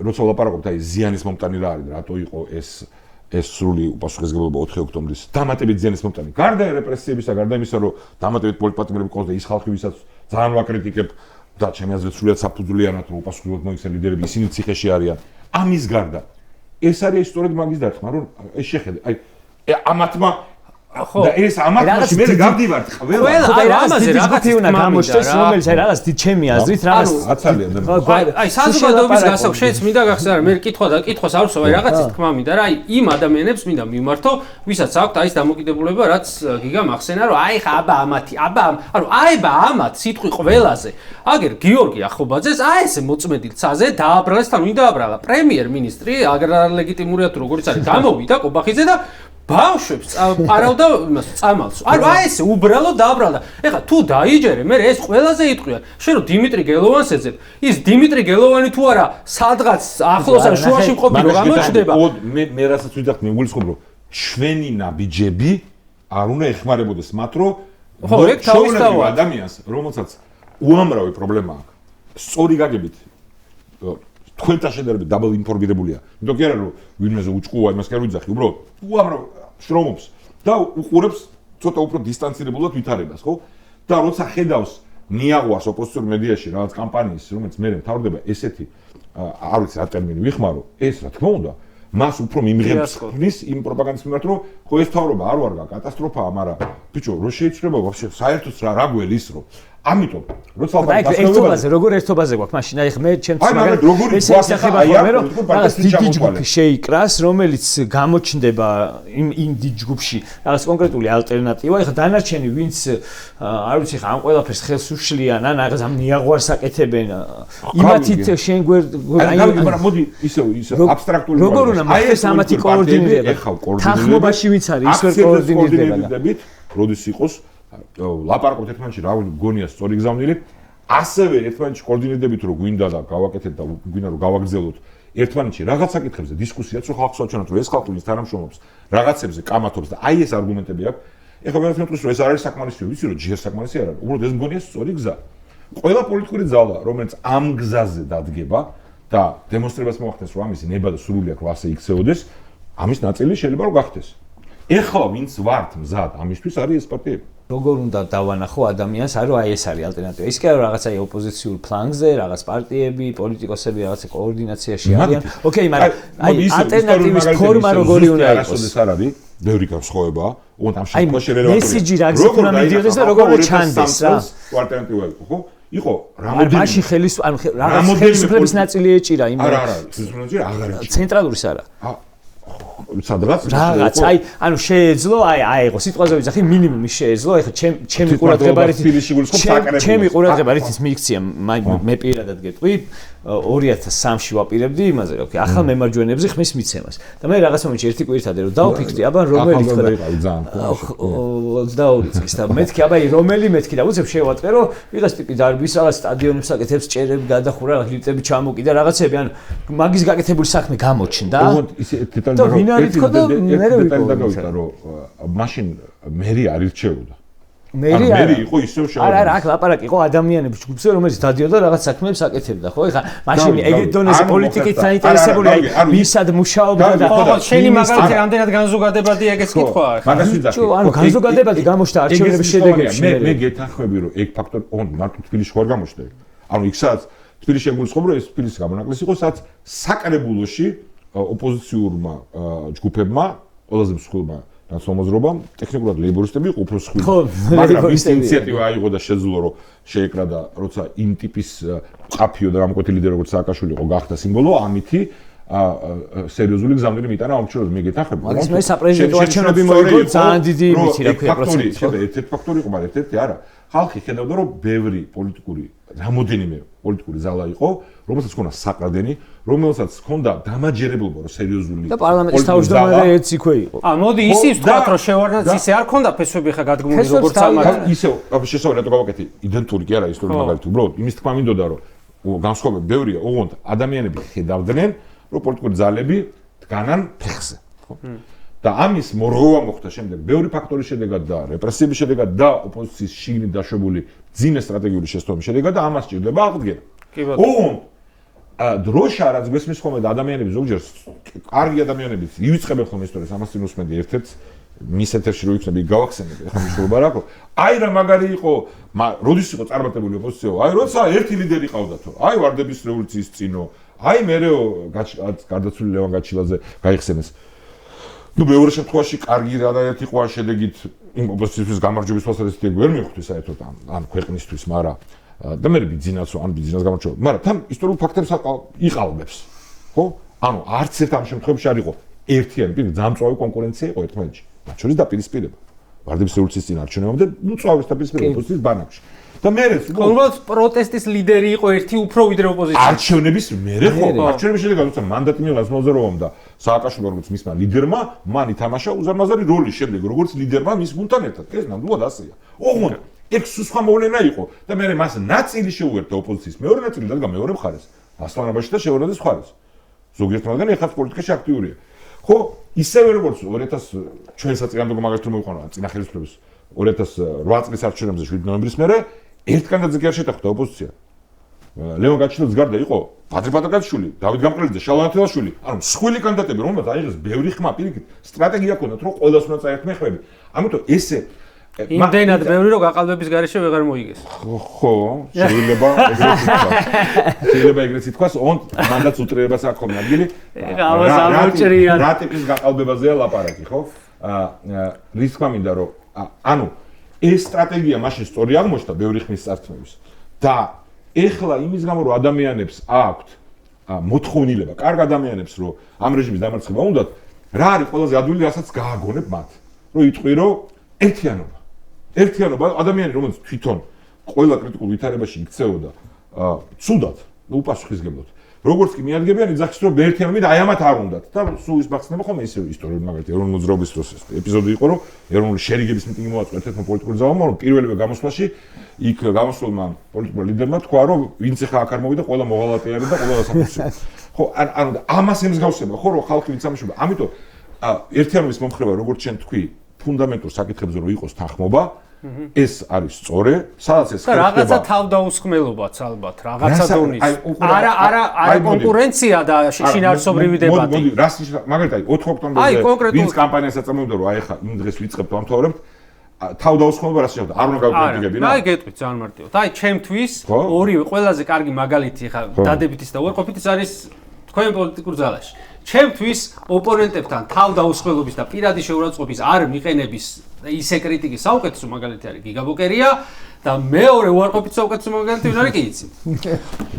[SPEAKER 2] როცა ლაპარაკობთ აი ზიანის მომტანი რა არის რატო იყო ეს სრული უპასუხისმგებლობა 4 ოქტომბრის დამატებით ზიანის მომტანი გარდა რეპრესიებისა გარდა იმისა რომ დამატებით პოლიტპატიმრები ყავს და ის ხალხი ვისაც ძალიან ვაკრიტიკებ და ჩემი აზრით სრულიად საფუძვლიანად რომ უპასუხებლად მოიქცენ ლიდერები ისინი ციხეში არიან ამის გარდა ეს არის სწორედ მაგის დარტყმა რომ ეს შეხედე აი ამათმა ხო და ეს ამათში მე გავდივართ ყველა
[SPEAKER 3] აი ამაზე რაღაც უნდა გამოჩნდეს რომელიც აი რაღაც ჩემი აზრით რაღაც
[SPEAKER 2] აცალია
[SPEAKER 1] აი საზოგადოების გასაგ შეც მინდა გახსნა მე კითხვას არ ვსვამ აი რაღაცის თქმა მინდა რა აი იმ ადამიანებს მინდა მიმართო ვისაც აქვს აი ეს დამოკიდებულება რაც გიგამ ახსენა რომ აი ხა აბა ამათი აბა ანუ აება ამათ სიტყვი ყველაზე აგერ გიორგი ახობაძეს აი ესე მოწმედილ ცაზე დააბრალეს თან ვინ დააბრალა პრემიერ-მინისტრი აგრარლეგიტიმურია თუ როგორც არის გამოვიდა კობახიძე და ბავშვებს პარავდა იმას წამალს. ანუ აი ესე უბრალოდ დააბრალდა. ეხლა თუ დაიჯერე, მე ეს ყველაზე იტყვია. შენ რომ დიმიტრი გელოვანს ეძებ, ის დიმიტრი გელოვანი თუ არა სადღაც ახლოს ან შუაში მყოფი რომ გამოჩნდება.
[SPEAKER 2] მე რასაც ვიდახთ მე გულისხმობ რომ ჩვენი ნაბიჯები არ უნდა ეხმარებოდეს მათ რომ
[SPEAKER 1] ხო ეგ თავისთავად
[SPEAKER 2] ადამიანს რომელსაც უამრავი პრობლემა აქვს. სწორი გაგებით თქვენთან შედარებით დაბალ ინფორმირებულია. იმიტომ კი არა რომ ვინმეზე უჭყუა იმას კი არ ვიძახი, უბრალოდ უამრავ შრომობს და უყურებს ცოტა უფრო დისტანცირებულად ვითარებას, ხო? და როცა ხედავს ნიაღვას ოპოზიციურ მედიაში რაღაც კამპანიის, რომელიც მე მთავრდება ესეთი არ ვიცი რა ტერმინი ვიხმარო, ეს რა თქმა უნდა, მას უფრო მიმღებს ხნის იმ პროპაგანდის მიმართ, რომ ხო ეს თავრობა არ ვარგა კატასტროფაა, მაგრამ ბიჭო, რო შეიძლება ვაფშე საერთოდ რა გველის რო. ამიტომ, როცა
[SPEAKER 3] აი ერთობაზე, როგორ ერთობაზე გვაქვს მაშინ, აი მე ჩემთვის
[SPEAKER 2] მაგალითად
[SPEAKER 3] ეს ისახება ხოლმე, რომ რაღაც დიდი ჯგუფი შეიკრას, რომელიც გამოჩნდება იმ დიდ ჯგუფში, რაღაც კონკრეტული ალტერნატივა, ეხლა დანარჩენი ვინც არ ვიცი ხა ამ ყველაფერს ხელს უშლიან, ან რაღაც ამ ნიაღვარს აკეთებენ, იმათით შენ გვერ
[SPEAKER 2] მაგრამ მოდი ისე აბსტრაქტული
[SPEAKER 3] როგორ უნდა მაგას ამათი კოორდინირება? თანხმობაში ვინც არის, ის ვერ კოორდინირდება.
[SPEAKER 2] როდის იყოს ლაპარაკობთ ერთმანეთში რა გონია სწორი გზავნილი ასევე ერთმანეთში კოორდინირდებით რომ გვინდა და გავაკეთეთ და გვინდა რომ გავაგრძელოთ ერთმანეთში რაღაც საკითხებზე დისკუსიაც რომ ხალხს ვაჩვენოთ რომ ეს ხალხი ვინც თანამშრომლობს რაღაცებზე კამათობს და აი ეს არგუმენტები აქვს ეხლა მე ვთქვი რომ ეს არ არის საკმარისი ვიცი რომ ჯერ საკმარისი არ არის უბრალოდ ეს მგონია სწორი გზა ყველა პოლიტიკური ძალა რომელიც ამ გზაზე დადგება და დემონსტრებას მოახდენს რომ ამისი ნება და სურვილი აქვს რომ ასე იქცეოდეს ამის ნაწილი შეიძლება რომ გახდეს ეხლა ვინც ვართ მზად ამისთვის არის ეს პარტიები
[SPEAKER 3] როგორ უნდა დავანახო ადამიანს, რომ აი ეს არის ალტერნატივა. ის კი არა რაღაცა ოპოზიციურ ფლანგზე, რაღაც პარტიები, პოლიტიკოსები რაღაცა კოორდინაციაში არიან. ოკეი, მაგრამ აი ალტერნატივის ფორმა როგორი უნდა იყოს?
[SPEAKER 2] ეს არ არის, ბევრი განსხვავება, უბრალოდ ამ შემთხვევაში რელევანტურია.
[SPEAKER 3] მესიჯი რა გზით უნდა მიდიოდეს და როგორ ჩანდეს რა?
[SPEAKER 2] ალტერნატივა იყო, ხო? იყო რამოდენიმე.
[SPEAKER 3] მაშინ რაღაც ხელისუფლების ნაწილი ეჭირა იმ.
[SPEAKER 2] არა, ხელისუფლების აღარ ეჭირა.
[SPEAKER 3] ცენტრალურის არა.
[SPEAKER 2] სადღაც
[SPEAKER 3] რაღაც აი ანუ შეეძლო აი იყო სიტყვაზე ვიძახი მინიმუმი შეეძლო ეხლა ჩემი ყურადღება ჩემი ყურადღება რითიც მიიქცია მე პირადად გეტყვი 2003-ში ვაპირებდი იმაზე რომ ახალ მემარჯვენეებზე ხმის მიცემას და მე რაღაც მომენტში ერთი კვირთადე რომ დავფიქრდი აბა რომელი თქვა 22 წლის და მეთქი აბა რომელი მეთქი და უცებ შევატყე რომ ვიღაც ტიპი დარბის რაღაც სტადიონებს აკეთებს ჭერები გადახურა ლიფტები ჩამოკიდა რაღაცები ანუ მაგის გაკეთებული საქმე გამოჩნდა
[SPEAKER 2] ისე დეტალურად დაგავიდა რომ მაშინ მერი არ ირჩეოდა მერი იყო ისევ
[SPEAKER 3] არა არა აქ ლაპარაკი იყო ადამიანების ჯგუფზე რომელიც დადიოდა რაღაც საქმეებს აკეთებდა ხო ეხლა მაშინ ეგეთ დონეზე პოლიტიკით საინტერესებული აი ვისად მუშაობდა და
[SPEAKER 1] ხო შენი მაგალითი რამდენად განზოგადებადია ეგეც კითხვაა
[SPEAKER 2] მაგას ვიძახი
[SPEAKER 3] ანუ განზოგადებადი გამოჩნდა არჩევნების შედეგებში
[SPEAKER 2] მე გეთანხმები რომ ეგ ფაქტორი მარტო თბილისში ხარ გამოჩნდა ანუ იქ სადაც თბილისში გულისხმობ რომ ეს თბილისის გამონაკლისი იყო სადაც საკრებულოში ოპოზიციურმა ჯგუფებმა ყველაზე მსხვილმა ნაცნობაზრობამ ტექნიკურად ლეიბორისტები იყო უფრო მსხვილი. მაგრამ ის ინიციატივა აიღო და შეძლო რომ შეეკრა და როცა იმ ტიპის ყაფიო და გამკვეთი ლიდერი როგორც სააკაშვილი იყო გახდა სიმბოლო, ამითი სერიოზული გზავნილი მიტანა ამჩნევს მე გეთანხმები.
[SPEAKER 3] მაგის მე საპრეზიდენტო არჩევნები მოიგო ძალიან დიდი იმითი რა ქვია პროცენტი.
[SPEAKER 2] ერთ ფაქტორი იყო, მაგრამ ერთ-ერთი არა. ხალხი ხედავდა რომ ბევრი პოლიტიკური რამოდენიმე პოლიტიკური ზალა იყო, რომელსაც ჰქონდა საყრდენი, რომელსაც ჰქონდა დამაჯერებლობა რომ სერიოზული
[SPEAKER 3] და პარლამენტის თავმჯდომარე ეც იქვე იყო.
[SPEAKER 1] მოდი ისიც ვთქვათ რომ შევარდნაც ისე არ ქონდა ფესვები ხა გადგმული როგორც ამათ.
[SPEAKER 2] ისე შესაძლოა რატო გავაკეთე იდენტური კი არა ისტორიული მაგალითი, უბრალოდ იმის თქმა მინდოდა რომ განსხვავებები ბევრია, ოღონდ ადამიანები ხედავდნენ რომ პოლიტიკური ძალები დგანან ფეხზე, ხო? და ამის მორღოვა მოხდა შემდეგ ბევრი ფაქტორის შედეგად და რეპრესიების შედეგად და ოპოზიციის შიგნით დაშვებული ძიმე სტრატეგიული შეცდომის შედეგად და ამას ჭირდება აღდგენა. ოღონდ დროშა რაც გვესმის ხოლმე და ადამიანები ზოგჯერ კარგი ადამიანებიც ივიწყებენ ხოლმე ისტორიას ამას წინ უსმენდი ერთ-ერთ მის ეთერში რო იქნები გავახსენებ ეხლა მნიშვნელობა რა ხო აი რა მაგარი იყო როდის იყო წარმატებული ოპოზიცია აი როცა ერთი ლიდერი ყავდათო აი ვარდების რევოლუციის წინო აი მერეო გარდაცვლილი ლევან გაჩილაძე გაიხსენეს ну მეორე შემთხვევაში კარგი რადაერთი ყვა შედეგით იმ ოპოზიციის გამარჯვების თვალსაზრისით ვერ მივხვდი საერთოდ ან ქვეყნისთვის მაგრამ და მე ბიზნესო ან ბიზნეს გამარჯვება მაგრამ თან ისტორიულ ფაქტებს იყალბებს ხო ანუ არც ერთ ამ შემთხვევაში არ იყო ერთიანი პირი ძამწვავი კონკურენცია იყო ერთმანეთში მათ შორის დაპირისპირება ვარდების რევოლუციის წინ არჩევნებამდე ну წვავის დაპირისპირება ოპოზიციის ბანაკში და მერეც
[SPEAKER 1] უბრალოდ პროტესტის ლიდერი იყო ერთი უფრო ვიდრე ოპოზიცია
[SPEAKER 2] არჩევნების მერე ხო არჩევნების შედეგად როცა მანდატი მიიღო ზმოზეროვამ და სააკაშვილი როგორც მისმა ლიდერმა მან ითამაშა უზარმაზარი როლი შემდეგ როგორც ლიდერმა მის გუნდთან ერთად ეს ნამდვილად ასეა ოღონდ ეგ სხვა მოვლენა იყო და მე მას ნაწილი შეუერთდა ოპოზიციის მეორე ნაწილი დადგა მეორე მხარეს ასლანაბაში და შეუერთდა სხვა მხარეს ზოგიერთ მათგანი ეხლა პოლიტიკაში აქტიურია ხო ისევე როგორც 2000 ჩვენ საწინააღმდეგო მაგალითად მოვიყვანა წინა ხელისუფლების 2008 წლის არჩევნებზე 7 ნოემბრის მერე ერთ კანდიდატზე კი არ შეტახდა ოპოზიცია ლევან გაჩილაძის გარდა იყო პატრი პატრიკაშვილი, დავით გამყრელიძე, შალვა ათელაშვილი, ანუ მსხვილი კანდიდატები, რომელსაც აიღეს ბევრი ხმა, პირიქით, სტრატეგია ჰქონდათ, რომ ყველას უნდა წაერთმე ხმები. ამიტომ ესე
[SPEAKER 1] იმდენად ბევრი რომ გაყალბების გარეშე ვეღარ მოიგეს.
[SPEAKER 2] ხო, შეიძლება ეგრეც ითქვას, ოღონდ მანდაც უტრირებას აქვს ხოლმე ადგილი.
[SPEAKER 1] ამას ამოჭრიან.
[SPEAKER 2] რა ტიპის გაყალბებაზეა ლაპარაკი, ხო? რის თქმა მინდა რომ ანუ ეს სტრატეგია მაშინ სწორი აღმოჩნდა ბევრი ხნის წარსულში და ეხლა იმის გამო რომ ადამიანებს აქვთ მოთხოვნილება, კარგ ადამიანებს რომ ამ რეჟიმის დამარცხება უნდათ, რა არის ყველაზე ადვილი, რასაც გააგონებ მათ, რომ იტყვი რომ ერთიანობა ადამიანი რომელიც თვითონ ყველა კრიტიკულ ვითარებაში იქცეოდა ცუდად, უპასუხისმგებლოდ. როგორც კი მიადგებიან იძახის რომ ერთიანობა და აი ამათ არ უნდათ და სულ ის მახსნება ხოლმე ისე ისტორიული მაგალითად ეროვნული მოძრაობის დროს ეპიზოდი იყო რომ ეროვნული შერიგების მიტინგი მოაწყო ერთ-ერთმა პოლიტიკურ ძალამ რომ პირველივე გამოსვლაში იქ გამოსვლმა პოლიტიკურ ლიდერმა თქვა რომ ვინც ახლა აქ არ მოვიდა ყველა მოღალატე არის და ყველა დასაფუსია. ხო ანუ ამას ემსგავსება ხო რომ ხალხი ვინც ამაშობა. ამიტომ ერთიანობის მომხრება როგორც შენ თქვი ფუნდამენტურ საკითხებზე რომ იყოს თანხმობა ეს არის სწორი, სადაც ეს ხდება.
[SPEAKER 1] რაღაცა თავდაუსხმელობაც ალბათ, რაღაცა დონის. არა კონკურენცია და შინაარსობრივი დებატი.
[SPEAKER 2] მოდი, რას მაგალითად 4 ოქტომბერზე ვინც კამპანიას აწარმოებდა რომ აი ხა იმ დღეს ვიწყებთ ამთავრებთ თავდაუსხმელობა რას შეეხება? არ უნდა გავკრიტიკებინა?
[SPEAKER 1] აი გეტყვით ძალიან მარტივად. აი ჩემთვის ორივე ყველაზე კარგი მაგალითი ხა დადებითის და უარყოფითის არის თქვენ პოლიტიკურ ძალაში. ჩემთვის ოპონენტებთან თავდაუსხმელობის და პირადი შეურაცხყოფის არ მიყენების ისე კრიტიკის საუკეთესო მაგალითი არის გიგაბოკერია და მეორე უარყოფით საუკეთესო მაგალითი ვინ არის კი იცი.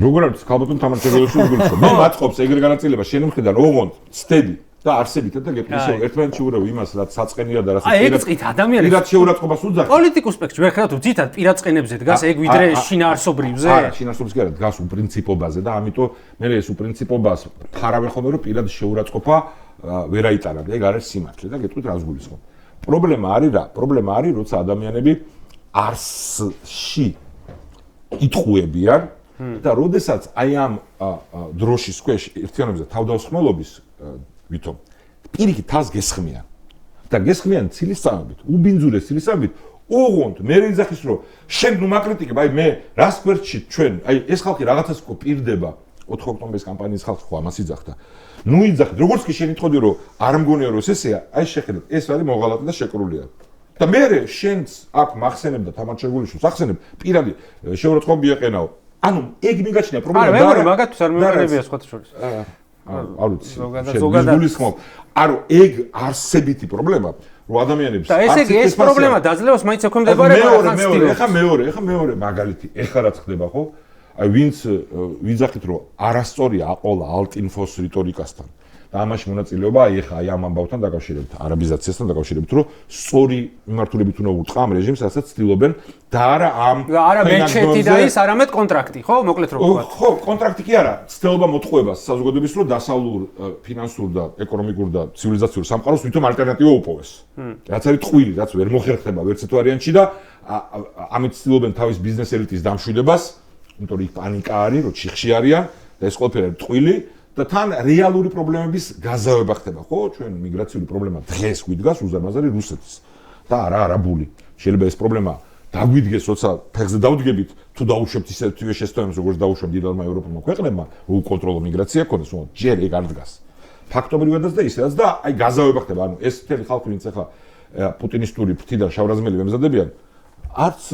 [SPEAKER 2] როგორ არის ქალბატონ თამარჩეგელოშვილი გულისხმობ. მე მათყობს ეგრე განაწილება შენ მხრიდან ოღონდ ცდები და არსებითად და გეტყვი ისე ერთმანეთში ურევ იმას რაც საწყენია და რაც
[SPEAKER 1] ეგ წით ადამიანებს
[SPEAKER 2] პირად შეურაცხყოფას უძახი.
[SPEAKER 1] პოლიტიკურ სპექტრში ვერ ხედავთ ძირითადად პირად წყენებზე დგას ეგ ვიდრე შინაარსობრივზე.
[SPEAKER 2] არა, შინაარსობრივზე არა, დგას უპრინციპობაზე და ამიტომ მე ეს უპრინციპობას ფარავენ ხოლმე რომ პირად შეურაცხყოფა ვერ აიტანა და ეგ არის სიმართლე და გეტყვით რას გულისხმობ. პრობლემა არის რა? პრობლემა არის როცა ადამიანები არსში იტყუებიან და როდესაც აი ამ დროშის ქვეშ ერთიანობისა თავდაუსხმელობის ვითომ პირიქით თავს გესხმიან და გესხმიან ცილისწამებით, უბინძურეს ცილისწამებით, ოღონდ მე ვიძახის რომ შენ ნუ მაკრიტიკებ, აი მე რას გვერდში ჩვენ, აი ეს ხალხი რაღაცას ხო პირდება 4 ოქტომბრის კამპანიის ხალხი ხო ამას იძახდა. ნუ იძახეთ, როგორც კი შენ იტყოდი რომ არ მგონია რომ ესეა, აი შეხედეთ, ეს არის მოღალატე და შეკრულია. და მე შენც აქ მახსენებ და თამარჩეგულიშვილს ახსენებ, პირადი შეურაცხყოფები ეყენაო. ანუ ეგ მიგაჩნია პრობლემა და
[SPEAKER 1] არა, მაგათთვის არ მეუბნებია სხვათა შორის.
[SPEAKER 2] არ ვიცი. ზოგადად. ანუ ეგ არსებითი პრობლემა, რომ ადამიანებს
[SPEAKER 1] და ესე იგი ეს პრობლემა დაძლევს მაინც ექვემდებარება
[SPEAKER 2] მეორე მაგალითი, ეხლა რაც ხდება ხო? აი ვინც ვიძახით რომ არასწორია აყოლა ალტინფოს რიტორიკასთან. და ამაში მონაწილეობა აი ეხა აი ამ ამბავთან დაკავშირებით, არაბიზაციასთან დაკავშირებით, რომ სწორი მიმართულებით უნდა უტყვა ამ რეჟიმს, რასაც ცდილობენ და არა
[SPEAKER 1] მეჩეთი და ის არამედ კონტრაქტი, ხო? მოკლედ რომ ვთქვა.
[SPEAKER 2] ხო, კონტრაქტი კი არა, ცდილობა მოთხოვებას საზოგადოების რომ დასავლურ ფინანსურ და ეკონომიკურ და ცივილიზაციურ სამყაროს ვითომ ალტერნატივა უპოვეს. რაც არის ტყუილი, რაც ვერ მოხერხდება ვერც ერთ ვარიანტში და ამით ცდილობენ თავის ბიზნეს ელიტის დამშვიდებას, იმიტომ რომ იქ პანიკა არის, რომ ჩიხში არიან და ეს ყველაფერი ტყუილი. და თან რეალური პრობლემების გაზავება ხდება, ხო? ჩვენ მიგრაციული პრობლემა დღეს გვიდგას უზარმაზარი რუსეთის და არა არაბული. შეიძლება ეს პრობლემა დაგვიდგეს, როცა ფეხზე დავდგებით, თუ დაუშვებთ ისეთივე შეცდომებს, როგორც დაუშვენ დიდმა ევროპულმა ქვეყნებმა, რომ უკონტროლო მიგრაცია ქონდეს, რომ ჯერ ეგ არ დგას. ფაქტობრივადაც და ისედაც და აი გაზავება ხდება. ანუ ეს მთელი ხალხი, ვინც ახლა პუტინისტური ფრთიდან შავრაზმელი ემზადებიან, არც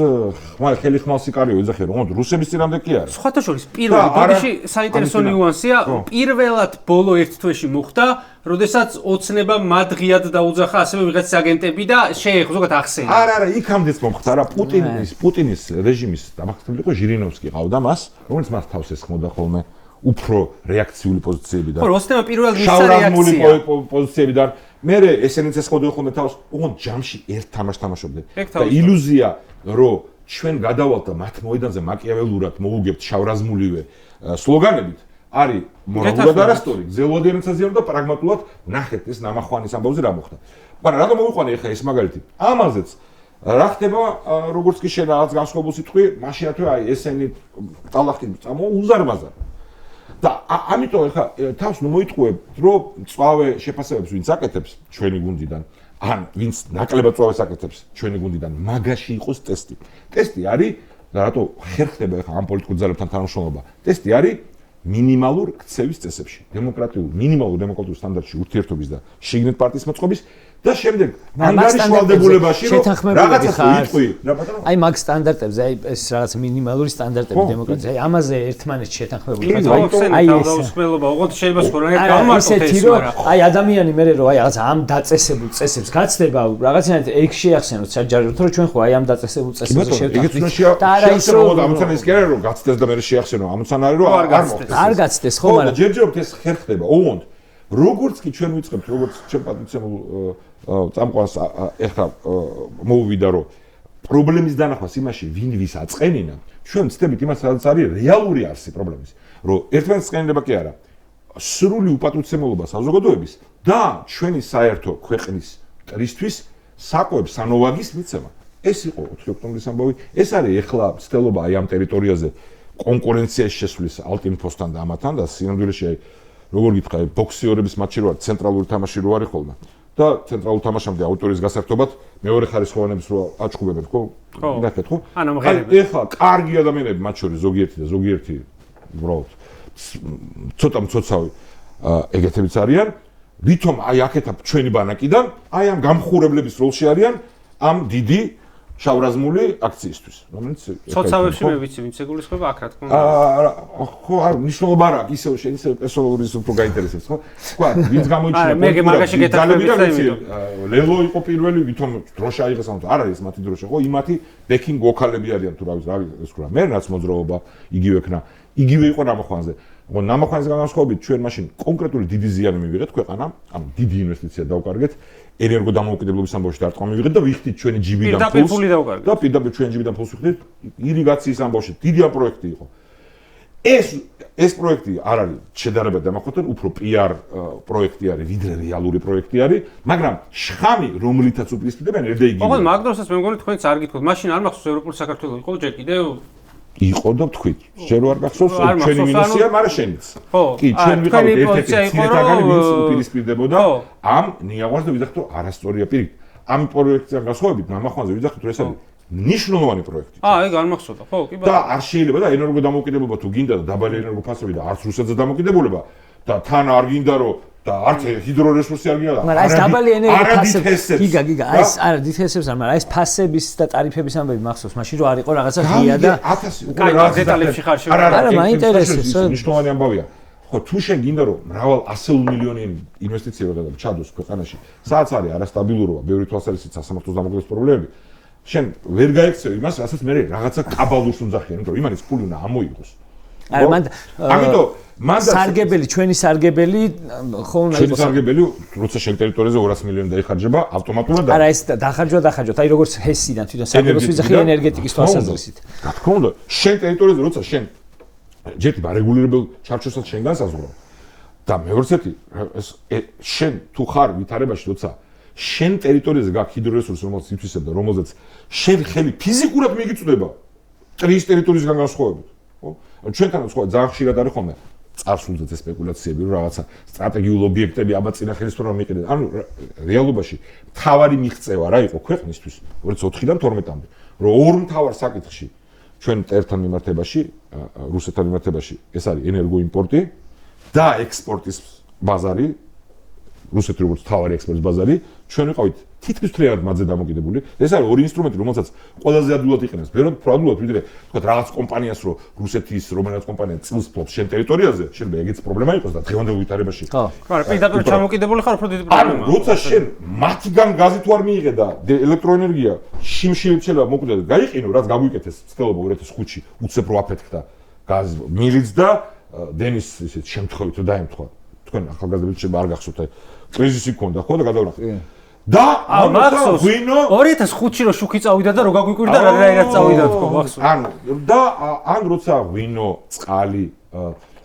[SPEAKER 2] ხელი ხმალს იკარიო ეძახე რომ რუსების წინამდე კი არა.
[SPEAKER 1] სხვათა შორის პირველი ბოდიში საინტერესო ნიუანსია, პირველად ბოლო ერთ თვეში მოხდა, როდესაც ოცნება მადღიად დაუძახა ასევე ვიღაც აგენტები და შეეხო ზოგადად ახსენა.
[SPEAKER 2] არა, იქამდეც მომხდა რა პუტინის რეჟიმის დამახსოვრებელი იყო ჟირინოვსკი ყავდა მას, რომელიც მას თავს ესხმოდა ხოლმე უფრო რეაქციული პოზიციებიდან.
[SPEAKER 1] ხო, როსტემა პირველად მისცა რეაქცია.
[SPEAKER 2] პოზიციებიდან მე ესენიც ესხმოდნენ ხოლმე თავს, ოღონდ ჯამში ერთ თამაშს თამაშობდნენ. და ილუზია რომ ჩვენ გადავალთ და მათ მოედანზე მაკიაველურად მოუგებთ შავრაზმულივე სლოგანებით არის მორალურად არასწორი, გზელვადიანაცაზეა და პრაგმატულად ნახეთ ეს ნამახვანის ამბავზე რა მოხდა. მაგრამ რატომ მოვიყვანე ახლა ეს მაგალითი? ამაზეც რა ხდება როგორც კი შენ რაღაც განსხვავებულს იტყვი, მაშინათვე აი ესენი ტალახტი წამო უზარმაზარ. და ამიტომ ახლა თავს ნუ მოიტყუებ, რომ წვავე შეფასებებს ვინც აკეთებს ჩვენი გუნდიდან, ან ვინც ნაკლებად წვავეს აკეთებს ჩვენი გუნდიდან, მაგაში იყოს ტესტი. ტესტი არის და რატო ხერხდება ახლა ამ პოლიტიკურ ძალებთან თანამშრომლობა? ტესტი არის მინიმალურ ქცევის წესებში, მინიმალურ დემოკრატიულ სტანდარტში ურთიერთობის და შიგნით პარტიის მოწყობის და შემდეგ ანგარიშვალდებულებაში რომ რაღაცას იტყვი რა ბატონო
[SPEAKER 3] აი მაგ სტანდარტებზე აი ეს რაღაც მინიმალური სტანდარტები დემოკრატია აი ამაზე ერთმანეთს შეთანხმებული
[SPEAKER 1] აი დაუსხმელობა ოღონდ შეიძლება სხვა ერთ გამარტოთ ეს მაგრამ
[SPEAKER 3] აი ადამიანი მე რომ აი რაღაც ამ დაწესებულ წესებს გაცდება რაღაცნაირად ეგ შეახსენოთ საჯაროდ რომ ჩვენ ხო აი ამ დაწესებულ წესებზე შევთანხმდით
[SPEAKER 2] და არა ის რომ ამცან ის კი არა რომ გაცდეს და მე შეახსენო ამცან არის რომ
[SPEAKER 3] არ გაცდეს ხო მაგრამ
[SPEAKER 2] ჯერჯერობით ეს ხერხდება ოღონდ როგორც კი ჩვენ ვიწყებთ როგორც ჩვენ პატიცემულ წამყვანს ეხლა მოვიდა რომ პრობლემის დანახვას იმაში ვინ ვის აწყენინა ჩვენ ვცდებით იმას რაც არის რეალური არსი პრობლემის რომ ერთმანეთს წყენილება კი არა სრული უპატივცემულობა საზოგადოების და ჩვენი საერთო ქვეყნის მტრისთვის საკვებს სანოვაგის მიცემა ეს იყო 4 ოქტომბრის ამბავი ეს არის ეხლა ცდელობა აი ამ ტერიტორიაზე კონკურენციაში შესვლის ალტინფოსთან და ამათან და სინამდვილეში აი როგორ გითხრა ბოქსიორების მატჩი რო არის ცენტრალური თამაში რო არის ხოლმე და ცენტრალურ თამაშამდე აუტორიის გასართობად მეორე ხარისხოვანებს რო აჩხუბებენ ხო ნახეთ ხო
[SPEAKER 1] ანუ მღერები
[SPEAKER 2] ეხლა კარგი ადამიანები მათ შორის ზოგიერთი უბრალოდ ცოტა მცოცავი ეგეთებიც არიან ვითომ აი აქეთა ჩვენი ბანაკიდან აი ამ გამხურებლების როლში არიან ამ დიდი შავრაზმული აქციისთვის რომელიც
[SPEAKER 1] ცოცავებში მე ვიცი ვინც ეგულისხმება აქ რა თქმა უნდა
[SPEAKER 2] ხო არ მნიშვნელობა არ აქვს ისევ შეიძლება პერსონალური უფრო გაინტერესებს ხო თქვა ვინც გამოიჩინა
[SPEAKER 1] მე მაგაში გეთანხმებით
[SPEAKER 2] ლელო იყო პირველი ვითომ დროშა აიღეს ამ არ არის მათი დროშა ხო იმათი ბექინგ ვოკალები არიან თუ რა ვიცი რა მე რაც მოძრაობა იგივე ქნა იგივე იყო ნამახვანზე ხო ნამახვანზე განსხვავებით ჩვენ მაშინ კონკრეტული დიდი ზიანი მივიღეთ ქვეყანამ ანუ დიდი ინვესტიცია დავკარგეთ ენერგო დამოუკიდებლობის ამბავში დარტყმა მივიღეთ და ვიხდით ჩვენი ჯიბიდან ფულს და პირდაპირ ჩვენი ჯიბიდან ფულს ვიხდით ირიგაციის ამბავში დიდი ამ პროექტი იყო ეს პროექტი არ არის შედარებად დამახოთენ უფრო PR პროექტი არის ვიდრე რეალური პროექტი არის მაგრამ შხამი რომლითაც უპირისპირდებიან ერთ და იგივე
[SPEAKER 1] ოღონდ მაგ დროსაც მე მგონი თქვენც არ გითხოვთ მაშინ არ მახსოვს ევროპული საქართველო იყო ჯერ კიდევ
[SPEAKER 2] იყო და ვთქვით ჯერ არ გახსოვს ჩვენი მინუსია მაგრამ შენიც კი ჩვენ ვიყავით ერთ-ერთი ცირეთაგანი ვინც უპირისპირდებოდა ამ ნიაღვანს და ვიძახით რომ არასწორია პირიქით ამ პროექტთან განსხვავებით ნამახვანზე ვიძახით რომ ეს არის ნიშნულოვანი პროექტი
[SPEAKER 1] ეგ არ მახსოვდა ხო კი
[SPEAKER 2] და არ შეიძლება და ენერგო დამოუკიდებლობა თუ გინდა და დაბალი ენერგო ფასები და არც რუსეთზე დამოუკიდებლობა და თან არ გინდა რომ და არც ჰიდრორესურსი არ გინდა
[SPEAKER 3] მაგრამ ეს დაბალი ენერგო ფასები გიგა ეს არა დითესებს არ მაგრამ ეს ფასების და ტარიფების ამბები მახსოვს მაშინ რომ არ იყო რაღაცა ღია და
[SPEAKER 2] 1000
[SPEAKER 1] კაი დეტალებში ხარ
[SPEAKER 3] არა მაინტერესებს
[SPEAKER 2] ნიშნულოვანი ამბავია ხო თუ შენ გინდა რომ მრავალ 100 მილიონი ინვესტიცია გადადა ჩადოს ქვეყანაში სადაც არის არასტაბილურობა ბევრი თვალსაზრისით სასამართლოს დამოკიდების პრობლემები შენ ვერ გაიქცევ იმას რასაც მე რაღაცა კაბალურს უნძახიან იმიტომ რომ იმანის ფული უნდა ამოიღოს
[SPEAKER 3] არა
[SPEAKER 2] ამიტომ მან
[SPEAKER 3] სარგებელი ჩვენი სარგებელი ხო უნდა
[SPEAKER 2] იყოს სარგებელი როცა შენ ტერიტორიაზე 200 მილიონი დაიხარჯება ავტომატურად
[SPEAKER 3] არა ეს დახარჯოთ აი როგორც ჰესიდან თვითონ სარგებელს ვიძახი ენერგეტიკის თვალსაზრისით
[SPEAKER 2] რა თქმა უნდა შენ ტერიტორიაზე როცა შენ ჯერ რეგულირებელ ჩარჩოსაც შენ განსაზღვრო და მეორე ერთი შენ თუ ხარ ვითარებაში როცა შენ ტერიტორიაზე გაქვს ჰიდრორესურსი რომელიც ითვისებ და რომელზეც შენ ხელი ფიზიკურად მიგიწვდება ტრის ტერიტორიისგან განსხვავებით ხო ჩვენთანაც ხო ძალიან ხშირად არის ხოლმე წარსულზე სპეკულაციები რომ რაღაცა სტრატეგიულ ობიექტები აბა წინა ხელისუფლება მიყიდეთ ანუ რეალობაში მთავარი მიღწევა რა იყო ქვეყნისთვის 2004-დან 12-მდე რომ ორ მთავარ საკითხში ჩვენ ერთთან მიმართებაში რუსეთთან მიმართებაში ეს არის ენერგოიმპორტი და ექსპორტის ბაზარი რუსეთი როგორც თავარი ექსპორტის ბაზარი ჩვენ ვიყავით თითქმის მთლიანად მათზე დამოკიდებული ეს არის ორი ინსტრუმენტი რომელსაც ყველაზე ადვილად იყენებს ბევრად უფრო ადვილად ვიდრე თქვა რაღაც კომპანიას რომ რუსეთის რომელიღაც კომპანია წილს ფლობს შენ ტერიტორიაზე შეიძლება ეგეც პრობლემა იყოს და დღევანდელ ვითარებაში
[SPEAKER 1] ხო მაგრამ პირდაპირ ჩამოკიდებული ხარ უფრო დიდი პრობლემაა
[SPEAKER 2] ანუ როცა შენ მათგან გაზი თუ არ მიიღე და ელექტროენერგია შიმშილით შეიძლება მოკვდე და გაიყინო რაც გაგვიკეთეს ცდელობა 2005-ში უცებ რო აფეთქდა გაზი მილიც და დენის ისეთ შემთხვევით რომ დაემთხვა თქვენ ახალგაზრდებს შეიძლება არ გახსოვთ აი კრიზისი ქონდა ხო და გადავნახე და
[SPEAKER 1] მახსოვს 2005-ში რო შუქი წავიდა და რო გაგვიკვირდა რა წავიდა თქო მახსოვს
[SPEAKER 2] ანუ და ან როცა ღვინო წყალი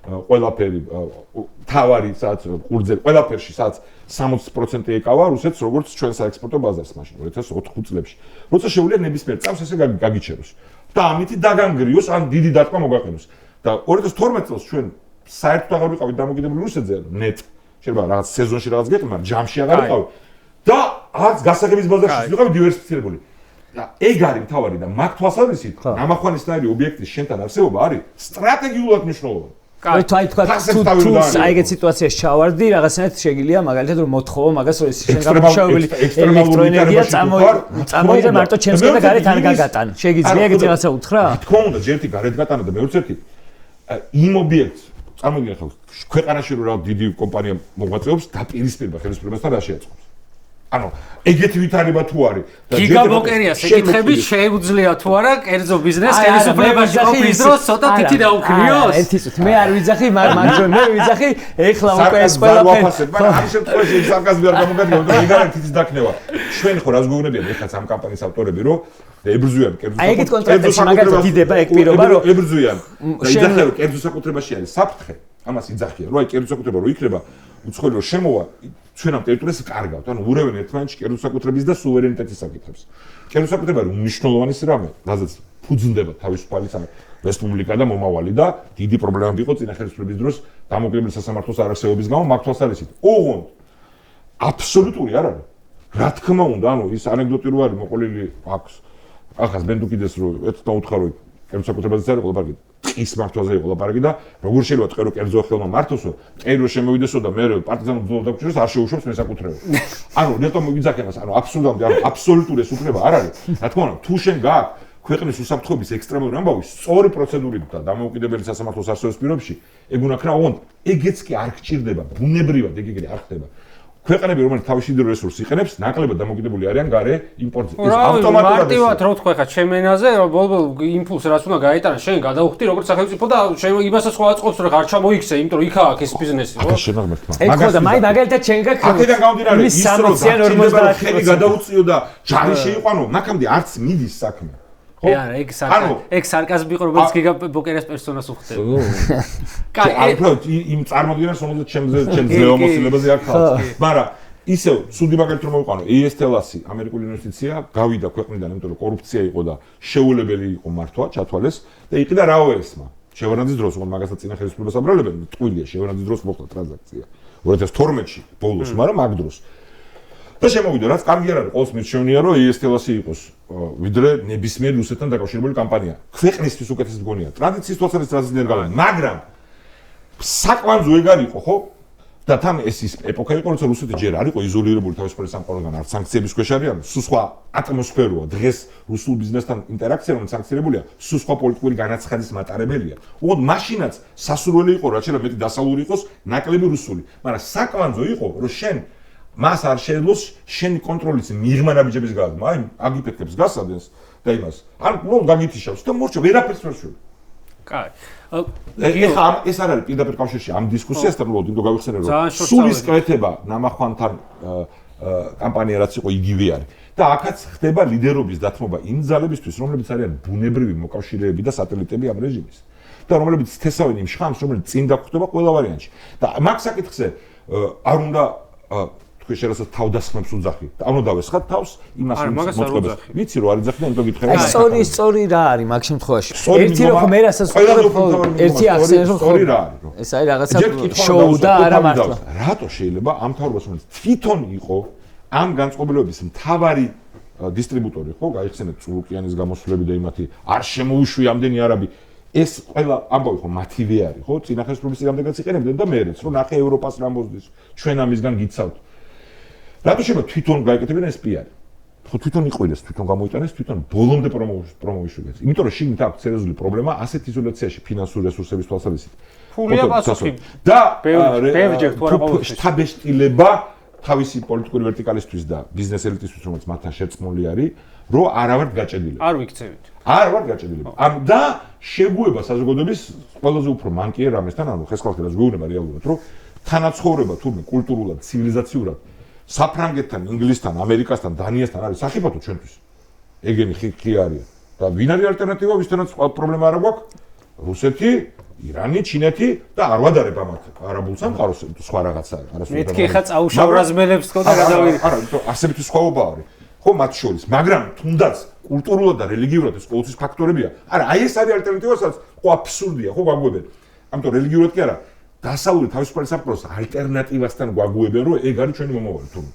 [SPEAKER 2] ყველაფერი თავარი სადაც ყურძენ ყველაფერში სადაც 60% ეკავა რუსეთს როგორც ჩვენ საექსპორტო ბაზარს მაშინ 2004 წლებში როცა შეუძლია ნებისმიერ წამს ესე გაგიჩეროს და ამით დაგანგრიოს ან დიდი დარტყმა მოგაყენოს და 2012 წელს ჩვენ საერთოდ აღარ ვიყავით დამოკიდებული რუსეთზე ნეტ შეიძლება რაღაც სეზონში რაღაც გეტყვი მაგრამ ჯამში აღარ ვიყავით და არც გასაღების ბაზარში ვიყავით დივერსიფიცირებული და ეგ არის მთავარი და მაგ თვალსაზრისით ნამახვანისნაირი ობიექტის შენთან არსებობა არის სტრატეგიულად მნიშვნელოვანი
[SPEAKER 3] აი თქვა თუ აი ეგეთ სიტუაციაში ჩავარდი, რაღაცნაირად შეგიძლია მაგალითად რომ მოთხოვო მაგას რომ შენ გამომშავებელი ელექტროენერგია წამოიღე მარტო ჩემსკენ და გარეთ არ გაგატან. შეგიძლია ეგეთი რაღაცა უთხრა?
[SPEAKER 2] თქო უნდა ჯერთი გარეთ გატანა და მეურც ერთი იმ ობიექტს წარმოგიდგენთ ხო ქვეყანაში რომ რა დიდი კომპანია მოღვაწეობს დაპირისპირება ხელისუფლებასთან რა შეაწყობს. ანუ ეგეთი ვითარება თუ არის
[SPEAKER 1] და გიგაბოკერიას ეკითხები შეუძლია თუ არა კერძო ბიზნეს ხელისუფლებაში ყოფნის დროს ცოტა თითი დაუქნიოს?
[SPEAKER 3] ერთი წუთი მე არ ვიძახი, მაგრამ მე ვიძახი ეხლა უკვე ეს ყველაფერი.
[SPEAKER 2] მაგრამ ამ შემთხვევაში სარკაზმი არ გამოგადგება, რომ ეგარი თითის დაქნევა. ჩვენ ხო რას გვეუბნებიან ეხლა ამ კამპანიის ავტორები, რომ ებრძვიან კერძო
[SPEAKER 3] აი ეგეთ კონტრაქტებში მაგალითად დიდება ეგ პირობა, რომ
[SPEAKER 2] ებრძვიან და იძახიან, რომ კერძო საკუთრებაში არის საფრთხე. ამას იძახიან, რომ აი კერძო საკუთრება რო იქნება, უცხოელი რო შემოვა ჩვენ ამ ტერიტორიას კარგავთ, ანუ ურევენ ერთმანეთში კერძო საკუთრების და სუვერენიტეტის საკითხებს. კერძო საკუთრება არის უნიშნულოვანი რამე, რაზეც ფუძნდება თავისუფალი რესპუბლიკა და მომავალი და დიდი პრობლემები იყო წინა ხელისუფლების დროს დამოუკიდებელი სასამართლოს არარსებობის გამო მაგ თვალსაზრისით. ოღონდ აბსოლუტური არ არის. რა თქმა უნდა, ანუ ის ანეკდოტი რო არის მოყოლილი აქვს. ახაც ბენდუკიდეს რო ერთმა უთხარო კერძო საკუთრებაზე არის ყველაფერი. ის მართვაზე იყო ლაპარაკი და როგორ შეიძლება ტყერო კერძო ხელმა მართოსო, ტყერო შემოვიდესო და მე პარტიზანულ ბრძოლას დაგჭიროს არ შეუშვებს მესაკუთრებო. ანუ ნეტო მოგიძახებას, ანუ აბსოლუტური ეს უფლება არ არის. რა თქმა უნდა, თუ შენ გააქვს ქვეყნის უსაფრთხოების ექსტრემალური ამბავი, სწორი პროცედურით და დამოუკიდებელი სასამართლოს არსებობის პირობებში, ეგ უნდა ქნა, ოღონდ ეგეც კი არ გჭირდება, ბუნებრივად ეგ არ ხდება. ქვეყნები რომელიც თავის მშვიდობიან რესურსს იყენებს, ნაკლებად დამოკიდებული არიან გარე იმპორტზე.
[SPEAKER 1] ეს ავტომატურად მარტივად რო თქვა ხა ჩემ ენაზე, რომ ბოლბოლ იმპულს რაც უნდა გაეტანა, შენ გადავხდი როგორც სახელმწიფო და შენ იმასაც ხო აწყობს რომ არ ჩამოიქცე, იმიტომ რომ იქ აქვს ეს ბიზნესი, ხო?
[SPEAKER 2] შენ არ მერტმა.
[SPEAKER 3] ეგ ხო და მაი მაგალითად შენ გაქვს
[SPEAKER 2] აქედან გამომდინარე ის რომ 60-50% გადაუწიო და ჯარი შეიყვანო, ნაკამდე არც მიდის საქმე.
[SPEAKER 1] ეგ სარკაზმი იყო, რომელიც გიგაბოკერიას პერსონას უხდება.
[SPEAKER 2] კაი, იმ წარმოდგენას, რომელზეც ჩემ ზეომოსილებაზე არ ხალხს. მაგრამ ისევ სუდი მაგალითად რომ მოვიყვანო, ESTLAS-ი, ამერიკული ინვესტიცია, გავიდა ქვეყნიდან, იმიტომ რომ კორუფცია იყო და შეუძლებელი იყო მართვა, ჩათვალეს და იყიდა RAOS-მა. შევარდნაძის დროს, უბრალოდ მაგასაც წინა ხელისუფლებას აბრალებენ, ტყუილია, შევარდნაძის დროს მოხდა ტრანზაქცია 2012-ში ბოლოს, მაგრამ მაგ დროს და შემოვიდა, რაც კარგი არ არის, ყოველს მირჩევნია, რომ ESTLAS-ი იყოს ვიდრე ნებისმიერ რუსეთთან დაკავშირებული კამპანია. ქვეყნისთვის უკეთესი მგონია. ტრადიციის თვალსაზრისით რაზეც ներგავენ, მაგრამ საკვანძო ეგ არ იყო, ხო? და თან ეს ის ეპოქა იყო, როცა რუსეთი ჯერ არ იყო იზოლირებული თავისუფალი სამყაროდან, არც სანქციების ქვეშ არიან, სულ სხვა ატმოსფეროა. დღეს რუსულ ბიზნესთან ინტერაქცია, რომელიც სანქცირებულია, სულ სხვა პოლიტიკური განაცხადის მატარებელია. უბრალოდ მაშინაც სასურველი იყო, რაც შეიძლება მეტი დასავლური იყოს, ნაკლები რუსული. მაგრამ საკვანძო იყო, რომ შენ მას არ შეძლოს შენი კონტროლით მიღმა ნაბიჯების გადადგმა, აი აგიფეთქებს გასადენს და იმას. ან ნუ გაგითიშავს და მორჩა ვერაფერს ვერ შვები.
[SPEAKER 1] კაი.
[SPEAKER 2] ეხლა ეს არ არის პირდაპირ კავშირში ამ დისკუსიასთან, უბრალოდ იმდო გავიხსენე, რომ სულის კრეთება ნამახვანთან კამპანია რაც იყო იგივე არის. და აქაც ხდება ლიდერობის დათმობა იმ ძალებისთვის, რომლებიც არიან ბუნებრივი მოკავშირეები და სატელიტები ამ რეჟიმის. და რომლებიც თესავენ იმ შხამს, რომელიც წინ დაგხვდება ყველა ვარიანტში. და მაგ საკითხზე არ უნდა თქვი შეიძლება თავდასხმებს უძახი. და ანუ დავესხათ თავს იმას მოწყობას. ვიცი რომ არ იძახი და იმიტომ გითხები.
[SPEAKER 3] აი სწორი რა არის მაგ შემთხვევაში? ერთი რომ მე რასაც ვუყურებ, ერთი ახსენე რომ
[SPEAKER 2] სწორი რა არის, რომ
[SPEAKER 3] ეს არის რაღაცა შოუ და არა მართლა.
[SPEAKER 2] რატო შეიძლება ამ თავრობას რომელიც თვითონ იყო ამ განწყობილების მთავარი დისტრიბუტორი, ხო, გაიხსენეთ წულუკიანის გამოსვლები და იმათი არ შემოუშვი ამდენი არაბი. ეს ყველა ამბავი ხო მათივე არის, ხო? წინა ხელისუფლების რამდენიც იყენებდნენ და მეერეც რომ ნახე ევროპას რამბოზდის, ჩვენ ამისგან გიცავთ. რატო შეიძლება თვითონ გაეკეთებინა ეს პიარი? ხო თვითონ იყვიდეს, თვითონ გამოიტანეს, თვითონ ბოლომდე პრომოუშულებს. იმიტომ რომ შიგნით აქვს სერიოზული პრობლემა ასეთ იზოლაციაში ფინანსური რესურსების თვალსაზრისით.
[SPEAKER 1] ფულია პასუხი.
[SPEAKER 2] და
[SPEAKER 1] ბევრჯერ თუ არა ყოველთვის
[SPEAKER 2] შტაბეშტილება თავისი პოლიტიკური ვერტიკალისთვის და ბიზნეს ელიტისთვის, რომელიც მათთან შერწყმული არის, რომ არ ვართ გაჭედილი.
[SPEAKER 1] არ ვიქცევით.
[SPEAKER 2] არ ვარ გაჭედილი. ამ და შეგუება საზოგადოების ყველაზე უფრო მანკიერ რამესთან, ანუ ხესხალხი რაც გვეუბნება რეალურად, რომ თანაცხოვრება თურმე კულტურულად, ცივილიზაციურად საფრანგეთთან, ინგლისთან, ამერიკასთან, დანიასთან არის სახიფათო ჩვენთვის. ეგენი ხი არის. და ვინ არის ალტერნატივა, ვისთანაც პრობლემა არ გვაქვს? რუსეთი, ირანი, ჩინეთი და არ ვადარებ ამათ არაბულ სამყაროს სხვა რაღაცა.
[SPEAKER 1] მეთქი ხა წაუშავ რაზმელებს თქო და გადავიდი.
[SPEAKER 2] არა, ასეთი სხვაობა არის. ხო მათ შორის, მაგრამ თუნდაც კულტურულად და რელიგიურად ეს ყოველთვის ფაქტორებია. არა, აი ეს არის ალტერნატივა, სადაც ხო აბსურდია, ხო გაგვებენ. ამიტომ რელიგიურად კი არა, დასავლური თავისუფალი სამყაროს ალტერნატივასთან გვაგუებენ, რომ ეგ არის ჩვენი მომავალი თურმე.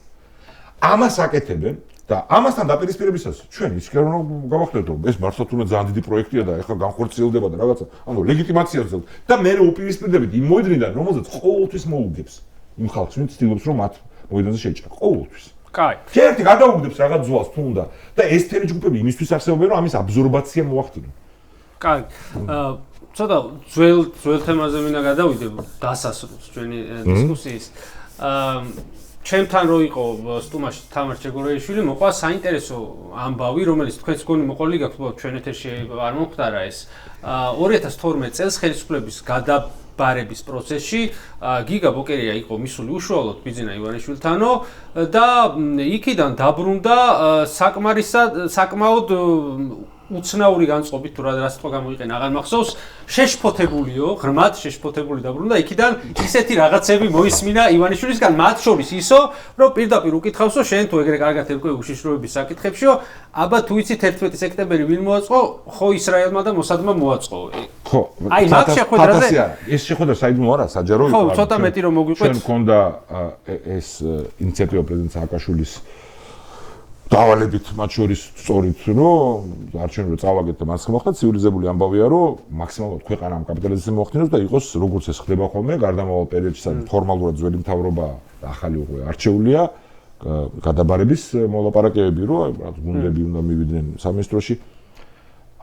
[SPEAKER 2] ამას აკეთებენ და ამასთან დაპირისპირებისას ჩვენ ისე რომ გავახდეთ რომ ეს მართლაც უნდა ძალიან დიდი პროექტია და ეხლა განხორციელდება და რაღაცა ანუ ლეგიტიმაციას ძლევს და მე უპირისპირდებით იმ მოედნიდან რომელზეც ყოველთვის მოუგებს იმ ხალხს ვინც ცდილობს რომ მათ მოედნზე შეჭრა ყოველთვის
[SPEAKER 1] კაი
[SPEAKER 2] ერთი გადაუგდებს რაღაც ზვალს თუ უნდა და ეს თერი ჯგუფები იმისთვის არსებობენ რომ ამის აბსორბაცია მოახდინონ
[SPEAKER 1] კაი ცოტა ძველ თემაზე მინდა გადავიდე დასასრულს ჩვენი დისკუსიის ჩემთან რო იყო სტუმარში თამარ ჩეგორეიშვილი მოყვა საინტერესო ამბავი რომელიც თქვენს გონი მოყოლი გაქვთ ჩვენ ეთერში არ მომხდარა ეს 2012 წელს ხელისუფლების გადაბარების პროცესში გიგა ბოკერია იყო მისული უშუალოდ ბიძინა ივანიშვილთანო და იქიდან დაბრუნდა საკმაოდ უცნაური განწყობით თუ რა სიტყვა გამოიყენა აღარ მახსოვს შეშფოთებულიო ღრმად შეშფოთებული დაბრუნდა იქიდან ისეთი რაღაცები მოისმინა ივანიშვილისგან მათ შორის ისო რომ პირდაპირ უკითხავსო შენ თუ ეგრე კარგად ერკვე უშიშროების საკითხებშიო აბა თუ იცით 11 სექტემბერი ვინ მოაწყო ხო ისრაელმა და მოსადმა მოაწყო
[SPEAKER 2] ხო
[SPEAKER 1] აი მაგ შეხვედრაზე
[SPEAKER 2] ეს შეხვედრა საიდუმლო არა საჯარო იყო
[SPEAKER 1] ხო ცოტა მეტი რომ მოგვიყვეთ
[SPEAKER 2] ჩვენ მქონდა ეს ინიციატივა პრეზიდენტ სააკაშვილის დავალებით მათ შორის სწორით რომ არჩევნები წავაგეთ და მას მოხდა ცივილიზებული ამბავია რომ მაქსიმალურად ქვეყანამ კაპიტალიზმზე მოახდინოს და იყოს როგორც ეს ხდება ხოლმე გარდამავალ პერიოდში სადაც ფორმალურად ძველი მთავრობა და ახალი უკვე არჩეულია გადაბარების მოლაპარაკებები რომ გუნდები უნდა მივიდნენ სამინისტროში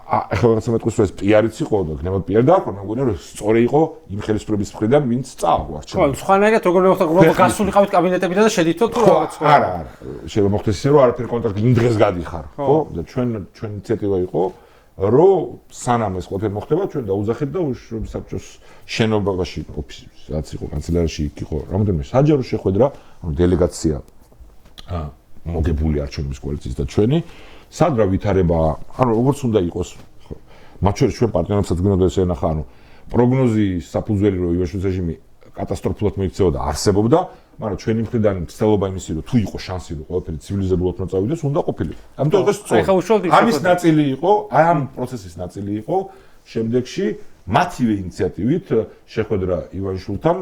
[SPEAKER 2] ახლა რაღაცა მეთქვის რომ ეს პიარიც იყო და გნებად პიარ დააყო მე მგონია რომ სწორი იყო იმ ხელისუფლების მხრიდან ვინც წააგო არჩევნებში
[SPEAKER 1] ხო სხვანაირად როგორ მოხდა გასულიყავით კაბინეტებიდან და შედითო თუ
[SPEAKER 2] რაღაც არა შეიძლება მოხდეს ისე რომ არაფერი კონტრაქტი იმ დღეს გადიხარ ხო და ჩვენ ინიციატივა იყო რომ სანამ ეს ყველაფერი მოხდება ჩვენ დაუძახეთ და საბჭოს შენობაში ოფისი რაც იყო კანცელარიაში იქ იყო რამოდენიმე საჯარო შეხვედრა ანუ დელეგაცია მოგებული არჩევნების კოალიციის და ჩვენი სად რა ვითარება ანუ როგორც უნდა იყოს მათ შორის ჩვენ პარტნიორებსაც გვინდა ეს ენახა ანუ პროგნოზის საფუძველი რომ ივანიშვილის რეჟიმი კატასტროფულად მოიქცეოდა და არსებობდა მაგრამ ჩვენი მხრიდან ცდილობა იმისი რომ თუ იყო შანსი რომ ყველაფერი ცივილიზებულად რომ წავიდეს უნდა ყოფილიყო ამიტომ ეს სწორი ამის ნაწილი იყო ამ პროცესის ნაწილი იყო შემდეგში მათივე ინიციატივით შეხვედრა ივანიშვილთან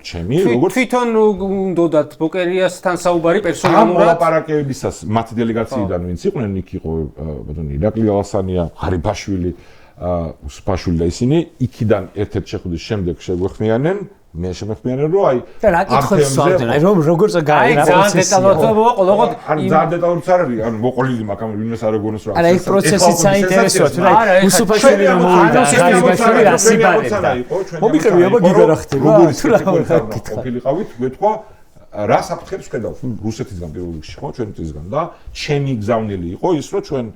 [SPEAKER 2] ჩემი როგორც
[SPEAKER 1] თვითონ უნდათ ბოკერიასთან საუბარი პერსონალურად
[SPEAKER 2] ამ მოლაპარაკებისას მათი დელეგაციიდან ვინც იყვნენ იქ იყო ბატონი ირაკლი ალასანია ღარიბაშვილი უსფაშვილი და ისინი იქიდან ერთ-ერთ შეხვედრის შემდეგ შეგვეხმიანენ მე შემეხმიანენ რომ აი
[SPEAKER 3] და რა კითხებს სვავდნენ აი რომ როგორც გაიგე რა პროცესი
[SPEAKER 2] ან ძალიან დეტალურად არ არის ან მოყოლილი მაგამ ვინმეს არ ეგონოს რა
[SPEAKER 3] არა ეს პროცესიც საინტერესოა თუ რა უსუფაშვილი რომ მოვიდა ღარიბაშვილი რა სიბარებდა მომიყევი აბა გიგა რა ხდება თუ რა
[SPEAKER 2] ყოფილიყავით გვეთქვა რა საფრთხებს ხედავთ რუსეთისგან პირველ რიგში ხო ჩვენთვისგან და ჩემი გზავნილი იყო ის რომ ჩვენ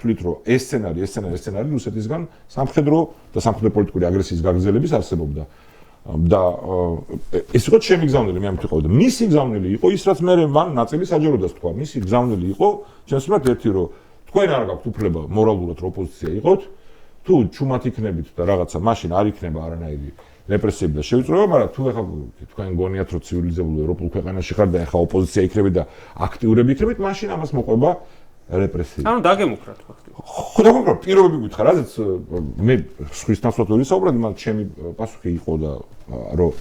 [SPEAKER 2] თვლით რომ ეს სცენარი რუსეთისგან სამხედრო და სამხედრო პოლიტიკური აგრესიის გაგრძელების არსებობდა და ეს იყო ჩემი გზავნილი მე ამით ვიყავ და მისი გზავნილი იყო ის რაც მე მან ნაწილი საჯაროდას თქვა მისი გზავნილი იყო ჩემს მიმართ ერთი რომ თქვენ არ გაქვთ უფლება მორალურად რომ ოპოზიცია იყოთ თუ ჩუმად იქნებით და რაღაცა მაშინ არ იქნება არანაირი რეპრესიები და შევიწროება მაგრამ თუ ეხლა თქვენ გონიათ რომ ცივილიზებულ ევროპულ ქვეყანაში ხართ და ეხლა ოპოზიცია იქნებით და აქტიურები იქნებით მაშინ ამას მოყვება რეპრესიები.
[SPEAKER 1] ანუ დაგემუქრათ ფაქტობრივად.
[SPEAKER 2] ხო დაგემუქრათ პირობები გითხრა, რაზეც მე სხვის ნაცვლად ვერ ვისაუბრებ, მაგრამ ჩემი პასუხი იყო და რომ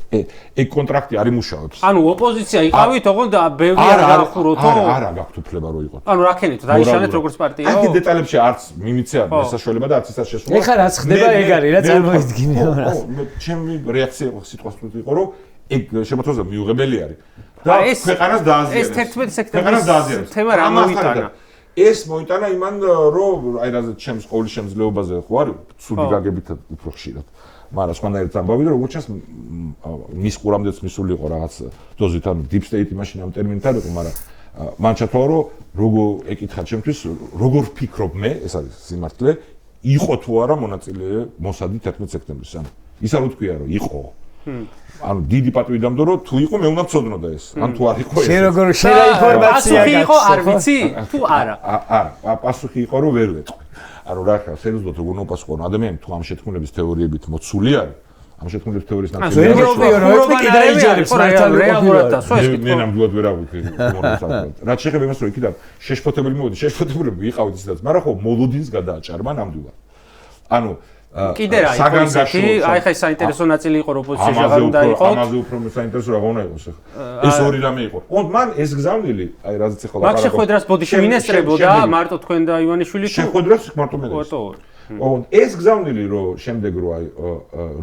[SPEAKER 2] ეგ კონტრაქტი არ იმუშავებს.
[SPEAKER 1] ანუ ოპოზიცია იყავით, ოღონდ ბევრი არ გაახუროთო?
[SPEAKER 2] არა, გაქვთ უფლება რომ იყოთ.
[SPEAKER 1] ანუ რა ქენით, დაიშალეთ როგორც პარტიაო?
[SPEAKER 2] აი დეტალებში არც მიმიცე არ შესაძლებელი და არც ისაც შესულა.
[SPEAKER 3] ეხლა რაც ხდება ეგ არის რა წარმოიდგინე რა.
[SPEAKER 2] მე ჩემი რეაქცია სიტყვას იყო რომ ეგ შემოთხოვდა მიუღებელი არის. და ქვეყანას დააზიანებს.
[SPEAKER 1] ეს 11 სექტემბრის თემა რა მოიტანა?
[SPEAKER 2] ეს მოიტანა იმან რომ აი რაზე ჩემს ყოვლის შემძლეობაზე ხო არის ცუდი გაგებით უფრო ხშირად მაგრამ სხვანაირად ამბავი რომ როგორც ჩანს მის ყურამდეც მისული იყო რაღაც დოზით ანუ deep state მაშინ ამ ტერმინით არ იყო მაგრამ მან ჩათვალა რომ როგორ ეკითხა ჩემთვის როგორ ვფიქრობ მე ეს არის სიმართლე იყო თუ არა მონაწილე მოსადი 11 სექტემბრის ანუ ის არ უთქვია რომ იყო ანუ დიდი პატივი დამდო რომ თუ იყო მე უნდა ვწოდნოდა ეს ან თუ არ იყო ეს
[SPEAKER 3] შენ როგორ შენ ინფორმაცია
[SPEAKER 1] გასული იყო არ ვიცი თუ არა
[SPEAKER 2] არა პასუხი იყო რომ ვერ ვეტყვი ანუ რა ხარ სერიოზულად როგორ ნოპასუხო ადამიანი თუ ამ შეთქმულების თეორიებით მოცული არის ამ შეთქმულების თეორიის ნაწილი მე ნამდვილად ვერ აღვიქი რაც შეეხება იმას რომ იქიდან შეშფოთებული მოვიდი შეშფოთებული ვიყავით ისედაც მაგრამ ხო მოლოდინს გადააჭარბა ნამდვილად ანუ
[SPEAKER 1] კიდე რა იყო ისეთი, აი ხა საინტერესო ნაწილი იყო, რომ ოპოზიციაში აღარ უნდა იყო.
[SPEAKER 2] ამაზე უფრო საინტერესო რა უნდა იყოს ახლა. ეს ორი რამე იყო. ოღონდ მან ეს გზავნილი, აი რაზეც ახლა
[SPEAKER 1] ლაპარაკობ. მაგ შეხვედრას ბოდი შემინესტრებოდა მარტო თქვენ და ივანიშვილი თუ
[SPEAKER 2] შეხვედრას მარტო მე. ოღონდ ეს გზავნილი რომ შემდეგ რო აი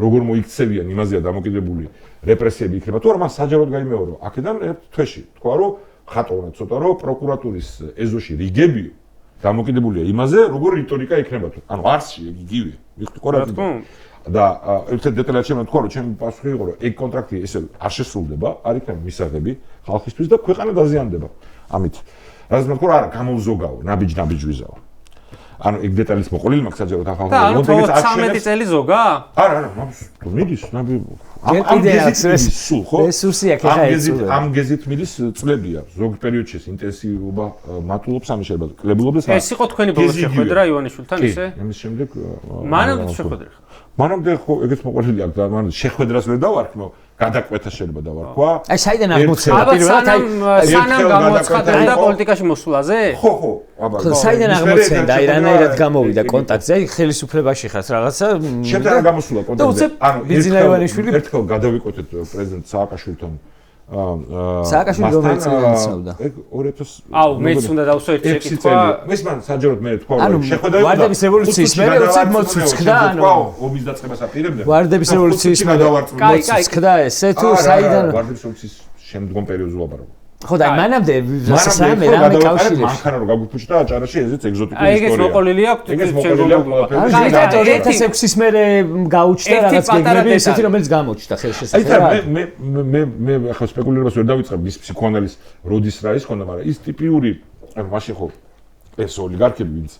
[SPEAKER 2] როგორ მოიქცევიან იმაზეა დამოკიდებული რეპრესიები იქნება თუ არა მან საჯაროდ გაიმეორო. აქედან ერთ თვეში თქვა რომ ხატოვნა ცოტა რომ პროკურატურის ეზოში რიგებიო დამოკიდებულია იმაზე, როგორ რიტორიკა იქნება თუ. ანუ არსი იგივე. ვიხდი ყურადღება. და ერთ დეტალად შემიძლია თქვა, რომ ჩემი პასუხი იყო, რომ ეგ კონტრაქტი ესე არ შესრულდება, არ იქნება მისაღები ხალხისთვის და ქვეყანა დაზიანდება. ამით. რაც მე თქვა, არა, გამოვზოგაო, ნაბიჯ-ნაბიჯვიზაო. ანუ ეგ დეტალიც მოყოლილი მაქვს საჯაროდ ახალ
[SPEAKER 1] და ანუ 13 წელი ზოგა?
[SPEAKER 2] არა, მიდის, ამ
[SPEAKER 3] რესურსი აქ ხა ეცულა.
[SPEAKER 2] ამ გეზით მიდის წლებია. ზოგ პერიოდში ინტენსივობა მატულობს ამის შეიძლება კლებულობდეს.
[SPEAKER 1] ეს იყო თქვენი ბოლო შეხვედრა ივანიშვილთან ისე?
[SPEAKER 2] ამის შემდეგ
[SPEAKER 1] მანამდე შეხვედრა.
[SPEAKER 2] მანამდე ხო ეგეც მოყოლილი აქვს და მან შეხვედრას ვერ დავარქმო, გადაკვეთა შეიძლება დავარქვა.
[SPEAKER 3] აი საიდან აღმოცენდა პირველად
[SPEAKER 1] აი სანამ გამოცხადებდა პოლიტიკაში მოსვლაზე?
[SPEAKER 2] ხო, აბა.
[SPEAKER 3] საიდან აღმოცენდა აი რანაირად გამოვიდა კონტაქტზე, აი ხელისუფლებაში ხართ რაღაცა.
[SPEAKER 2] შედა გამოსულა კონტაქტზე.
[SPEAKER 3] ანუ ბიძინა ივანიშვილი
[SPEAKER 2] ერთხელ გადავიკეთეთ პრეზიდენტ სააკაშვილთან
[SPEAKER 3] სააკაშვილი რომელი წელი იცნობდა?
[SPEAKER 2] ეგ 2000
[SPEAKER 1] აუ მეც უნდა დავსვო ერთი შეკითხვა.
[SPEAKER 2] მის მან საჯაროდ მე თქვა რომ შეხვედრა
[SPEAKER 3] ვარდების რევოლუციის მერე 20 მოცუცქდა ანუ
[SPEAKER 2] ომის დაწყებას აპირებდა.
[SPEAKER 3] ვარდების რევოლუციის მერე მოცუცქდა ესე თუ საიდან
[SPEAKER 2] ვარდების რევოლუციის შემდგომ პერიოდზე ვაპარაკობ.
[SPEAKER 3] ხო და მანამდე სამე რამე კავშირებში
[SPEAKER 2] მანქანა რო გაგვიფუჭდა აჭარაში ესეც ეგზოტიკური
[SPEAKER 1] ისტორია. აი ეგეც მოყოლილი აქვს
[SPEAKER 3] აი 2006-ის მერე გაუჩნდა რაღაც გეგმები ესეთი რომელიც გამოჩნდა ხელშესახებად.
[SPEAKER 2] მე ახლა სპეკულირებას ვერ დავიწყებ ის ფსიქოანალიზ როდის რა ის ხონდა, მაგრამ ის ტიპიური ანუ მაშინ ხო ეს ოლიგარქები ვინც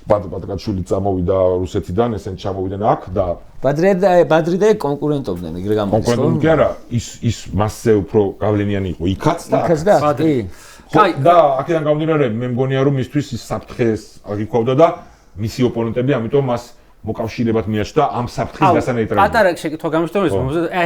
[SPEAKER 2] ბადკაჩული წამოვიდა რუსეთიდან, ესენ ჩამოვიდნენ აქ და
[SPEAKER 3] ბადრი და კონკურენტობდნენ ეგრე გამოდის.
[SPEAKER 2] კონკურენტობდნენ კი არა, ის მასზე უფრო გავლენიანი იყო იქაც და
[SPEAKER 3] ბადრი.
[SPEAKER 2] კი და აქედან გამომდინარე მე მგონია რომ მისთვის ის საფრთხეს აღიქვავდა და მისი ოპონენტები ამიტომ მას მოკავშირეებად მიაჩნდა ამ საფრთხის გასანეიტრალად.
[SPEAKER 1] პატარა შეკითხვა გამიშტომ ეს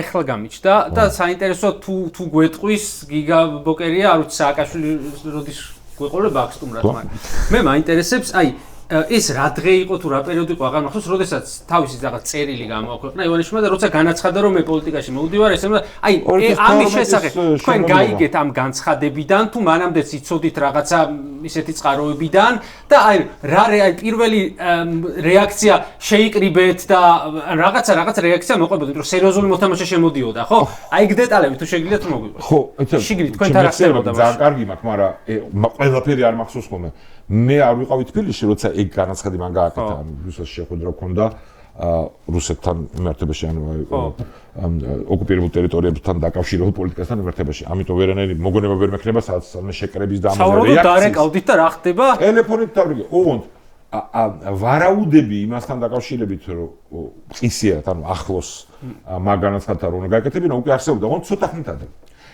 [SPEAKER 1] ახლა გამიჩნდა და საინტერესო თუ გვეტყვის გიგა ბოკერია არ ვიცი სააკაშვილი როდის გვეყოლება აქ სტუმრად მაგრამ მე მაინტერესებს აი ეს რა დღე იყო თუ რა პერიოდი იყო აღარ მახსოვს, როდესაც თავისი რაღაც წერილი გამოაქვეყნა ივანიშვილმა და როცა განაცხადა რომ მე პოლიტიკაში მოვდივარ, ესე აი ამის შესახებ თქვენ გაიგეთ ამ განცხადებიდან თუ მანამდეც იცოდით რაღაცა ისეთი წყაროებიდან და აი რა პირველი რეაქცია შეიკრიბეთ და რაღაცა რეაქცია მოყვებოდა, რომ სერიოზული მოთამაშე შემოდიოდა, ხო? აი ეგ დეტალები თუ შეგიძლიათ მოგვიყვეთ.
[SPEAKER 2] ხო,
[SPEAKER 1] შეგიძლიათ თქვენთან რა ხდებოდა მაშინ?
[SPEAKER 2] ძალიან კარგი მაქვს, მაგრამ ყველაფერი არ მახსოვს ხოლმე. მე არ ვიყავი თბილისში, როცა ეგ განაცხადი მან გააკეთა, რუსეთს შეხვედრა ჰქონდა რუსეთთან მიმართებაში, ანუ ოკუპირებულ ტერიტორიებთან დაკავშირებულ პოლიტიკასთან მიმართებაში. ამიტომ ვერანაირი მოგონება ვერ მექნება, სადაც მე შეკრების და ამაზე რეაქციის.
[SPEAKER 1] საუბრობთ დარეკავდით და რა ხდება?
[SPEAKER 2] ტელეფონით დავრიგე. ოღონდ ვარაუდები იმასთან დაკავშირებით, რომ ყისიერად, ანუ ახლოს მაგ განაცხადთან რომ გააკეთებინა, უკვე არსებობდა, ოღონდ ცოტა ხნით ადრე.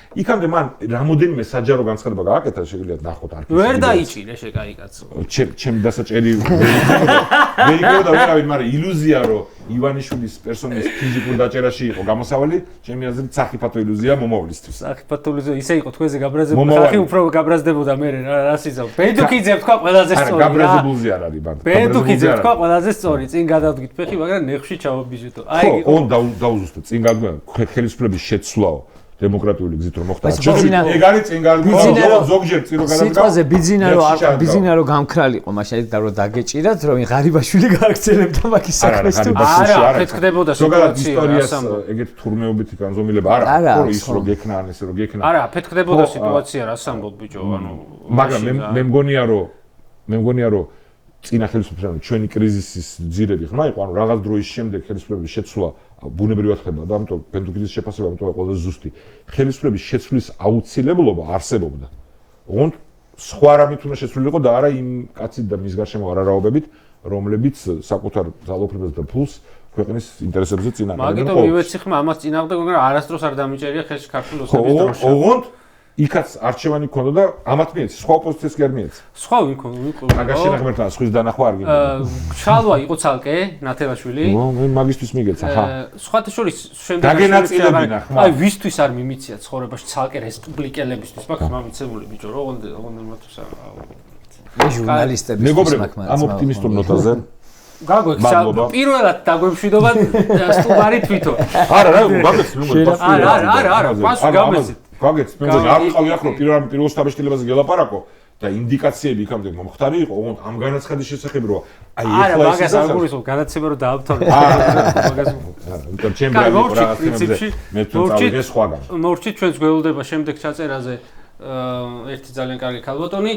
[SPEAKER 2] იქამდე მან რამოდენიმე საჯარო განცხადება გააკეთა, შეგიძლიათ ნახოთ არქივში.
[SPEAKER 1] ვერ დაიჭირე შეკაიკაცო.
[SPEAKER 2] ჩემი დასაჭერი ვერ იქნებოდა ვერავინ, მაგრამ ილუზია რომ ივანიშვილის პერსონის ფიზიკურ დაჭერაში იყო გამოსავალი, ჩემი აზრით საფრთხო ილუზია მომავლისთვის.
[SPEAKER 1] საფრთხო ილუზია ისე იყო თქვენზე გაბრაზებული, ხალხი უფრო გაბრაზდებოდა მე რა სიზავ. ბედუქიძე თქვა ყველაზე სწორი.
[SPEAKER 2] არა, გაბრაზებულზე არ არის ბანდა.
[SPEAKER 1] ბედუქიძე თქვა ყველაზე სწორი, წინ გადავდგით ფეხი, მაგრამ ნეხში ჩავაბიჟეთო.
[SPEAKER 2] აი ხო, დაუზუსტო, წინ გადმო ხელისუფლების შეცვლაო. დემოკრატიული გზით რომ მოხდა. ეგ არის წინ გადმო ზოგჯერ წინ რომ გადავდგა.
[SPEAKER 3] სიტყვაზე ბიძინა რომ გამქრალიყო, მაშინ და რომ დაგეჭირათ, რომ ღარიბაშვილი გააქცელებდა მაგის საქმეს თუ
[SPEAKER 1] არა, ფეთქდებოდა
[SPEAKER 2] სიტუაციას. ეგეთ თურმეობით განზომილება არა, ხო ის რომ გექნა ან ესე რომ გექნა.
[SPEAKER 1] არა, ფეთქდებოდა სიტუაცია, რას ამბობ ბიჭო, ანუ
[SPEAKER 2] მაგრამ მე მგონია რომ წინა ხელისუფლებამ ჩვენი კრიზისის ძირები ხმა იყო, ანუ რაღაც დროის შემდეგ ხელისუფლების შეცვლა ბუნებრივად ხდება და ამიტომ პენტუქიძის შეფასება ამიტომ ყველაზე ზუსტი. ხელისუფლების შეცვლის აუცილებლობა არსებობდა. ოღონდ სხვა რამით უნდა შეცვლილიყო და არა იმ კაცით და მის გარშემო არარაობებით, რომლებიც საკუთარ ძალაუფლებას და ფულს ქვეყნის ინტერესებზე წინააღმდეგობენ.
[SPEAKER 1] მაგიტომ მივეცი ხმა ამას წინააღმდეგობენ, მაგრამ არასდროს არ დამიჭერია ხელში ქართული ოსტების დროშა.
[SPEAKER 2] ოღონდ იქაც არჩევანი ქონდა და ამათ მიეცი, სხვა ოპოზიციას კი არ მიეცი.
[SPEAKER 1] სხვა ვინ ქონდა?
[SPEAKER 2] მაგაში ნახმერთან სხვის დანახვა არ გინდა.
[SPEAKER 1] ჩალვა იყო ცალკე, ნათელაშვილი.
[SPEAKER 2] მე მაგისტვის მიგეცა, ხა.
[SPEAKER 1] სხვათა შორის შემდეგ
[SPEAKER 2] დაგენაწილებინა ხმა.
[SPEAKER 1] აი ვისთვის არ მიმიცია ცხოვრებაში ცალკე რესპუბლიკელებისთვის, მაგას მომიცებული ბიჭო, ოღონდ მათთვის
[SPEAKER 3] მე ჟურნალისტების
[SPEAKER 2] მეგობრებო, ამ ოპტიმისტურ ნოტაზე
[SPEAKER 1] გაგო, პირველად დაგვემშვიდობა სტუმარი თვითონ.
[SPEAKER 2] არა, რა, გაგეც ნუ.
[SPEAKER 1] არა, პასუხი გამეცით.
[SPEAKER 2] გაგეც, მე არ ვიყავი ახლა პირველ შთაბეჭდილებაზე გელაპარაკო და ინდიკაციები იქამდე მომხდარი იყო, ოღონდ ამ განაცხადის შესახებ რო აი
[SPEAKER 1] არა, მაგას არ გულისხმობ, განაცემა რო დაავთავე.
[SPEAKER 2] მაგას არა, იმიტომ ჩემბრალი იყო რაღაც თემებზე მე თქვენ წავიღე სხვაგან.
[SPEAKER 1] მორჩით ჩვენს გველოდება შემდეგ ჩაწერაზე ერთი ძალიან კარგი ქალბატონი